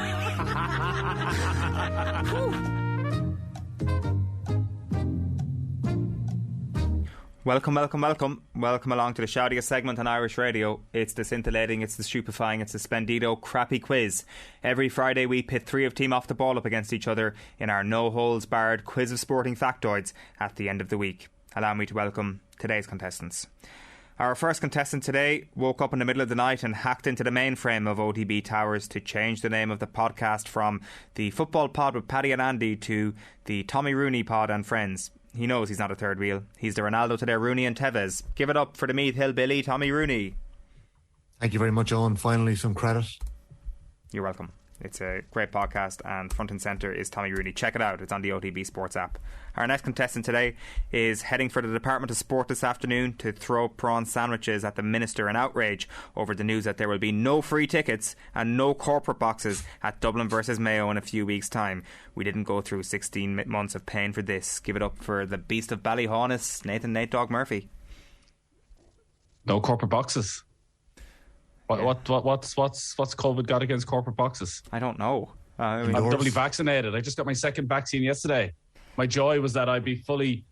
Welcome along to the shoutiest segment on Irish radio. It's the scintillating, it's the stupefying, it's the splendido crappy quiz. Every Friday we pit 3 of Team Off the Ball up against each other in our no-holds-barred quiz of sporting factoids at the end of the week. Allow me to welcome today's contestants. Our first contestant today woke up in the middle of the night and hacked into the mainframe of OTB Towers to change the name of the podcast from the Football Pod with Paddy and Andy to the Tommy Rooney Pod and Friends. He knows he's not a third wheel. He's the Ronaldo to their Rooney and Tevez. Give it up for the Meath Hillbilly, Tommy Rooney. Thank you very much, Owen. Finally, some credit. You're welcome. It's a great podcast, and front and centre is Tommy Rooney. Check it out. It's on the OTB Sports app. Our next contestant today is heading for the Department of Sport this afternoon to throw prawn sandwiches at the Minister in outrage over the news that there will be no free tickets and no corporate boxes at Dublin versus Mayo in a few weeks' time. We didn't go through 16 months of pain for this. Give it up for the beast of Ballyhaunis, Nathan Nate Dog Murphy. No corporate boxes. What's COVID got against corporate boxes? I don't know. I'm doubly vaccinated. I just got my second vaccine yesterday. My joy was that I'd be pretty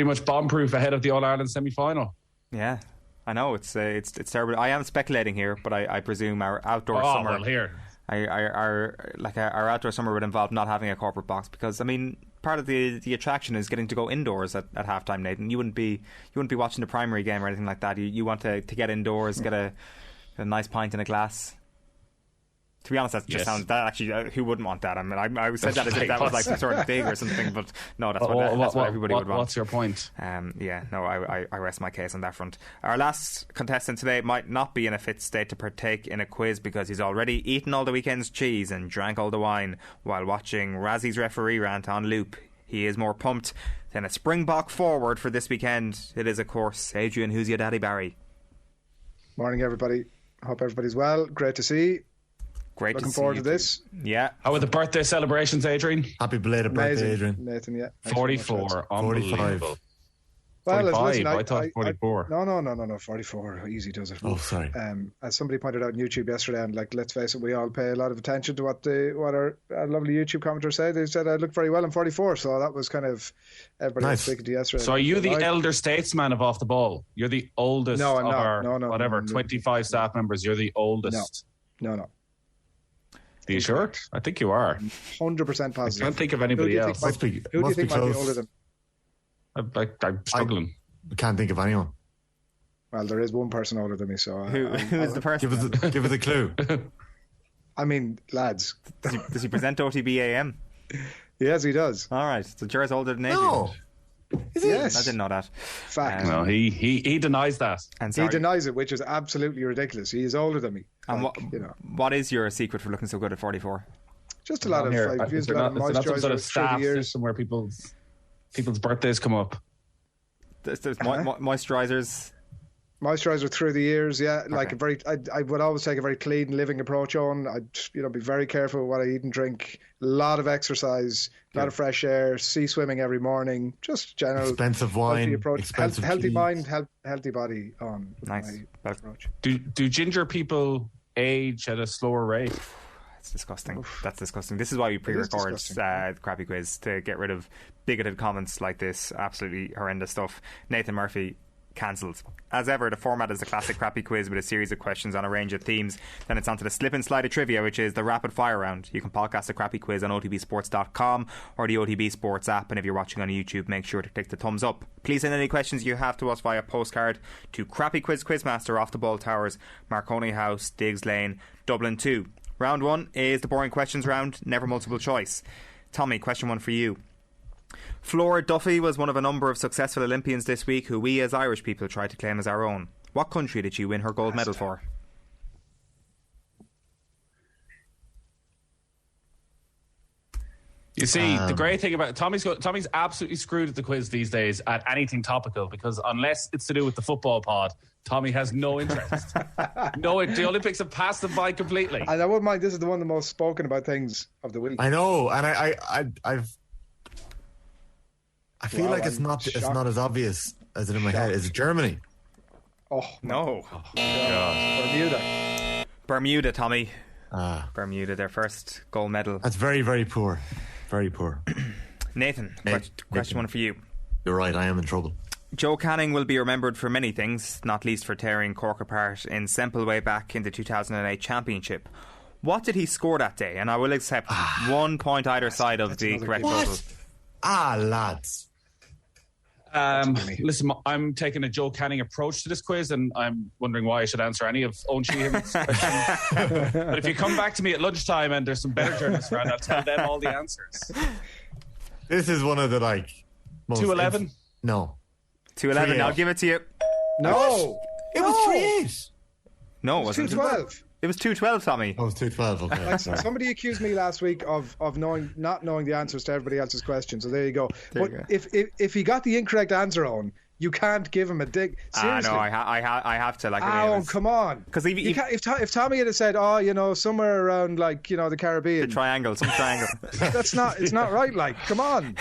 much bomb-proof ahead of the All-Ireland semi-final. Yeah, I know it's terrible. I am speculating here, but I presume our outdoor summer. Well, here. Our outdoor summer would involve not having a corporate box because, I mean, part of the attraction is getting to go indoors at halftime, Nathan. You wouldn't be watching the primary game or anything like that. You want to get indoors, get a nice pint in a glass. To be honest, that just sounds that actually. Who wouldn't want that? I mean, I said that as if that was like some sort of thing or something, but no, that's what everybody would want. What's your point? I rest my case on that front. Our last contestant today might not be in a fit state to partake in a quiz because he's already eaten all the weekend's cheese and drank all the wine while watching Rassie's referee rant on loop. he is more pumped than a Springbok forward for this weekend. It is, of course, Adrian Who's Your Daddy Barry. Morning, everybody. Hope everybody's well. Great to see. Great Looking to see forward you to this. Yeah. How are the birthday celebrations, Adrian? Happy belated birthday, Adrian. Nathan, yeah. 44. Unbelievable. 45. 45. listen, I thought 44. No. 44. Easy does it. Oh, sorry. As somebody pointed out on YouTube yesterday, and like, let's face it, we all pay a lot of attention to what our lovely YouTube commenter said. They said I look very well in 44, so that was kind of everybody was speaking to yesterday. So are you the elder statesman of Off the Ball? You're the oldest No, I'm of not. our, No, whatever, 25 staff members. You're the oldest. No. Are you sure? I think you are. 100% positive. I can't think of anybody else. Who do you think might be older than? I'm struggling. I can't think of anyone. Well, there is one person older than me, so... Who is the person? Give us a clue. I mean, lads. Does he present OTB AM? Yes, he does. All right. So Gerard's older than Adrian. No. Is he? Yes. I didn't know that. Fact. No, he denies that. And he denies it, which is absolutely ridiculous. He is older than me. And like, you know. What is your secret for looking so good at 44? Just a lot of... I've used a lot of moisturizer some sort of through the staff years. system where people's birthdays come up. There's moisturizers. Moisturizer through the years, yeah. Like I would always take a very clean living approach on. I'd be very careful with what I eat and drink. A lot of exercise, a lot of fresh air, sea swimming every morning. Just general expensive wine, approach. expensive healthy cheese. mind, healthy body. On nice approach. Do ginger people age at a slower rate? It's disgusting. That's disgusting. This is why we pre-record the Crappy Quiz, to get rid of bigoted comments like this. Absolutely horrendous stuff. Nathan Murphy cancelled. As ever, the format is a classic Crappy Quiz with a series of questions on a range of themes. Then it's on to the slip and slide of trivia, which is the rapid fire round. You can podcast the Crappy Quiz on otbsports.com or the OTB Sports app, and if you're watching on YouTube, make sure to click the thumbs up. Please send any questions you have to us via postcard to Crappy Quiz Quizmaster, Off the Ball Towers, Marconi House, Diggs Lane, Dublin 2. Round 1 is the boring questions round, never multiple choice. Tommy, question 1 for you. Flora Duffy was one of a number of successful Olympians this week who we as Irish people tried to claim as our own. What country did she win her gold medal for? You see, the great thing about Tommy's absolutely screwed at the quiz these days at anything topical, because unless it's to do with the football pod, Tommy has no interest. The Olympics have passed him by completely. And I wouldn't mind. This is the one of the most spoken about things of the week. I know, and I feel like it's not as obvious as it in my head. Is it Germany? Oh no! Bermuda, Tommy. Bermuda, their first gold medal. That's very, very poor. Very poor. Nathan, question 1 for you. You're right, I am in trouble. Joe Canning will be remembered for many things, not least for tearing Cork apart in Semple way back in the 2008 championship. What did he score that day? And I will accept 1 point either side of the correct total. Lads. Listen, I'm taking a Joe Canning approach to this quiz, and I'm wondering why I should answer any of Owen Sheehan's questions. But if you come back to me at lunchtime and there's some better journalists around, I'll tell them all the answers. This is one of the 211? No. 211, I'll give it to you. No! It was 3-8. No, it wasn't. 212. It was 212, Tommy. Oh, it was 212, okay. Somebody accused me last week of not knowing the answers to everybody else's questions, so there you go. If he got the incorrect answer on, you can't give him a dig. Seriously. No, I have to. Come on. Because if Tommy had said, somewhere around the Caribbean, some triangle. It's not right. Come on.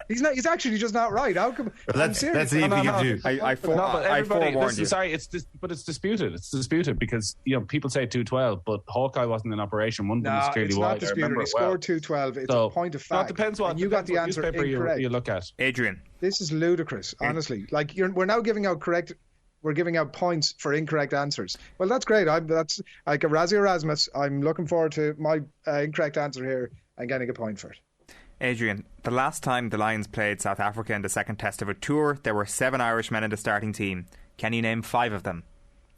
He's actually just not right. How come? Let's see if he can do. I forewarned you. Sorry, it's disputed. It's disputed because people say 212, but Hawkeye wasn't in operation. One of them was clearly it's wide. not disputed. He scored 212. It's a point of fact. No, it depends what you got the answer incorrect. You look at. Adrian, this is ludicrous. Honestly, we're now giving out correct. We're giving out points for incorrect answers. Well, that's great. That's like a Razzie Erasmus. I'm looking forward to my incorrect answer here and getting a point for it. Adrian, the last time the Lions played South Africa in the second test of a tour, there were 7 Irishmen in the starting team. Can you name 5 of them?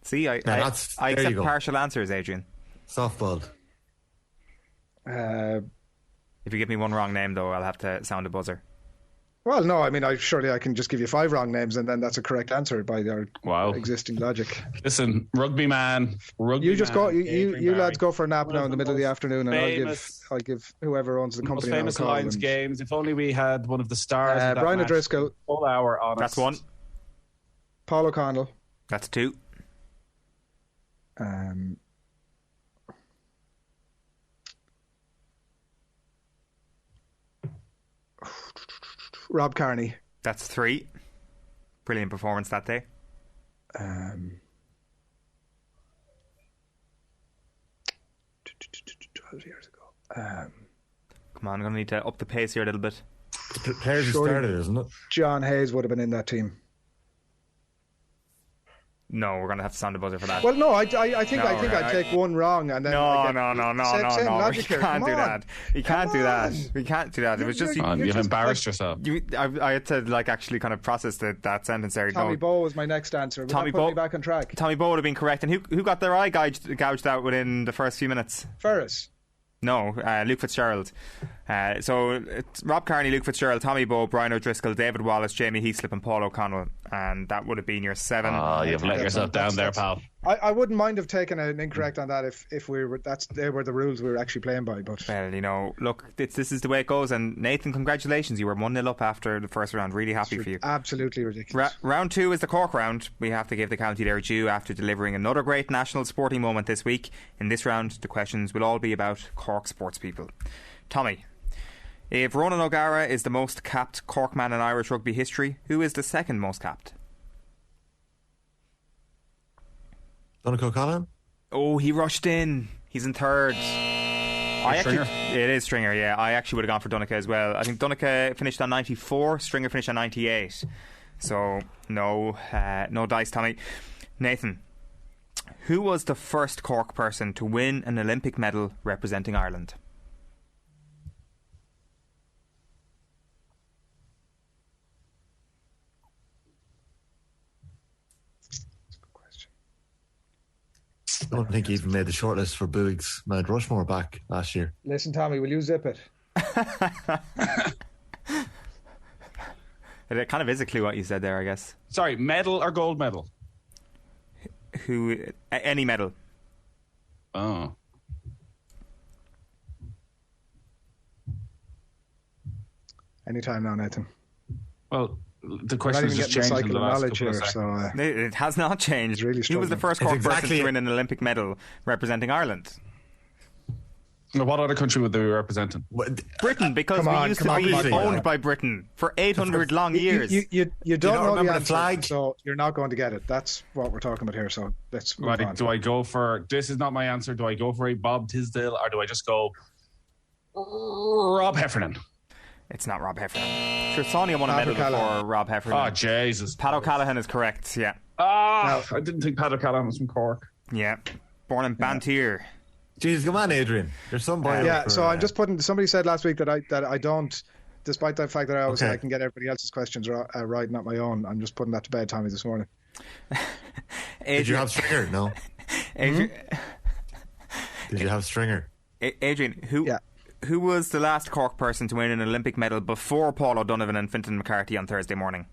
See, I accept partial answers, Adrian. Softball. If you give me one wrong name, though, I'll have to sound a buzzer. Well, no, I mean, surely I can just give you 5 wrong names and then that's a correct answer by our existing logic. Listen, rugby man. You just go. You lads go for a nap now in the middle of the afternoon, and I'll give whoever owns the company. Most famous Lions games. If only we had one of the stars. Of that Brian match, O'Driscoll. Full hour on That's us. 1. Paul O'Connell. That's 2. Rob Kearney. That's 3. Brilliant performance that day. 12 years ago. Come on, I'm going to need to up the pace here a little bit. The players who started, isn't it? John Hayes would have been in that team. No, we're going to have to sound a buzzer for that. Well, no, I think I'd take one wrong and then. No. We can't do that. We can't do that. We can't do that. It was just you've embarrassed yourself. I had to actually kind of process that sentence there. Tommy Bowe was my next answer. Tommy Bowe back on track. Tommy Bowe would have been correct. And who got their eye gouged out within the first few minutes? Ferris. No, Luke Fitzgerald. So it's Rob Kearney, Luke Fitzgerald, Tommy Bowe, Brian O'Driscoll, David Wallace, Jamie Heaslip and Paul O'Connell. And that would have been your 7. Oh, you've let yourself down there, pal. I wouldn't mind have taken an incorrect on that if they were the rules we were actually playing by. But well, look, this is the way it goes. And Nathan, congratulations, you were 1-0 up after the first round. Really happy for you. Absolutely ridiculous. Round 2 is the Cork round. We have to give the county their due after delivering another great national sporting moment this week. In this round, the questions will all be about Cork sports people. Tommy, if Ronan O'Gara is the most capped Cork man in Irish rugby history, who is the second most capped? Donnacha O'Callaghan? Oh, he rushed in. He's in 3rd. It is Stringer, yeah. I actually would have gone for Donnacha as well. I think Donnacha finished on 94, Stringer finished on 98. So, no dice, Tommy. Nathan, who was the first Cork person to win an Olympic medal representing Ireland? I don't think he even made the shortlist for Boog's Mount Rushmore back last year. Listen, Tommy, will you zip it? It kind of is a clue what you said there, I guess. Sorry, medal or gold medal? Any medal. Oh. Anytime now, Nathan. Well, the question has just changed in the last couple of seconds. It has not changed. Really he was the first Cork person to win an Olympic medal representing Ireland. What other country would they be representing? Britain, because we used to be owned by Britain for 800 long years. You don't know the answer, flag, so you're not going to get it. That's what we're talking about here. So let's move on. Do I go for this? Is not my answer. Do I go for a Bob Tisdale or do I just go Rob Heffernan? It's not Rob Heffernan. Sure, Sonia won a medal before Rob Heffernan. Oh, Jesus. Pat O'Callaghan is correct, yeah. I didn't think Pat O'Callaghan was from Cork. Yeah. Born in Banteer. Jeez, come on, Adrian. You're some boy. So I'm just putting. Somebody said last week that I don't, despite the fact that I always say I can get everybody else's questions right, not my own. I'm just putting that to bed, Tommy, this morning. Did you have Stringer? No. Adrian. Did you have Stringer? Adrian, who was the last Cork person to win an Olympic medal before Paul O'Donovan and Fintan McCarthy on Thursday morning?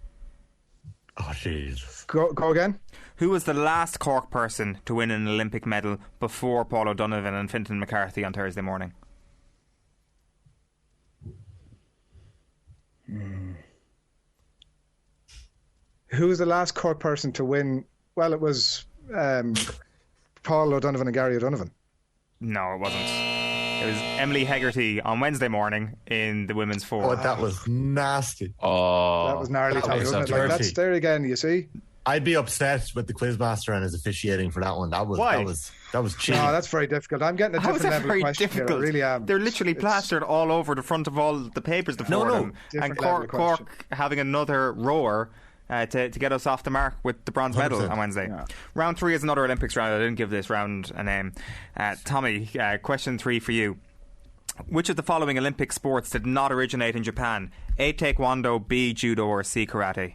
Oh, Jesus. Go again? Who was the last Cork person to win an Olympic medal before Paul O'Donovan and Fintan McCarthy on Thursday morning? Who was the last Cork person to win? Well, it was Paul O'Donovan and Gary O'Donovan. No, it wasn't. It was Emily Hegarty on Wednesday morning in the women's four. Oh, that was nasty. Oh, that was gnarly, Tommy, wasn't it? Like, that's there again, you see? I'd be upset with the quizmaster and his officiating for that one. That was cheap. No, that's very difficult. I'm getting a different level of question here. I really am. They're literally plastered all over the front of all the papers before them. And Cork having another rower to get us off the mark with the bronze medal 100%. On Wednesday. Yeah. Round 3 is another Olympics round. I didn't give this round a name. Tommy, question 3 for you. Which of the following Olympic sports did not originate in Japan? A. Taekwondo, B. Judo, or C. Karate?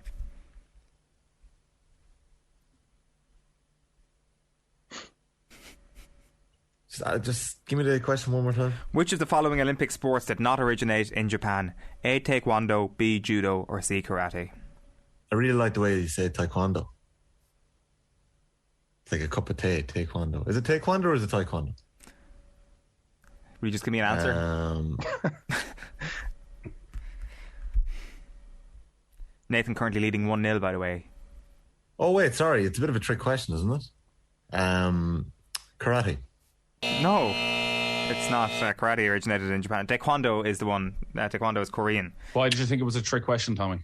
Just give me the question one more time. Which of the following Olympic sports did not originate in Japan? A. Taekwondo, B. Judo, or C. Karate? I really like the way you say taekwondo. It's like a cup of tea, taekwondo. Is it taekwondo or is it taekwondo? Will you just give me an answer? Nathan currently leading 1-0, by the way. Oh, wait, sorry. It's a bit of a trick question, isn't it? Karate. No, it's not. Karate originated in Japan. Taekwondo is the one. Taekwondo is Korean. Why did you think it was a trick question, Tommy?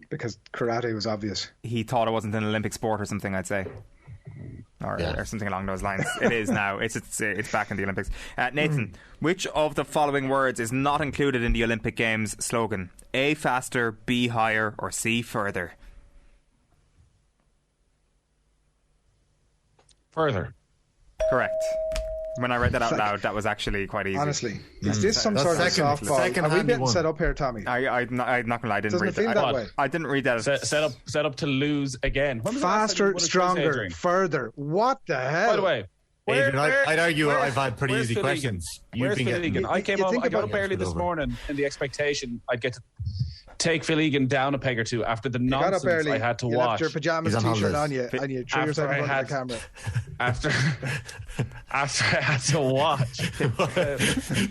Because karate was obvious. He thought it wasn't an Olympic sport or something, I'd say. Or something along those lines. It is now. It's back in the Olympics. Nathan, which of the following words is not included in the Olympic Games slogan? A. Faster, B. Higher, or C. Further? Further. Correct. When I read that out loud, that was actually quite easy. Honestly, is this some sort of softball? Are we getting set up here, Tommy? I'm not gonna lie, I didn't read that. I didn't read that. Set up to lose again. Faster, stronger, further. What the hell? By the way, Adrian, I'd argue I've had pretty easy questions. Where's Phil Egan? I got up early this morning in the expectation I'd get to take Phil Egan down a peg or two after the nonsense I had to watch. You left your pajamas t-shirt on you and you threw yourself in front of the camera. After I had to watch.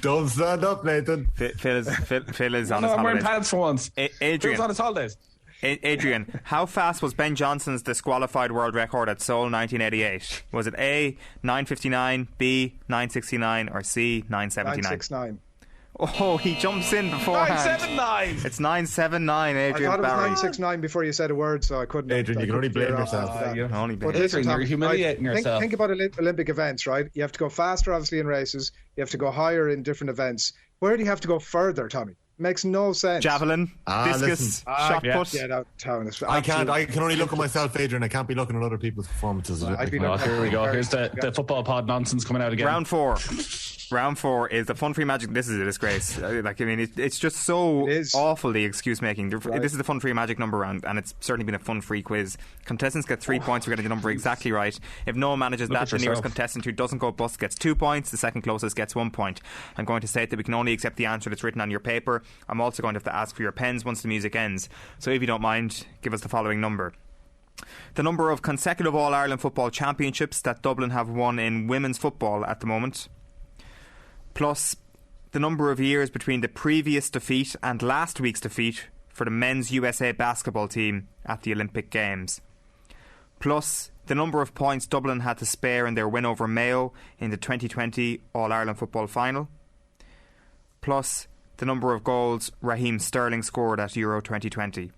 Don't stand up, Nathan. Phil is on his holidays. I'm wearing pants for once. Adrian. Phil's on his holidays. Adrian, how fast was Ben Johnson's disqualified world record at Seoul 1988? Was it A, 9:59, B, 9:69, or C, 9:79? 9:69. Oh, he jumps in beforehand. 9:79. It's 9:79, Adrian. I thought it was 9:69 before you said a word, so I couldn't. Adrian, you can only blame yourself. Adrian, you're humiliating yourself. Think about Olympic events, right? You have to go faster, obviously, in races. You have to go higher in different events. Where do you have to go further, Tommy? Makes no sense. Javelin, discus, shot put. Yeah, I can't. I can only look at myself, Adrian. I can't be looking at other people's performances. Here we go. Here's the football pod nonsense coming out again. Round 4. Round 4 is the Fun Free Magic. This is a disgrace. It's just so awful, the excuse making. Right. This is the Fun Free Magic number round, and it's certainly been a fun free quiz. Contestants get 3 points for getting the number exactly right. If no one manages that, the nearest contestant who doesn't go bust gets 2 points. The second closest gets 1 point. I'm going to state that we can only accept the answer that's written on your paper. I'm also going to have to ask for your pens once the music ends. So if you don't mind, give us the following number. The number of consecutive All-Ireland football championships that Dublin have won in women's football at the moment, plus the number of years between the previous defeat and last week's defeat for the men's USA basketball team at the Olympic Games, plus the number of points Dublin had to spare in their win over Mayo in the 2020 All-Ireland football final, plus the number of goals Raheem Sterling scored at Euro 2020.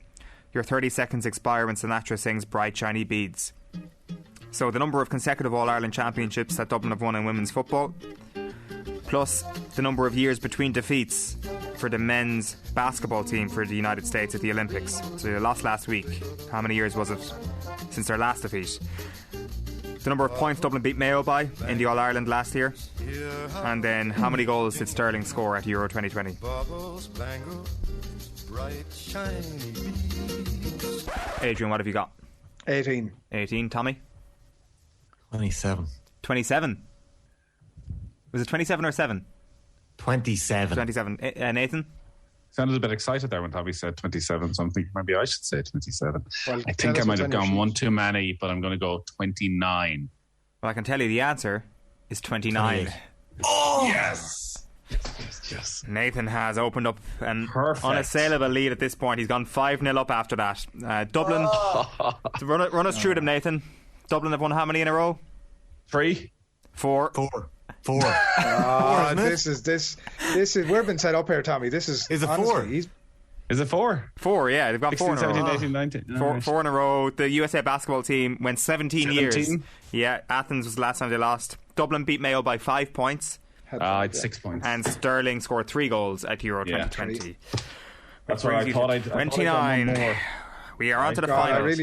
Your 30 seconds expire when Sinatra sings Bright Shiny Beads. So the number of consecutive All-Ireland championships that Dublin have won in women's football, plus the number of years between defeats for the men's basketball team for the United States at the Olympics. So they lost last week. How many years was it since their last defeat? The number of points Dublin beat Mayo by in the All-Ireland last year. And then how many goals did Sterling score at Euro 2020? Adrian, what have you got? 18. 18. Tommy? 27. 27. Was it 27 or 7? 27. 27. Nathan? Sounded a bit excited there when Tommy said 27, so I'm thinking maybe I should say 27. Well, I think I might have gone one too many, but I'm going to go 29. Well, I can tell you the answer is 29. Oh! Yes! Yes. Nathan has opened up an unassailable lead at this point. He's gone 5-0 up after that. Dublin, run us through them, Nathan. Dublin have won how many in a row? 3. 4. 4. This is we've been set up here, Tommy. This is it honestly, 4? Is it 4? 4, yeah. They've got 16, 4 in a row. 17, 18, 19. 4 in a row. The USA basketball team went 17 years. Yeah, Athens was the last time they lost. Dublin beat Mayo by 5 points. It's 6 points. And Sterling scored 3 goals at Euro 2020. That's where I thought I'd 29. We are on to the God, finals.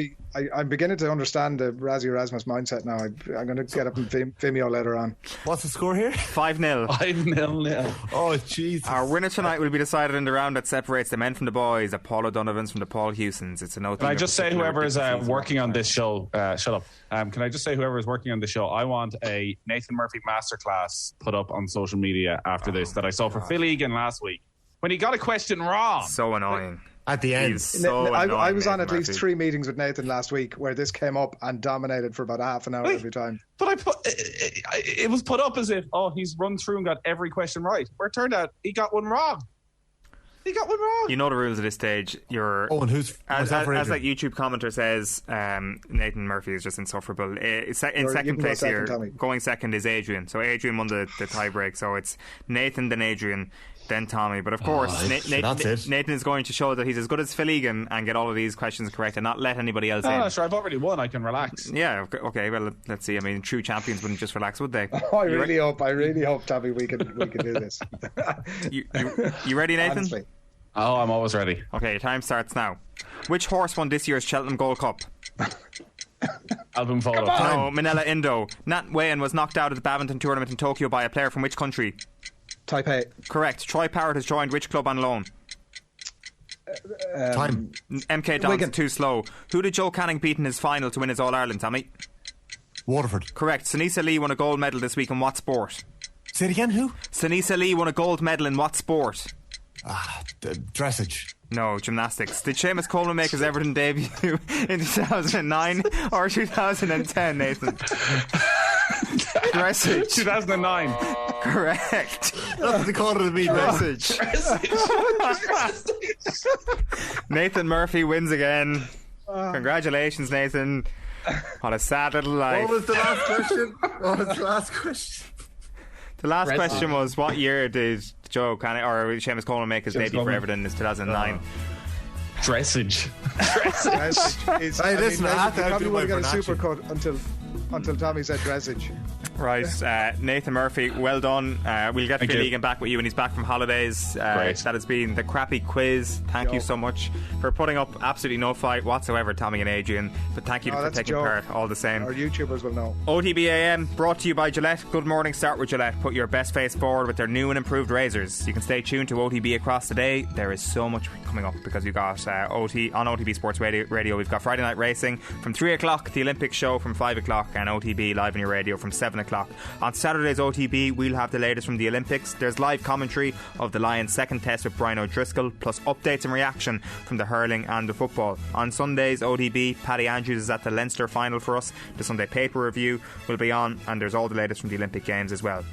I'm beginning to understand the Razzie Erasmus mindset now. I'm going to get up in Vimeo later on. What's the score here? 5-0. 5-0 now. Oh, Jesus. Our winner tonight will be decided in the round that separates the men from the boys, the Paul O'Donovans from the Paul Hewsons. It's a note. Can I just say whoever is working on this show, shut up. Can I just say whoever is working on the show, I want a Nathan Murphy masterclass put up on social media after this that I saw for Phil Egan last week when he got a question wrong. So annoying. At the end. I was on at least 3 meetings with Nathan last week where this came up and dominated for about half an hour every time. But it was put up as if, he's run through and got every question right. Where it turned out he got one wrong. He got one wrong. You know the rules at this stage. And who's as that YouTube commenter says, Nathan Murphy is just insufferable. In second place here, going second is Adrian. So Adrian won the tie break. So it's Nathan, then Adrian, then Tommy. But of course, Nathan is going to show that he's as good as Phil Egan and get all of these questions correct and not let anybody else in. No, sure, I've already won. I can relax. Yeah, okay. Well, let's see. I mean, true champions wouldn't just relax, would they? I really hope, Tommy, we can do this. You ready, Nathan? Honestly. Oh, I'm always ready. Okay, time starts now. Which horse won this year's Cheltenham Gold Cup? Album photo. No, Manila Indo. Nat Wayan was knocked out of the badminton tournament in Tokyo by a player from which country? Taipei. Correct. Troy Parrott has joined which club on loan? Time. MK Dons too slow. Who did Joe Canning beat in his final to win his All-Ireland, Tommy? Waterford. Correct. Sanisa Lee won a gold medal this week in what sport? Say it again, who? Sanisa Lee won a gold medal in what sport? Dressage. No, gymnastics. Did Seamus Coleman make his Everton debut in 2009 or 2010, Nathan? Dressage. 2009. Correct. That's what they call it to me. Dressage. Nathan Murphy wins again. Congratulations, Nathan. What a sad little life. What was the last question? The last question was, what year did Joe Canning or Seamus Coleman make his debut for Everton in 2009? Dressage. Hey, listen, I probably won't get a supercut until Tommy said dressage. Right, Nathan Murphy, well done. We'll get Phil Egan back with you when he's back from holidays. That has been the crappy quiz. Thank you so much for putting up absolutely no fight whatsoever, Tommy and Adrian. But thank you for taking part all the same. Our YouTubers will know. OTB AM brought to you by Gillette. Good morning, start with Gillette. Put your best face forward with their new and improved razors. You can stay tuned to OTB across the day. There is so much coming up because we've got on OTB Sports Radio. We've got Friday Night Racing from 3 o'clock, the Olympic show from 5 o'clock, and OTB live on your radio from 7 o'clock. On Saturday's OTB, we'll have the latest from the Olympics. There's live commentary of the Lions' second test with Brian O'Driscoll, plus updates and reaction from the hurling and the football. On Sunday's OTB, Paddy Andrews is at the Leinster final for us. The Sunday paper review will be on, and there's all the latest from the Olympic Games as well.